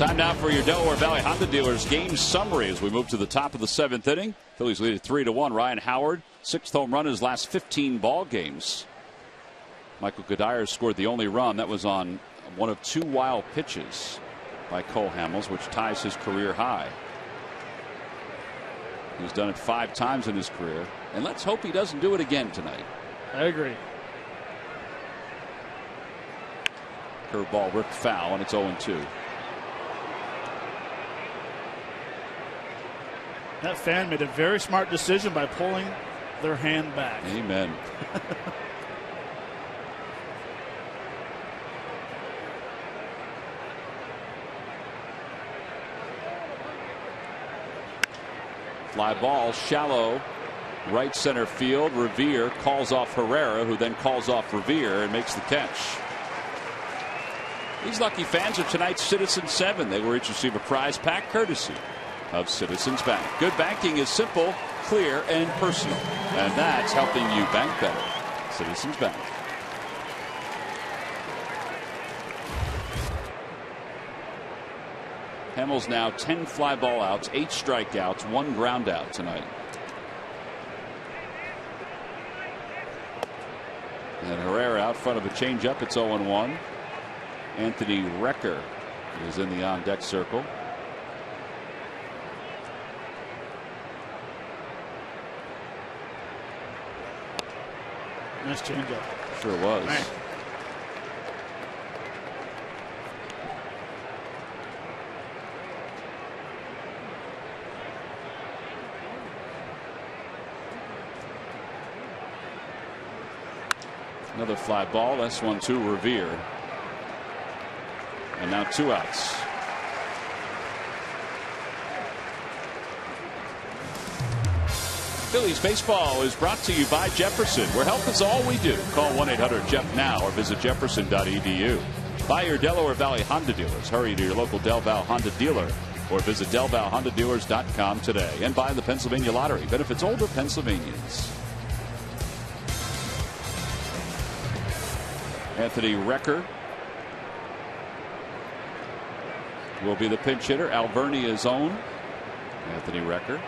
Time now for your Delaware Valley Honda Dealers game summary as we move to the top of the 7th inning. Phillies lead at 3-1. Ryan Howard, 6th home run in his last 15 ball games. Michael Cuddyer scored the only run. That was on one of 2 wild pitches by Cole Hamels, which ties his career high. He's done it 5 times in his career, and let's hope he doesn't do it again tonight. I agree. Curveball ripped foul, and it's 0-2. That fan made a very smart decision by pulling their hand back. Amen. Fly ball, shallow, right center field. Revere calls off Herrera, who then calls off Revere and makes the catch. These lucky fans are tonight's Citizens 7. They will each receive a prize pack courtesy of Citizens Bank. Good banking is simple, clear, and personal. And that's helping you bank better. Citizens Bank. Hamels now 10 fly ball outs, 8 strikeouts, 1 ground out tonight. And Herrera out front of a changeup. It's 0-1. Anthony Recker is in the on deck circle. Nice changeup. Sure was. Man. Another fly ball. That's 1-2 Revere. And now 2 outs. Phillies baseball is brought to you by Jefferson, where help is all we do. Call 1-800-JEFF now or visit jefferson.edu. Buy your Delaware Valley Honda dealers. Hurry to your local Del Val Honda dealer or visit delvalhondadealers.com today. And buy the Pennsylvania Lottery. Benefits older Pennsylvanians. Anthony Recker will be the pinch hitter. Alvernia's own Anthony Recker.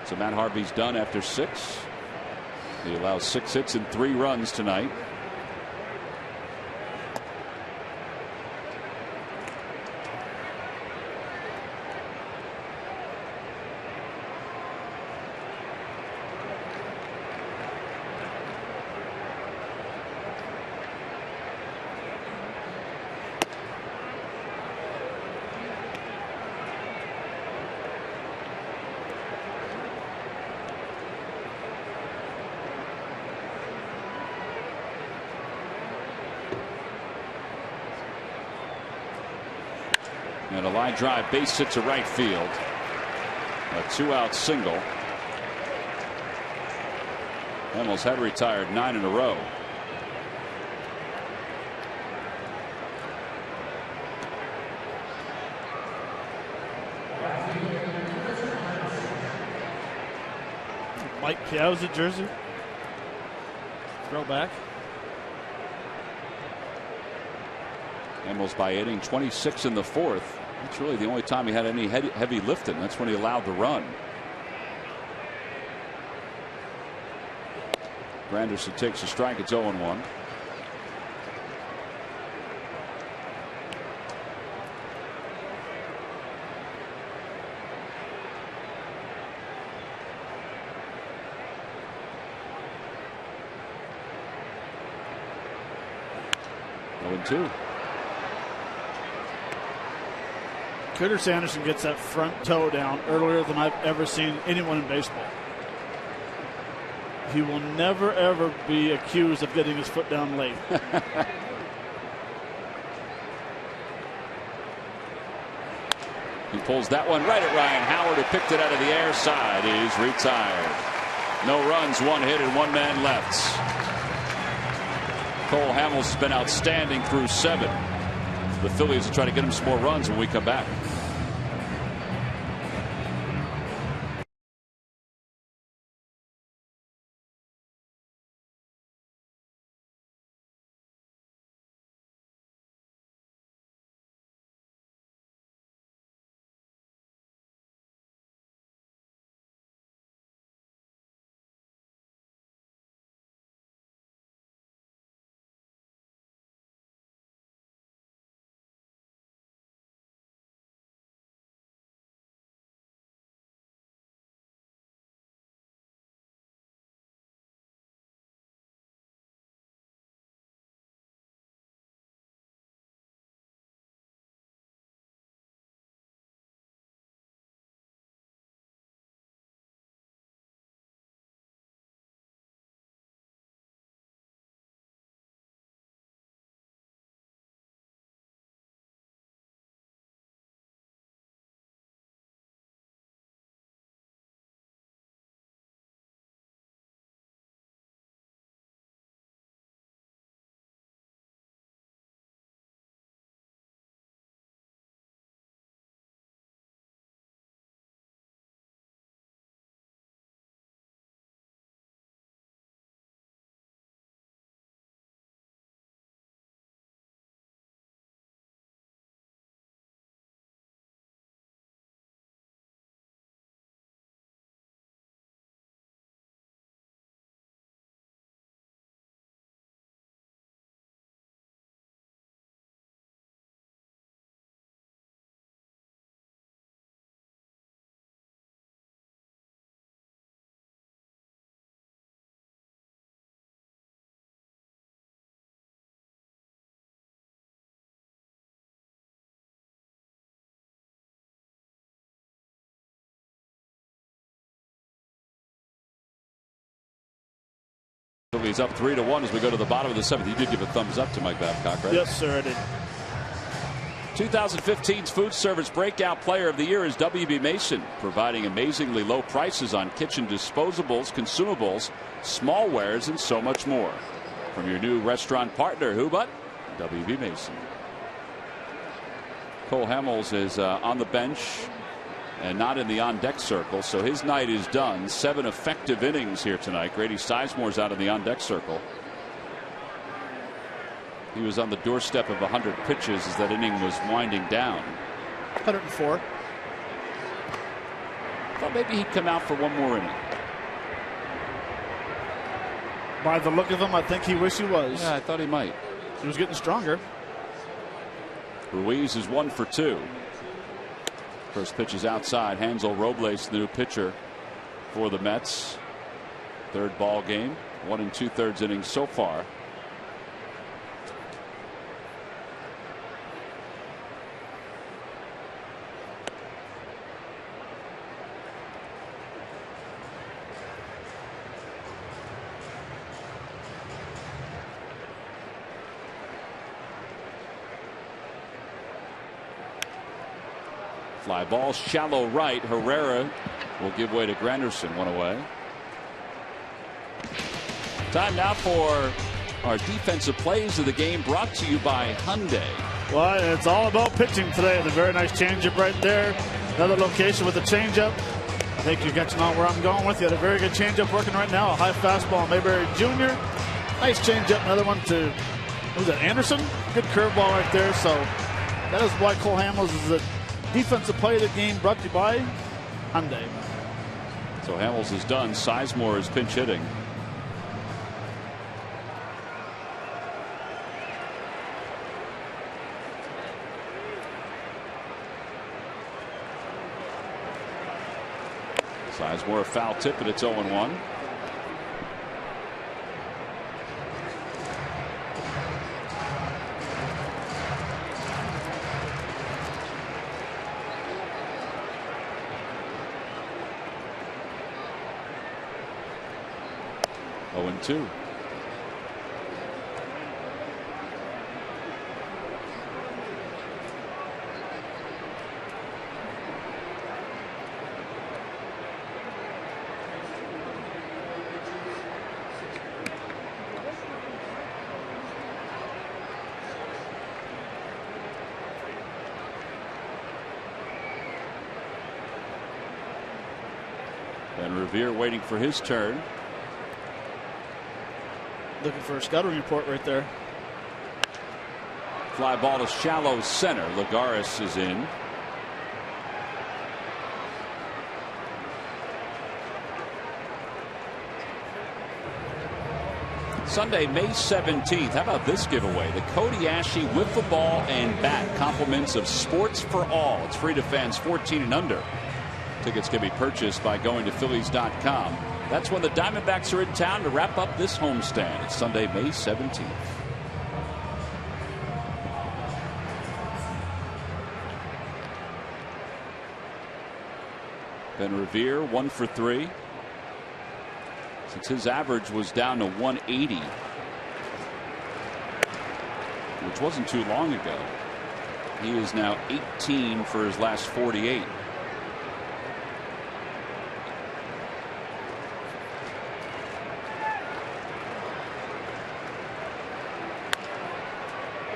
So Matt Harvey's done after 6. He allows 6 hits and 3 runs tonight. And a line drive, base hit to right field. A 2-out single. Hamels had retired 9 in a row. Mike Piazza jersey. Throwback. Hamels by inning 26 in the 4th. That's really the only time he had any heavy lifting. That's when he allowed the run. Granderson takes a strike. It's 0-1. Two. Curtis Anderson gets that front toe down earlier than I've ever seen anyone in baseball. He will never, ever be accused of getting his foot down late. He pulls that one right at Ryan Howard, who picked it out of the air side. He's retired. No runs, 1 hit, and 1 man left. Cole Hamels has been outstanding through 7. The Phillies will try to get him some more runs when we come back. Phillies up 3-1 as we go to the bottom of the 7th. You did give a thumbs up to Mike Babcock, right? Yes, sir, I did. 2015's Food Service Breakout Player of the Year is W.B. Mason, providing amazingly low prices on kitchen disposables, consumables, smallwares, and so much more. From your new restaurant partner, who but W.B. Mason. Cole Hamels is on the bench and not in the on-deck circle, so his night is done. 7 effective innings here tonight. Grady Sizemore's out of the on-deck circle. He was on the doorstep of 100 pitches as that inning was winding down. 104. Thought maybe he'd come out for one more inning. By the look of him, I think he wished he was. Yeah, I thought he might. He was getting stronger. Ruiz is 1 for 2. First pitch is outside. Hansel Robles, the new pitcher for the Mets. Third ball game. 1 2/3 innings so far. Fly ball, shallow right. Herrera will give way to Granderson. 1 away. Time now for our defensive plays of the game, brought to you by Hyundai. Well, it's all about pitching today. The very nice changeup right there. Another location with a changeup. I think you're catching on where I'm going with. You had a very good changeup working right now. A high fastball, Mayberry Jr. Nice changeup. Another one to, who's that, Anderson? Good curveball right there. So that is why Cole Hamels is the defensive play of the game, brought to you by Hyundai. So Hamels is done. Sizemore is pinch hitting. Sizemore a foul tip, and it's 0-1. Two. And Revere waiting for his turn. Looking for a scouting report right there. Fly ball to shallow center. Lagares is in. Sunday, May 17th. How about this giveaway? The Cody Ashley wiffle ball and bat. Compliments of Sports for All. It's free to fans 14 and under. Tickets can be purchased by going to Phillies.com. That's when the Diamondbacks are in town to wrap up this homestand. It's Sunday, May 17th. Ben Revere 1 for 3. Since his average was down to 180, which wasn't too long ago. He is now 18 for his last 48.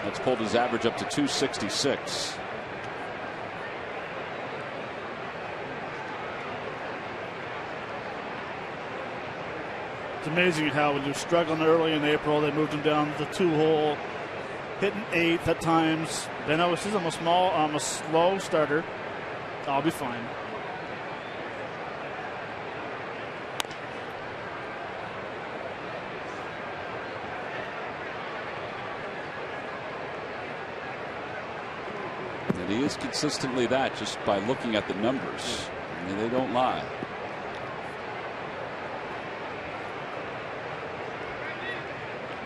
That's pulled his average up to 266. It's amazing how when you're struggling early in April, they moved him down to the 2-hole, hitting 8th at times. They know this is a slow starter. I'll be fine. He is consistently that just by looking at the numbers. I mean, they don't lie.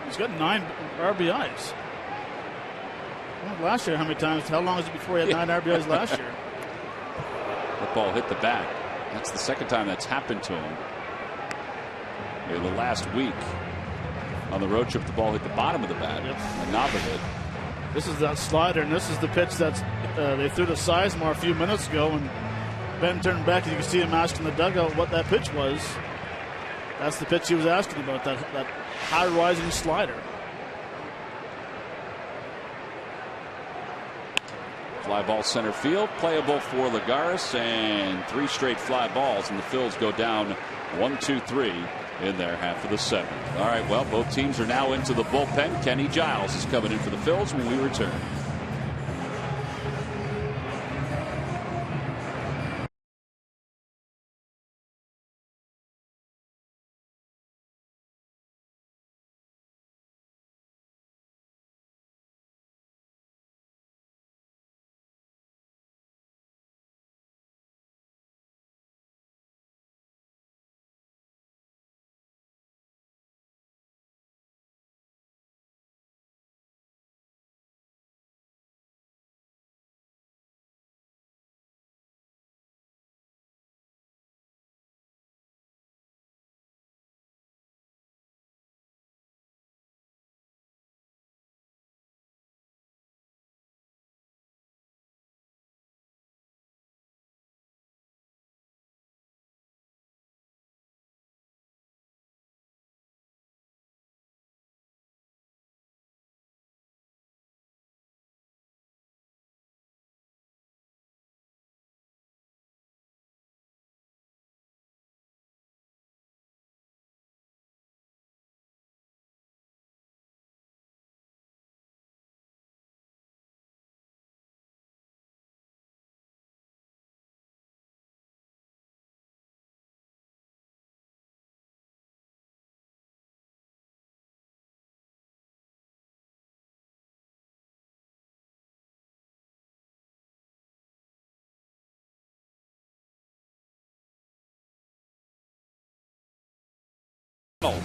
He's got 9 RBIs. Well, last year, how many times? How long was it before he had 9 RBIs last year? That ball hit the bat. That's the second time that's happened to him in the last week. On the road trip, the ball hit the bottom of the bat. Yep. And knob of it. This is that slider, and this is the pitch that's they threw to Sizemore a few minutes ago, and Ben turned back, and you can see him asking the dugout what that pitch was. That's the pitch he was asking about, that high-rising slider. Fly ball center field, playable for Lagares, and 3 straight fly balls, and the Phils go down 1-2-3 in their half of the 7th. All right, well, both teams are now into the bullpen. Kenny Giles is coming in for the Phils when we return.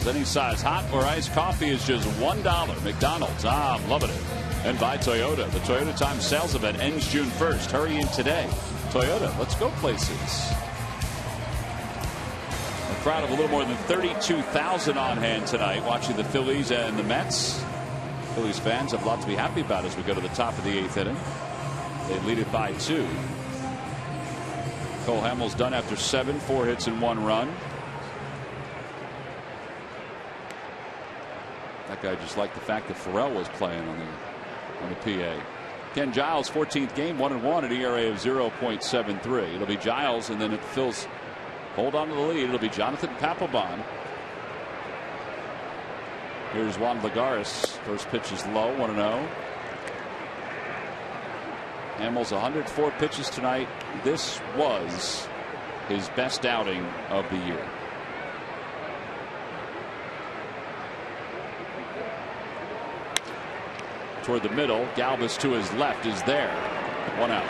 Any size hot or iced coffee is just $1. McDonald's, I'm loving it. And by Toyota. The Toyota Time sales event ends June 1st. Hurry in today. Toyota, let's go places. A crowd of a little more than 32,000 on hand tonight watching the Phillies and the Mets. Phillies fans have a lot to be happy about as we go to the top of the 8th inning. They lead it by 2. Cole Hamels done after 7, 4 hits and 1 run. That guy just liked the fact that Farrell was playing on the PA. Ken Giles, 14th game, 1-1, an ERA of 0.73. It'll be Giles, and then if the Phils hold on to the lead, it'll be Jonathan Papelbon. Here's Juan Lagares. First pitch is low, 1-0. Hamels 104 pitches tonight. This was his best outing of the year. Toward the middle, Galvis to his left is there. 1 out.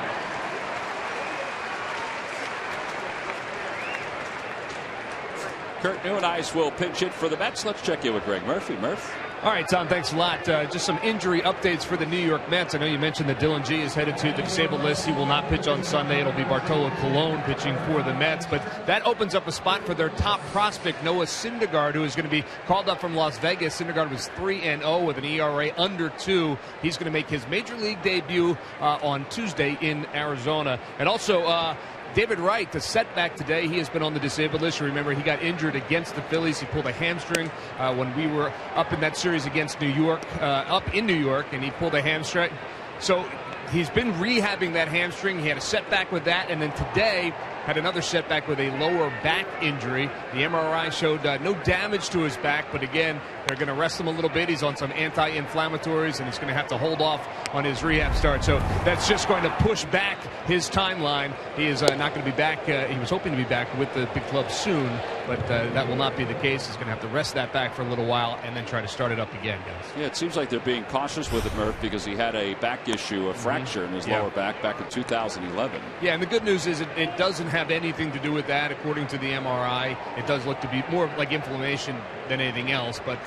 Kurt Neuenhuis will pinch hit for the Mets. Let's check in with Greg Murphy. Murph. All right, Tom, thanks a lot. Just some injury updates for the New York Mets. I know you mentioned that Dylan G is headed to the disabled list. He will not pitch on Sunday. It'll be Bartolo Colon pitching for the Mets. But that opens up a spot for their top prospect, Noah Syndergaard, who is going to be called up from Las Vegas. Syndergaard was 3-0 with an ERA under 2. He's going to make his major league debut on Tuesday in Arizona. And also, David Wright, the setback today. He has been on the disabled list. You remember he got injured against the Phillies. He pulled a hamstring when we were up in that series against New York, up in New York, and he pulled a hamstring. So he's been rehabbing that hamstring. He had a setback with that, and then today had another setback with a lower back injury. The MRI showed no damage to his back, but again, they're going to rest him a little bit. He's on some anti-inflammatories, and he's going to have to hold off on his rehab start. So that's just going to push back his timeline. He is not going to be back. He was hoping to be back with the big club soon, but that will not be the case. He's going to have to rest that back for a little while and then try to start it up again, guys. Yeah, it seems like they're being cautious with it, Murph, because he had a back issue, a fracture in his lower back in 2011. Yeah, and the good news is it doesn't have anything to do with that, according to the MRI. It does look to be more like inflammation than anything else. But,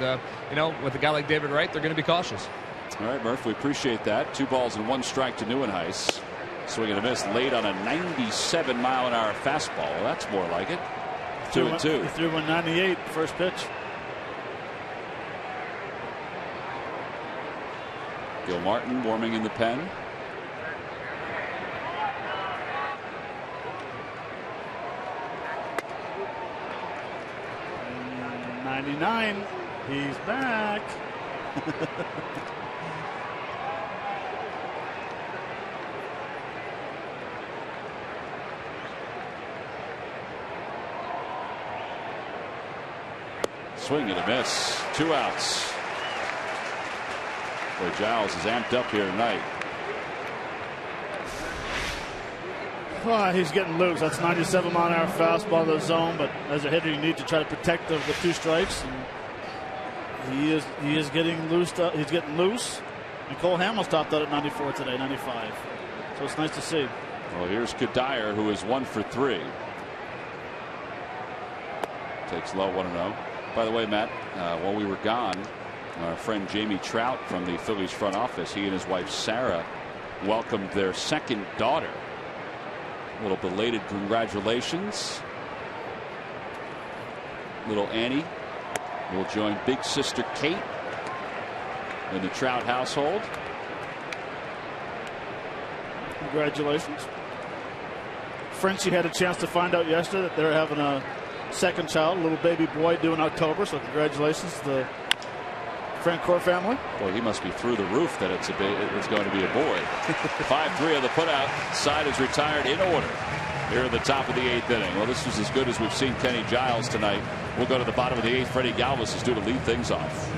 with a guy like David Wright, they're going to be cautious. All right, Murph, we appreciate that. 2 balls and 1 strike to Neuenhuis. Swing and a miss late on a 97-mile-an-hour fastball. Well, that's more like it. 2-2. He threw 198 first pitch. Gil Martin warming in the pen. '99. He's back. Swing and a miss. 2 outs. Boy, Giles is amped up here tonight. Oh, he's getting loose. That's 97 mile an hour fastball to the zone, but as a hitter, you need to try to protect the 2 strikes. And he is getting loose. He's getting loose. And Cole Hamels topped out at 94 today, 95. So it's nice to see. Well, here's Kadire, who is 1 for 3. Takes low, 1-0. By the way, Matt, while we were gone, our friend Jamie Trout from the Phillies front office, he and his wife Sarah welcomed their 2nd daughter. A little belated congratulations. Little Annie will join big sister Kate in the Trout household. Congratulations. Frenchie had a chance to find out yesterday that they're having a 2nd child, a little baby boy, due in October. So congratulations to the Francoeur family. Boy, he must be through the roof that it's going to be a boy. 5-3 on the putout. Side is retired in order here at the top of the 8th inning. Well, this was as good as we've seen Kenny Giles tonight. We'll go to the bottom of the 8th. Freddie Galvis is due to lead things off.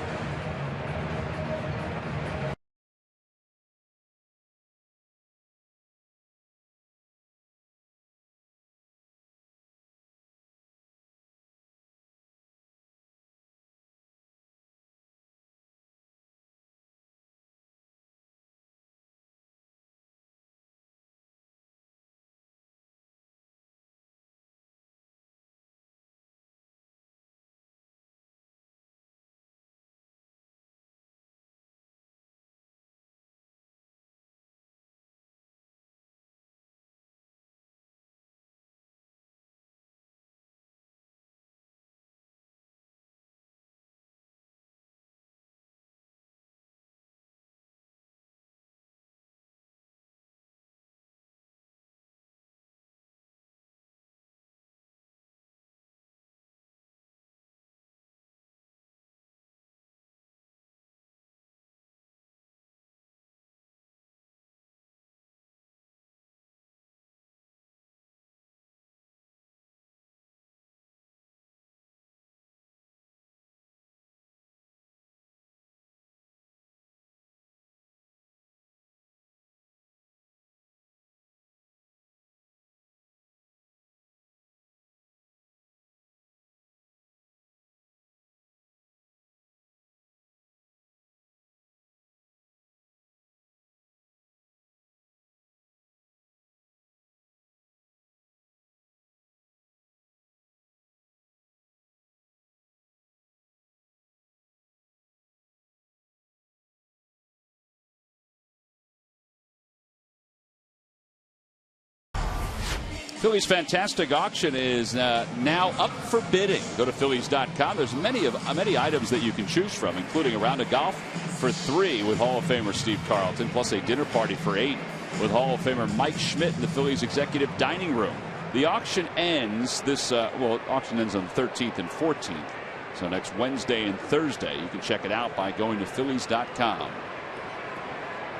Phillies Fantastic Auction is now up for bidding. Go to Phillies.com. There's many items that you can choose from, including a round of golf for 3 with Hall of Famer Steve Carlton, plus a dinner party for 8 with Hall of Famer Mike Schmidt in the Phillies executive dining room. The auction ends auction ends on the 13th and 14th. So next Wednesday and Thursday. You can check it out by going to Phillies.com.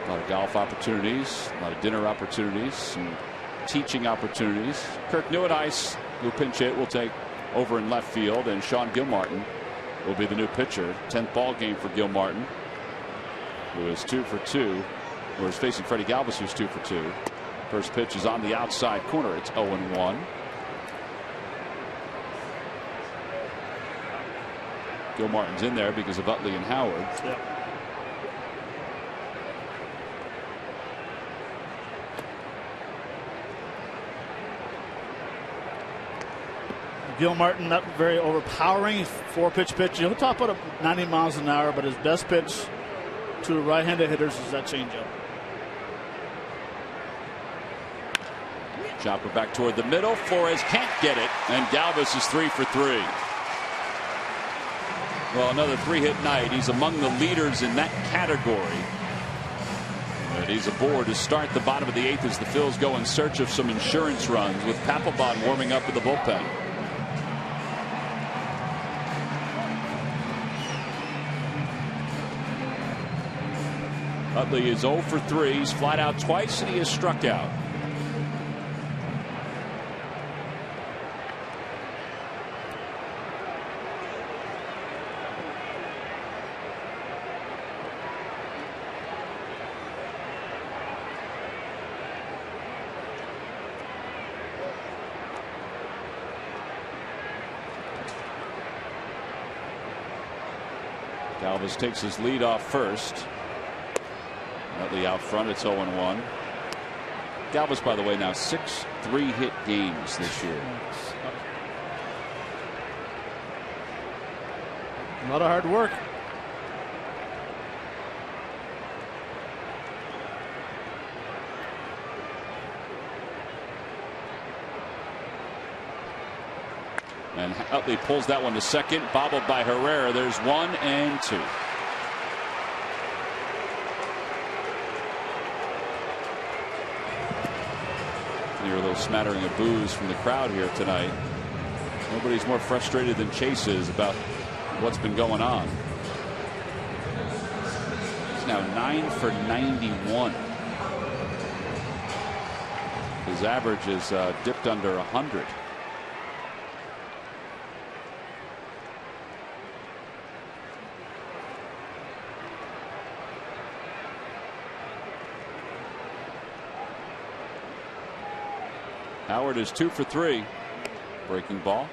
A lot of golf opportunities, a lot of dinner opportunities, some teaching opportunities. Kirk Neuenhuis, who pinch hit, will take over in left field, and Sean Gilmartin will be the new pitcher. 10th ball game for Gilmartin, who is 2 for 2, or is facing Freddie Galvis, who's 2 for 2. First pitch is on the outside corner. It's 0-1. Gilmartin's in there because of Utley and Howard. Yep. Gilmartin, not very overpowering. 4-pitch pitch. He'll top out at 90 miles an hour, but his best pitch to right-handed hitters is that changeup. Chopper back toward the middle. Flores can't get it, and Galvis is 3 for 3. Well, another 3-hit night. He's among the leaders in that category And he's aboard to start the bottom of the 8th as the Phils go in search of some insurance runs with Papelbon warming up in the bullpen. Utley is 0 for 3. He's flat out twice and he is struck out. Galvis takes his lead off first. Utley out front. It's 0-1. Galvis, by the way, now 6 3-hit games this year. A lot of hard work. And Utley pulls that one to second, bobbled by Herrera. There's 1 and 2. Hear a little smattering of boos from the crowd here tonight. Nobody's more frustrated than Chase is about what's been going on. He's now 9 for 91. His average is dipped under 100. Howard is 2 for 3. Breaking ball.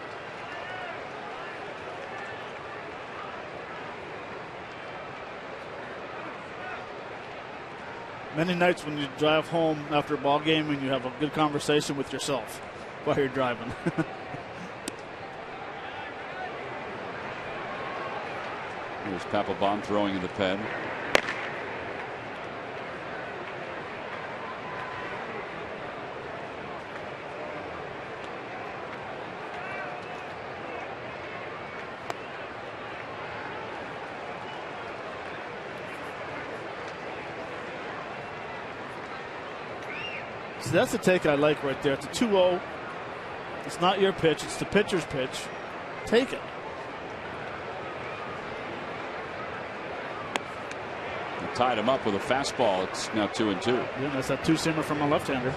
Many nights when you drive home after a ball game and you have a good conversation with yourself while you're driving. Here's Papelbon throwing in the pen. So that's the take I like right there. It's a 2-0. It's not your pitch. It's the pitcher's pitch. Take it. They tied him up with a fastball. It's now 2-2. Yeah, that's that two-seamer from a left-hander.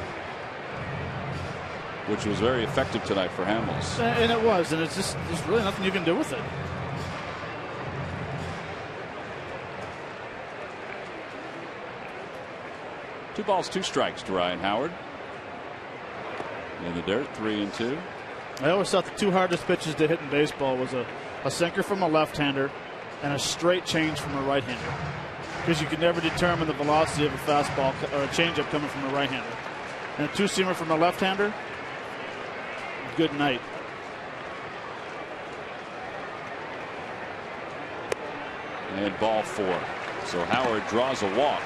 Which was very effective tonight for Hamels. And it was. And it's just there's really nothing you can do with it. Two balls, 2 strikes to Ryan Howard. In the dirt, 3-2. I always thought the 2 hardest pitches to hit in baseball was a sinker from a left-hander and a straight change from a right-hander. Because you can never determine the velocity of a fastball or a changeup coming from a right-hander. And a two-seamer from a left-hander, good night. And ball 4. So Howard draws a walk.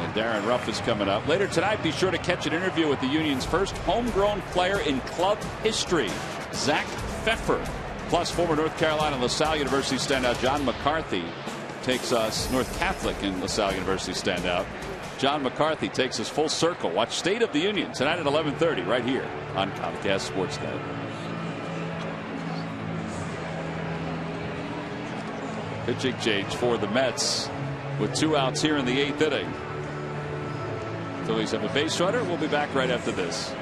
And Darren Ruff is coming up. Later tonight, be sure to catch an interview with the Union's first homegrown player in club history, Zach Pfeffer. Plus, former North Carolina LaSalle University standout John McCarthy takes us, North Catholic and LaSalle University standout. John McCarthy takes us full circle. Watch State of the Union tonight at 11:30 right here on Comcast Sportsnet. Pitching change for the Mets with 2 outs here in the 8th inning. Phillies have a base runner. We'll be back right after this.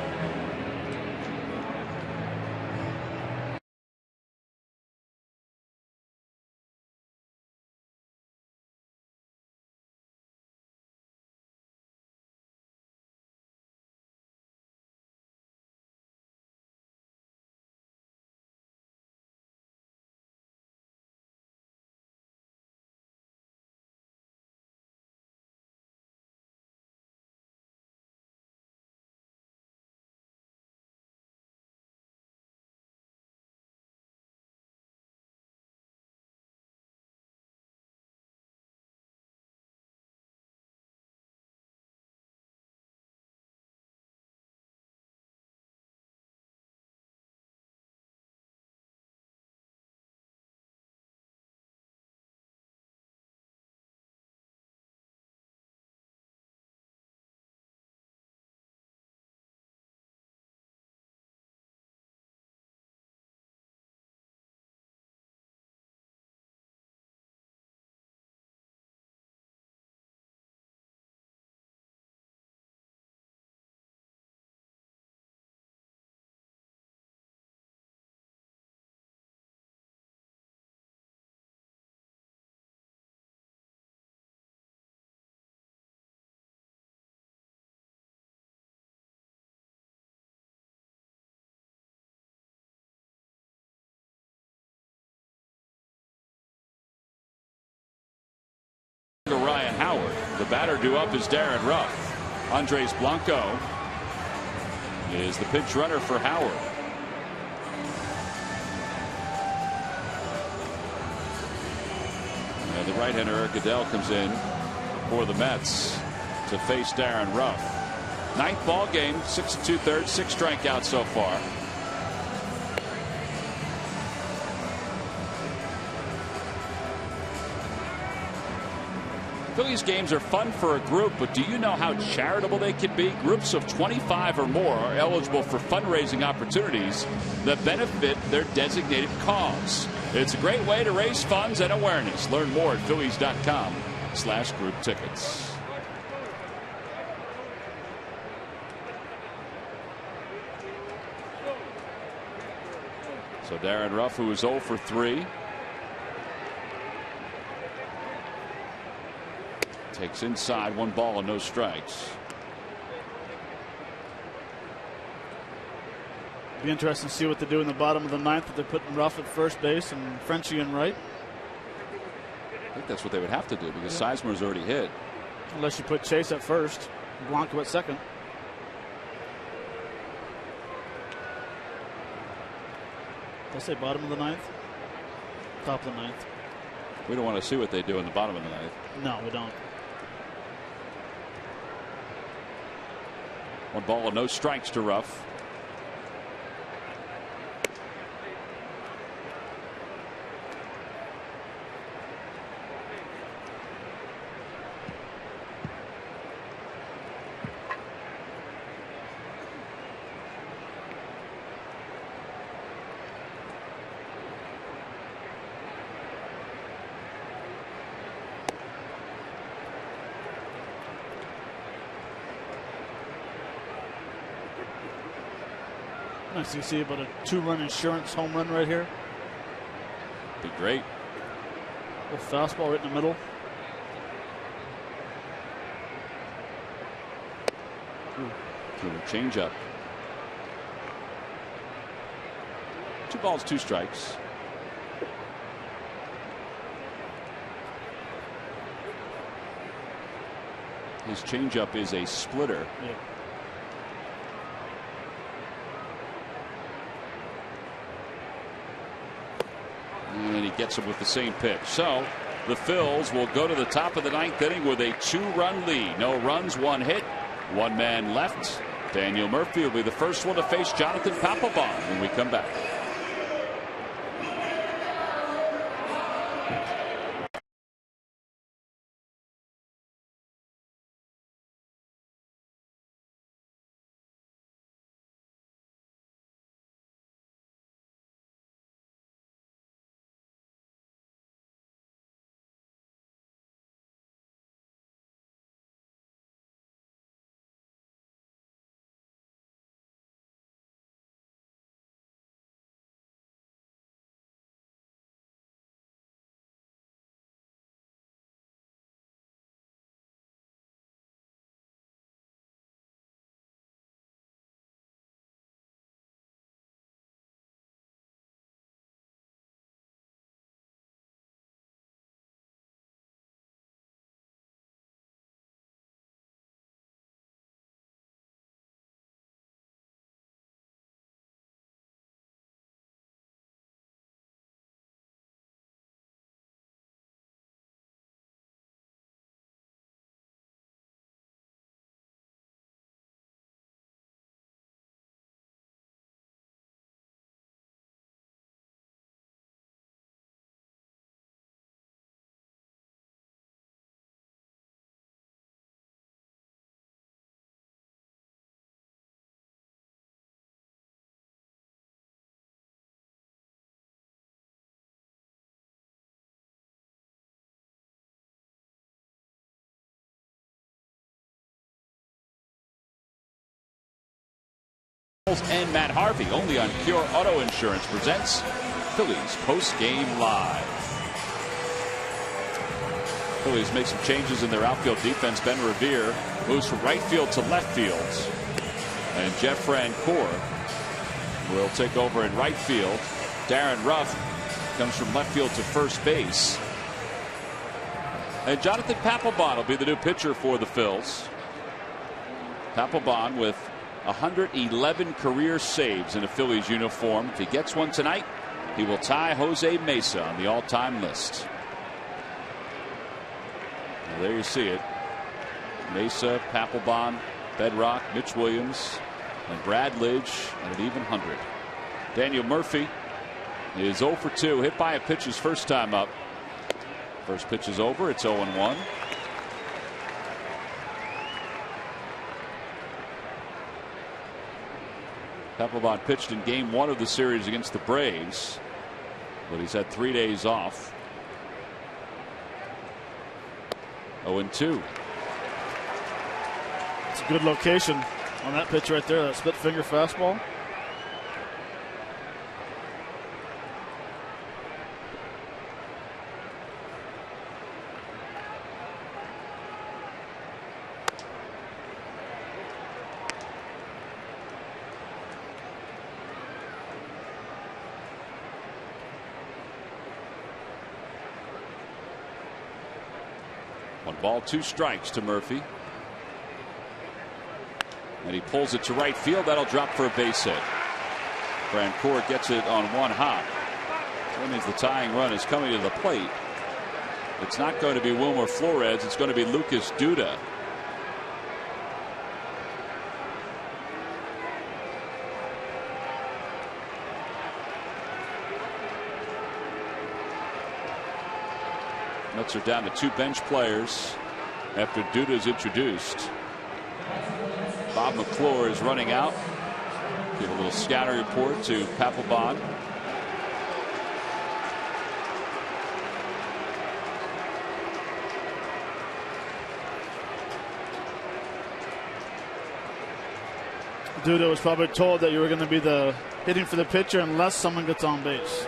batter due up is Darren Ruff. Andres Blanco is the pinch runner for Howard. And the right-hander Eric Goodell comes in for the Mets to face Darren Ruff. Ninth ball game, 6 2/3, 6 strikeouts so far. Phillies games are fun for a group, but do you know how charitable they can be? Groups of 25 or more are eligible for fundraising opportunities that benefit their designated cause. It's a great way to raise funds and awareness. Learn more at Phillies.com/group tickets. So Darren Ruff, who is 0 for 3. Takes inside, 1 ball and no strikes. Be interesting to see what they do in the bottom of the ninth. If they're putting Ruff at first base and Frenchie in right. I think that's what they would have to do because Sizemore's already hit. Unless you put Chase at first, Blanco at second. Did I say bottom of the ninth? Top of the ninth. We don't want to see what they do in the bottom of the ninth. No, we don't. 1 ball and no strikes to Ruff. Nice to see about a 2-run insurance home run right here. Be great. A little fastball right in the middle. Change up. 2 balls, 2 strikes. His changeup is a splitter. Yeah. And he gets him with the same pitch. So the Phils will go to the top of the 9th inning with a 2-run lead. No runs, 1 hit, 1 man left. Daniel Murphy will be the first one to face Jonathan Papelbon when we come back. And Matt Harvey, only on Pure Auto Insurance, presents Phillies Post-Game Live. Phillies make some changes in their outfield defense. Ben Revere moves from right field to left field. And Jeff Francoeur will take over in right field. Darren Ruff comes from left field to first base. And Jonathan Papelbon will be the new pitcher for the Phils. Papelbon with 111 career saves in a Phillies uniform. If he gets one tonight, he will tie Jose Mesa on the all-time list. Well, there you see it. Mesa, Papelbon, Bedrock, Mitch Williams, and Brad Lidge at an even 100. Daniel Murphy is 0 for 2, hit by a pitch his first time up. First pitch is over. It's 0-1. Papelbon pitched in game 1 of the series against the Braves, but he's had 3 days off. 0-2. It's a good location on that pitch right there, that split finger fastball. One ball, 2 strikes to Murphy. And he pulls it to right field. That'll drop for a base hit. Brancourt gets it on one hop. That means the tying run is coming to the plate. It's not going to be Wilmer Flores. It's going to be Lucas Duda. Mets are down to 2 bench players after Duda is introduced. Bob McClure is running out. Give a little scouting report to Papelbon. Duda was probably told that you were going to be the hitting for the pitcher unless someone gets on base.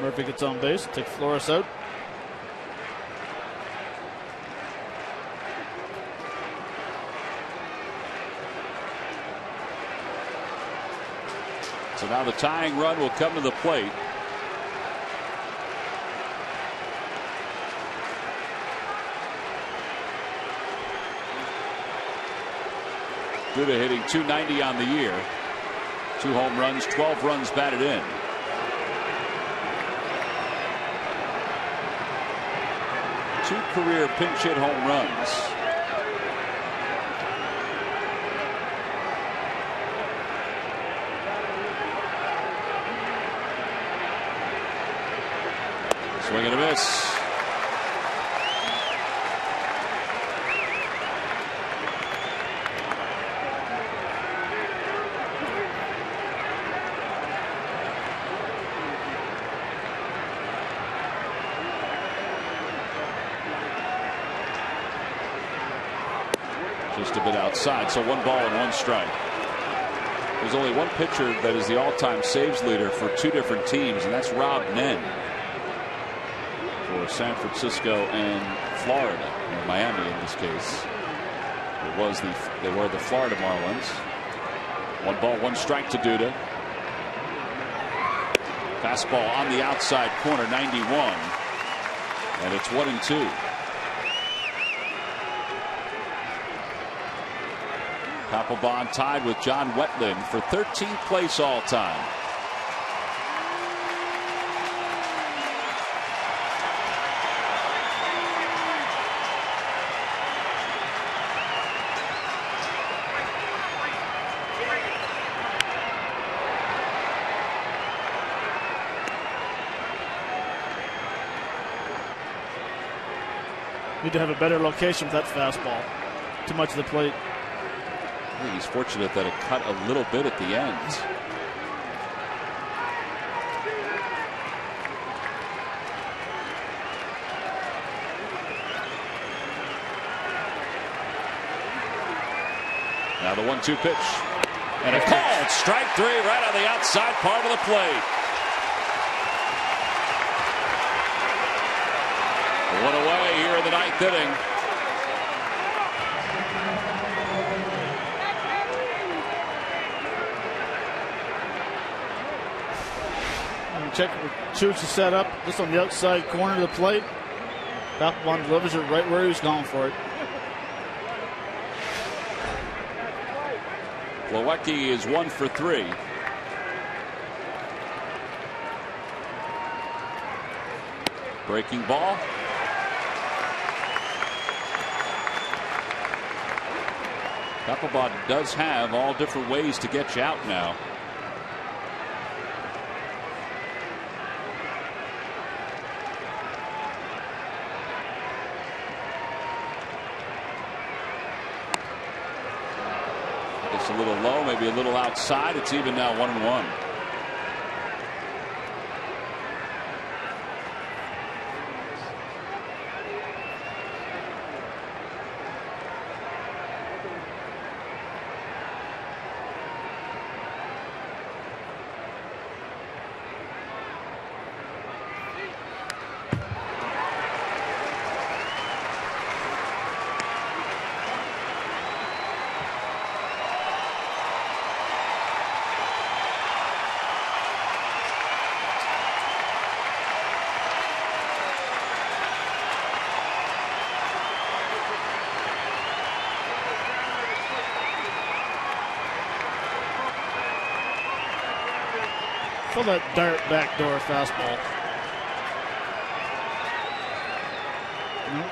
Murphy gets on base, take Flores out. So now the tying run will come to the plate. Duda hitting .290 on the year. 2 home runs, 12 runs batted in. Two career pinch hit home runs. Swing and a miss. Just a bit outside, so 1 ball and 1 strike. There's only one pitcher that is the all-time saves leader for 2 different teams, and that's Rob Nen for San Francisco and Florida, or Miami in this case. They were the Florida Marlins. 1 ball, 1 strike to Duda. Fastball on the outside corner, 91, and it's 1-2. Papelbon tied with John Wetland for 13th place all time. Need to have a better location with that fastball. Too much of the plate. I think he's fortunate that it cut a little bit at the end. Now the 1-2 pitch. And a called strike 3 right on the outside part of the plate. 1 away here in the 9th inning. Check Chooch is set up just on the outside corner of the plate. Papelbon delivers it right where he was going for it. Milwaukee is 1 for 3. Breaking ball. Papelbon does have all different ways to get you out now. It's a little low, maybe a little outside. It's even now 1-1. Feel that dart backdoor fastball. Nope.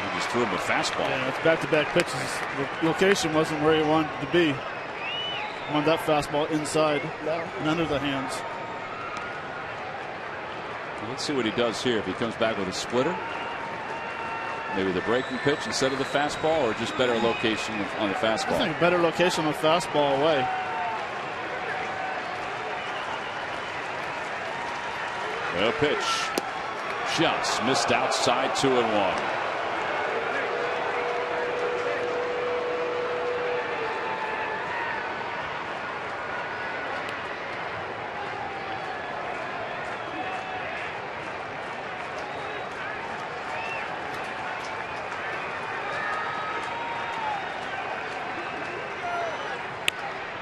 He just threw him a fastball. Yeah, it's back-to-back pitches. The location wasn't where he wanted to be. He wanted that fastball inside and under the hands. Well, let's see what he does here. If he comes back with a splitter, maybe the breaking pitch instead of the fastball, or just better location on the fastball. I think better location on the fastball away. A pitch just missed outside, 2-1.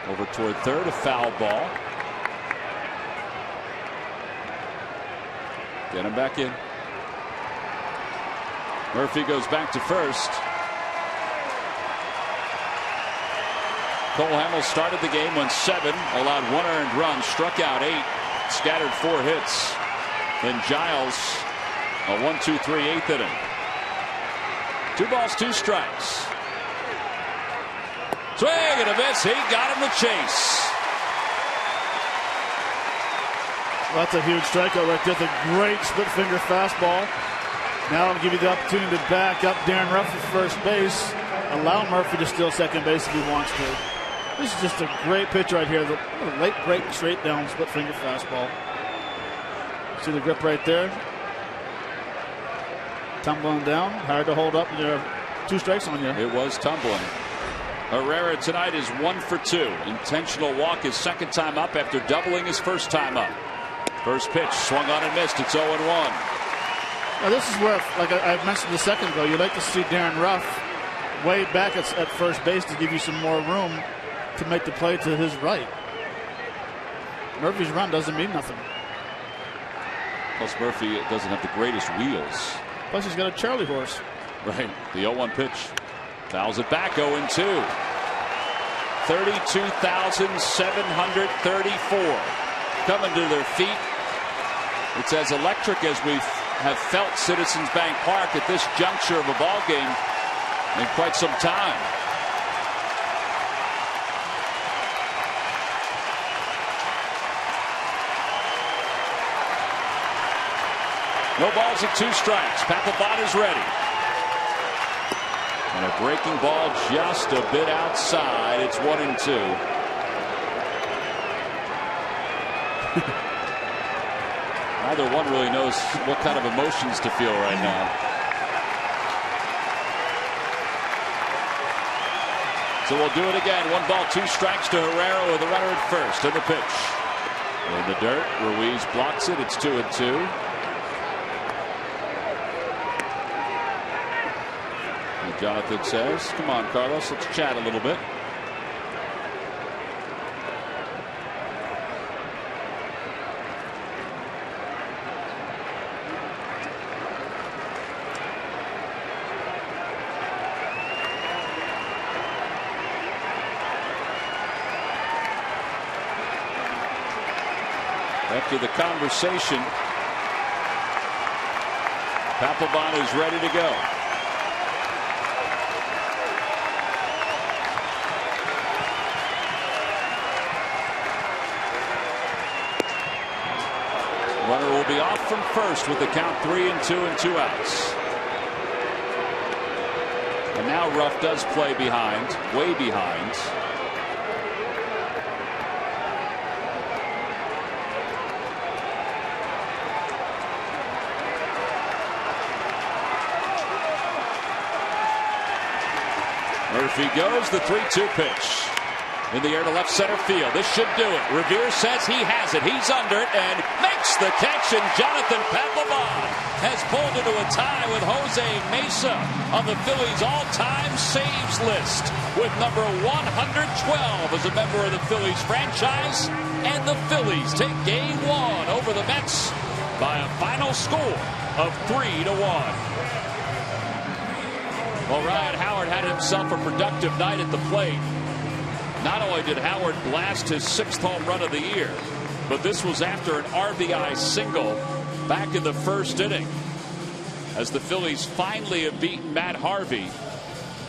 Over toward third, a foul ball. Get him back in. Murphy goes back to first. Cole Hamels started the game, went 7, allowed 1 earned run, struck out 8, scattered 4 hits. Then Giles, a 1-2-3 eighth inning. 2 balls, 2 strikes. Swing and a miss. He got him to chase. That's a huge strikeout right there. That's a great split finger fastball. Now I'll give you the opportunity to back up Darren Ruff at first base. Allow Murphy to steal second base if he wants to. This is just a great pitch right here. The late break straight down split finger fastball. See the grip right there? Tumbling down. Hard to hold up. There are 2 strikes on you. It was tumbling. Herrera tonight is 1 for 2. Intentional walk his second time up after doubling his first time up. First pitch swung on and missed. It's 0-1. Now this is where, like I mentioned a second ago, you like to see Darren Ruff way back at first base to give you some more room to make the play to his right. Murphy's run doesn't mean nothing. Plus Murphy doesn't have the greatest wheels. Plus he's got a Charlie horse. Right. The 0-1 pitch. Fouls it back, 0-2. 32,734 coming to their feet. It's as electric as we have felt Citizens Bank Park at this juncture of a ball game in quite some time. No balls and 2 strikes. Papelbon is ready. And a breaking ball just a bit outside. It's 1-2. Neither one really knows what kind of emotions to feel right now. So we'll do it again. 1 ball, 2 strikes to Herrera with a runner at first. And the pitch. In the dirt, Ruiz blocks it. It's 2-2. Jonathan says, come on, Carlos, let's chat a little bit. After the conversation, Papelbon is ready to go. Runner will be off from first with the count 3-2 and 2 outs. And now Ruff does play behind, way behind. Murphy goes, the 3-2 pitch. In the air to left center field. This should do it. Revere says he has it. He's under it and makes the catch. And Jonathan Papelbon has pulled into a tie with Jose Mesa on the Phillies all-time saves list with number 112 as a member of the Phillies franchise. And the Phillies take game 1 over the Mets by a final score of 3-1. Well, Ryan Howard had himself a productive night at the plate. Not only did Howard blast his 6th home run of the year, but this was after an RBI single back in the first inning, as the Phillies finally have beaten Matt Harvey,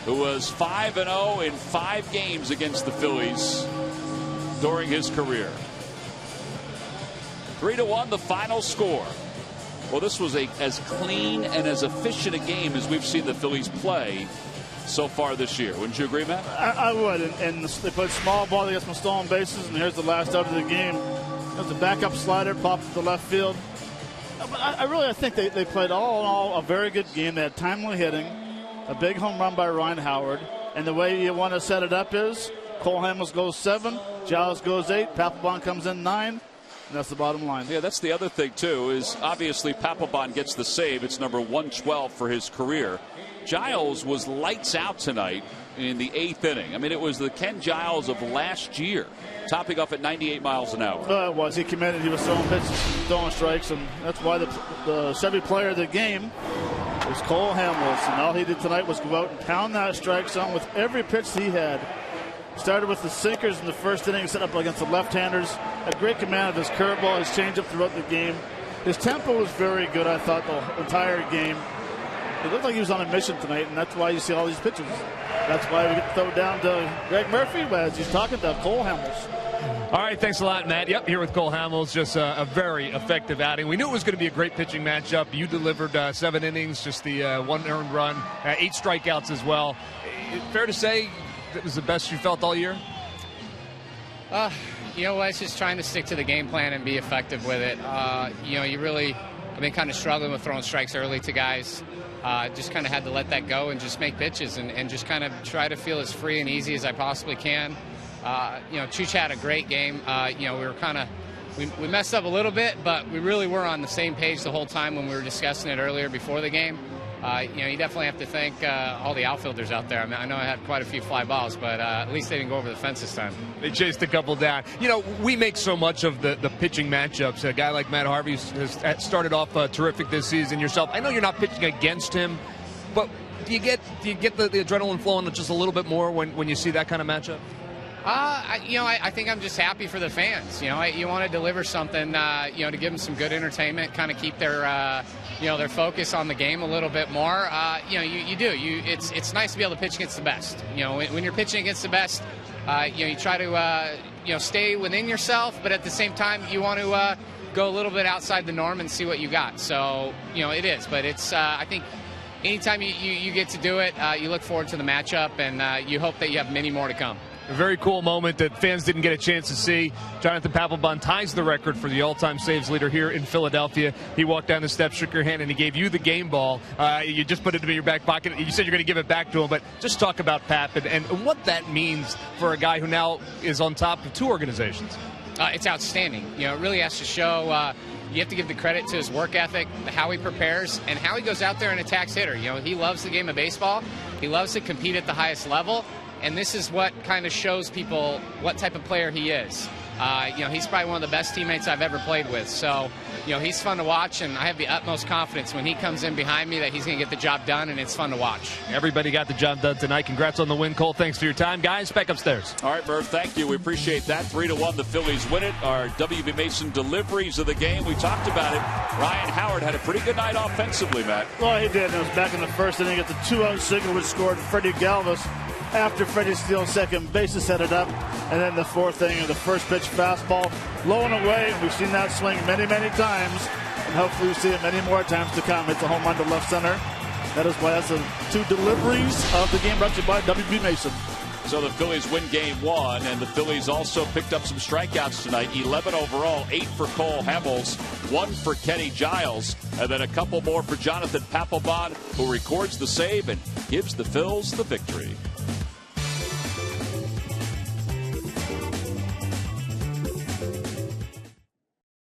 who was 5-0 in 5 games against the Phillies during his career. 3-1 the final score. Well, this was as clean and as efficient a game as we've seen the Phillies play so far this year. Wouldn't you agree, Matt? I would. And they played small ball against some stolen bases, and here's the last out of the game. There's a backup slider popped to the left field. I think they played all in all a very good game. They had timely hitting, a big home run by Ryan Howard, and the way you want to set it up is Cole Hamels goes 7, Giles goes 8, Papelbon comes in 9, and that's the bottom line. Yeah, that's the other thing, too, is obviously Papelbon gets the save. It's number 112 for his career. Giles was lights out tonight in the 8th inning. I mean, it was the Ken Giles of last year, topping off at 98 miles an hour. It was. He committed. He was throwing pitches, throwing strikes, and that's why the Chevy player of the game was Cole Hamels. And all he did tonight was go out and pound that strike zone with every pitch he had. Started with the sinkers in the first inning, set up against the left-handers. Had great command of his curveball, his changeup throughout the game. His tempo was very good, I thought, the entire game. It looked like he was on a mission tonight, and that's why you see all these pitches. That's why we get to throw it down to Greg Murphy as he's talking to Cole Hamels. All right, thanks a lot, Matt. Yep, here with Cole Hamels, just a very effective outing. We knew it was going to be a great pitching matchup. You delivered 7 innings, just the 1 earned run, 8 strikeouts as well. Fair to say it was the best you felt all year? You know what? It's just trying to stick to the game plan and be effective with it. You really have been kind of struggling with throwing strikes early to guys. Just kind of had to let that go and just make pitches and just kind of try to feel as free and easy as I possibly can. Chooch had a great game. We were we messed up a little bit, but we really were on the same page the whole time when we were discussing it earlier before the game. You definitely have to thank all the outfielders out there. I mean, I know I had quite a few fly balls, but at least they didn't go over the fence this time. They chased a couple down. We make so much of the pitching matchups. A guy like Matt Harvey has started off terrific this season. Yourself, I know you're not pitching against him, but do you get the adrenaline flowing just a little bit more when you see that kind of matchup? I think I'm just happy for the fans. You want to deliver something, to give them some good entertainment, kind of keep their their focus on the game a little bit more. You do. It's nice to be able to pitch against the best. When you're pitching against the best, you try to stay within yourself, but at the same time you want to go a little bit outside the norm and see what you got. So it is, but it's I think anytime you get to do it, you look forward to the matchup, and you hope that you have many more to come. A very cool moment that fans didn't get a chance to see. Jonathan Papelbon ties the record for the all-time saves leader here in Philadelphia. He walked down the steps, shook your hand, and he gave you the game ball. You just put it in your back pocket. You said you're going to give it back to him, but just talk about Pap and what that means for a guy who now is on top of 2 organizations. It's outstanding. It really has to show you have to give the credit to his work ethic, how he prepares, and how he goes out there and attacks hitter. He loves the game of baseball. He loves to compete at the highest level. And this is what kind of shows people what type of player he is. He's probably one of the best teammates I've ever played with. So, he's fun to watch, and I have the utmost confidence when he comes in behind me that he's going to get the job done, and it's fun to watch. Everybody got the job done tonight. Congrats on the win, Cole. Thanks for your time. Guys, back upstairs. All right, Murph, thank you. We appreciate that. 3-1, the Phillies win it. Our W.B. Mason deliveries of the game. We talked about it. Ryan Howard had a pretty good night offensively, Matt. Well, he did. It was back in the first inning at the 2-0 single, which scored Freddie Galvis after Freddie steals second base to set it up. And then the fourth inning, the first pitch fastball, low and away. We've seen that swing many, many times. And hopefully we see it many more times to come. It's a home run to left center. That is why that's the 2 deliveries of the game brought to you by W.B. Mason. So the Phillies win game 1, and the Phillies also picked up some strikeouts tonight. 11 overall, 8 for Cole Hamels, 1 for Kenny Giles, and then a couple more for Jonathan Papelbon, who records the save and gives the Phils the victory.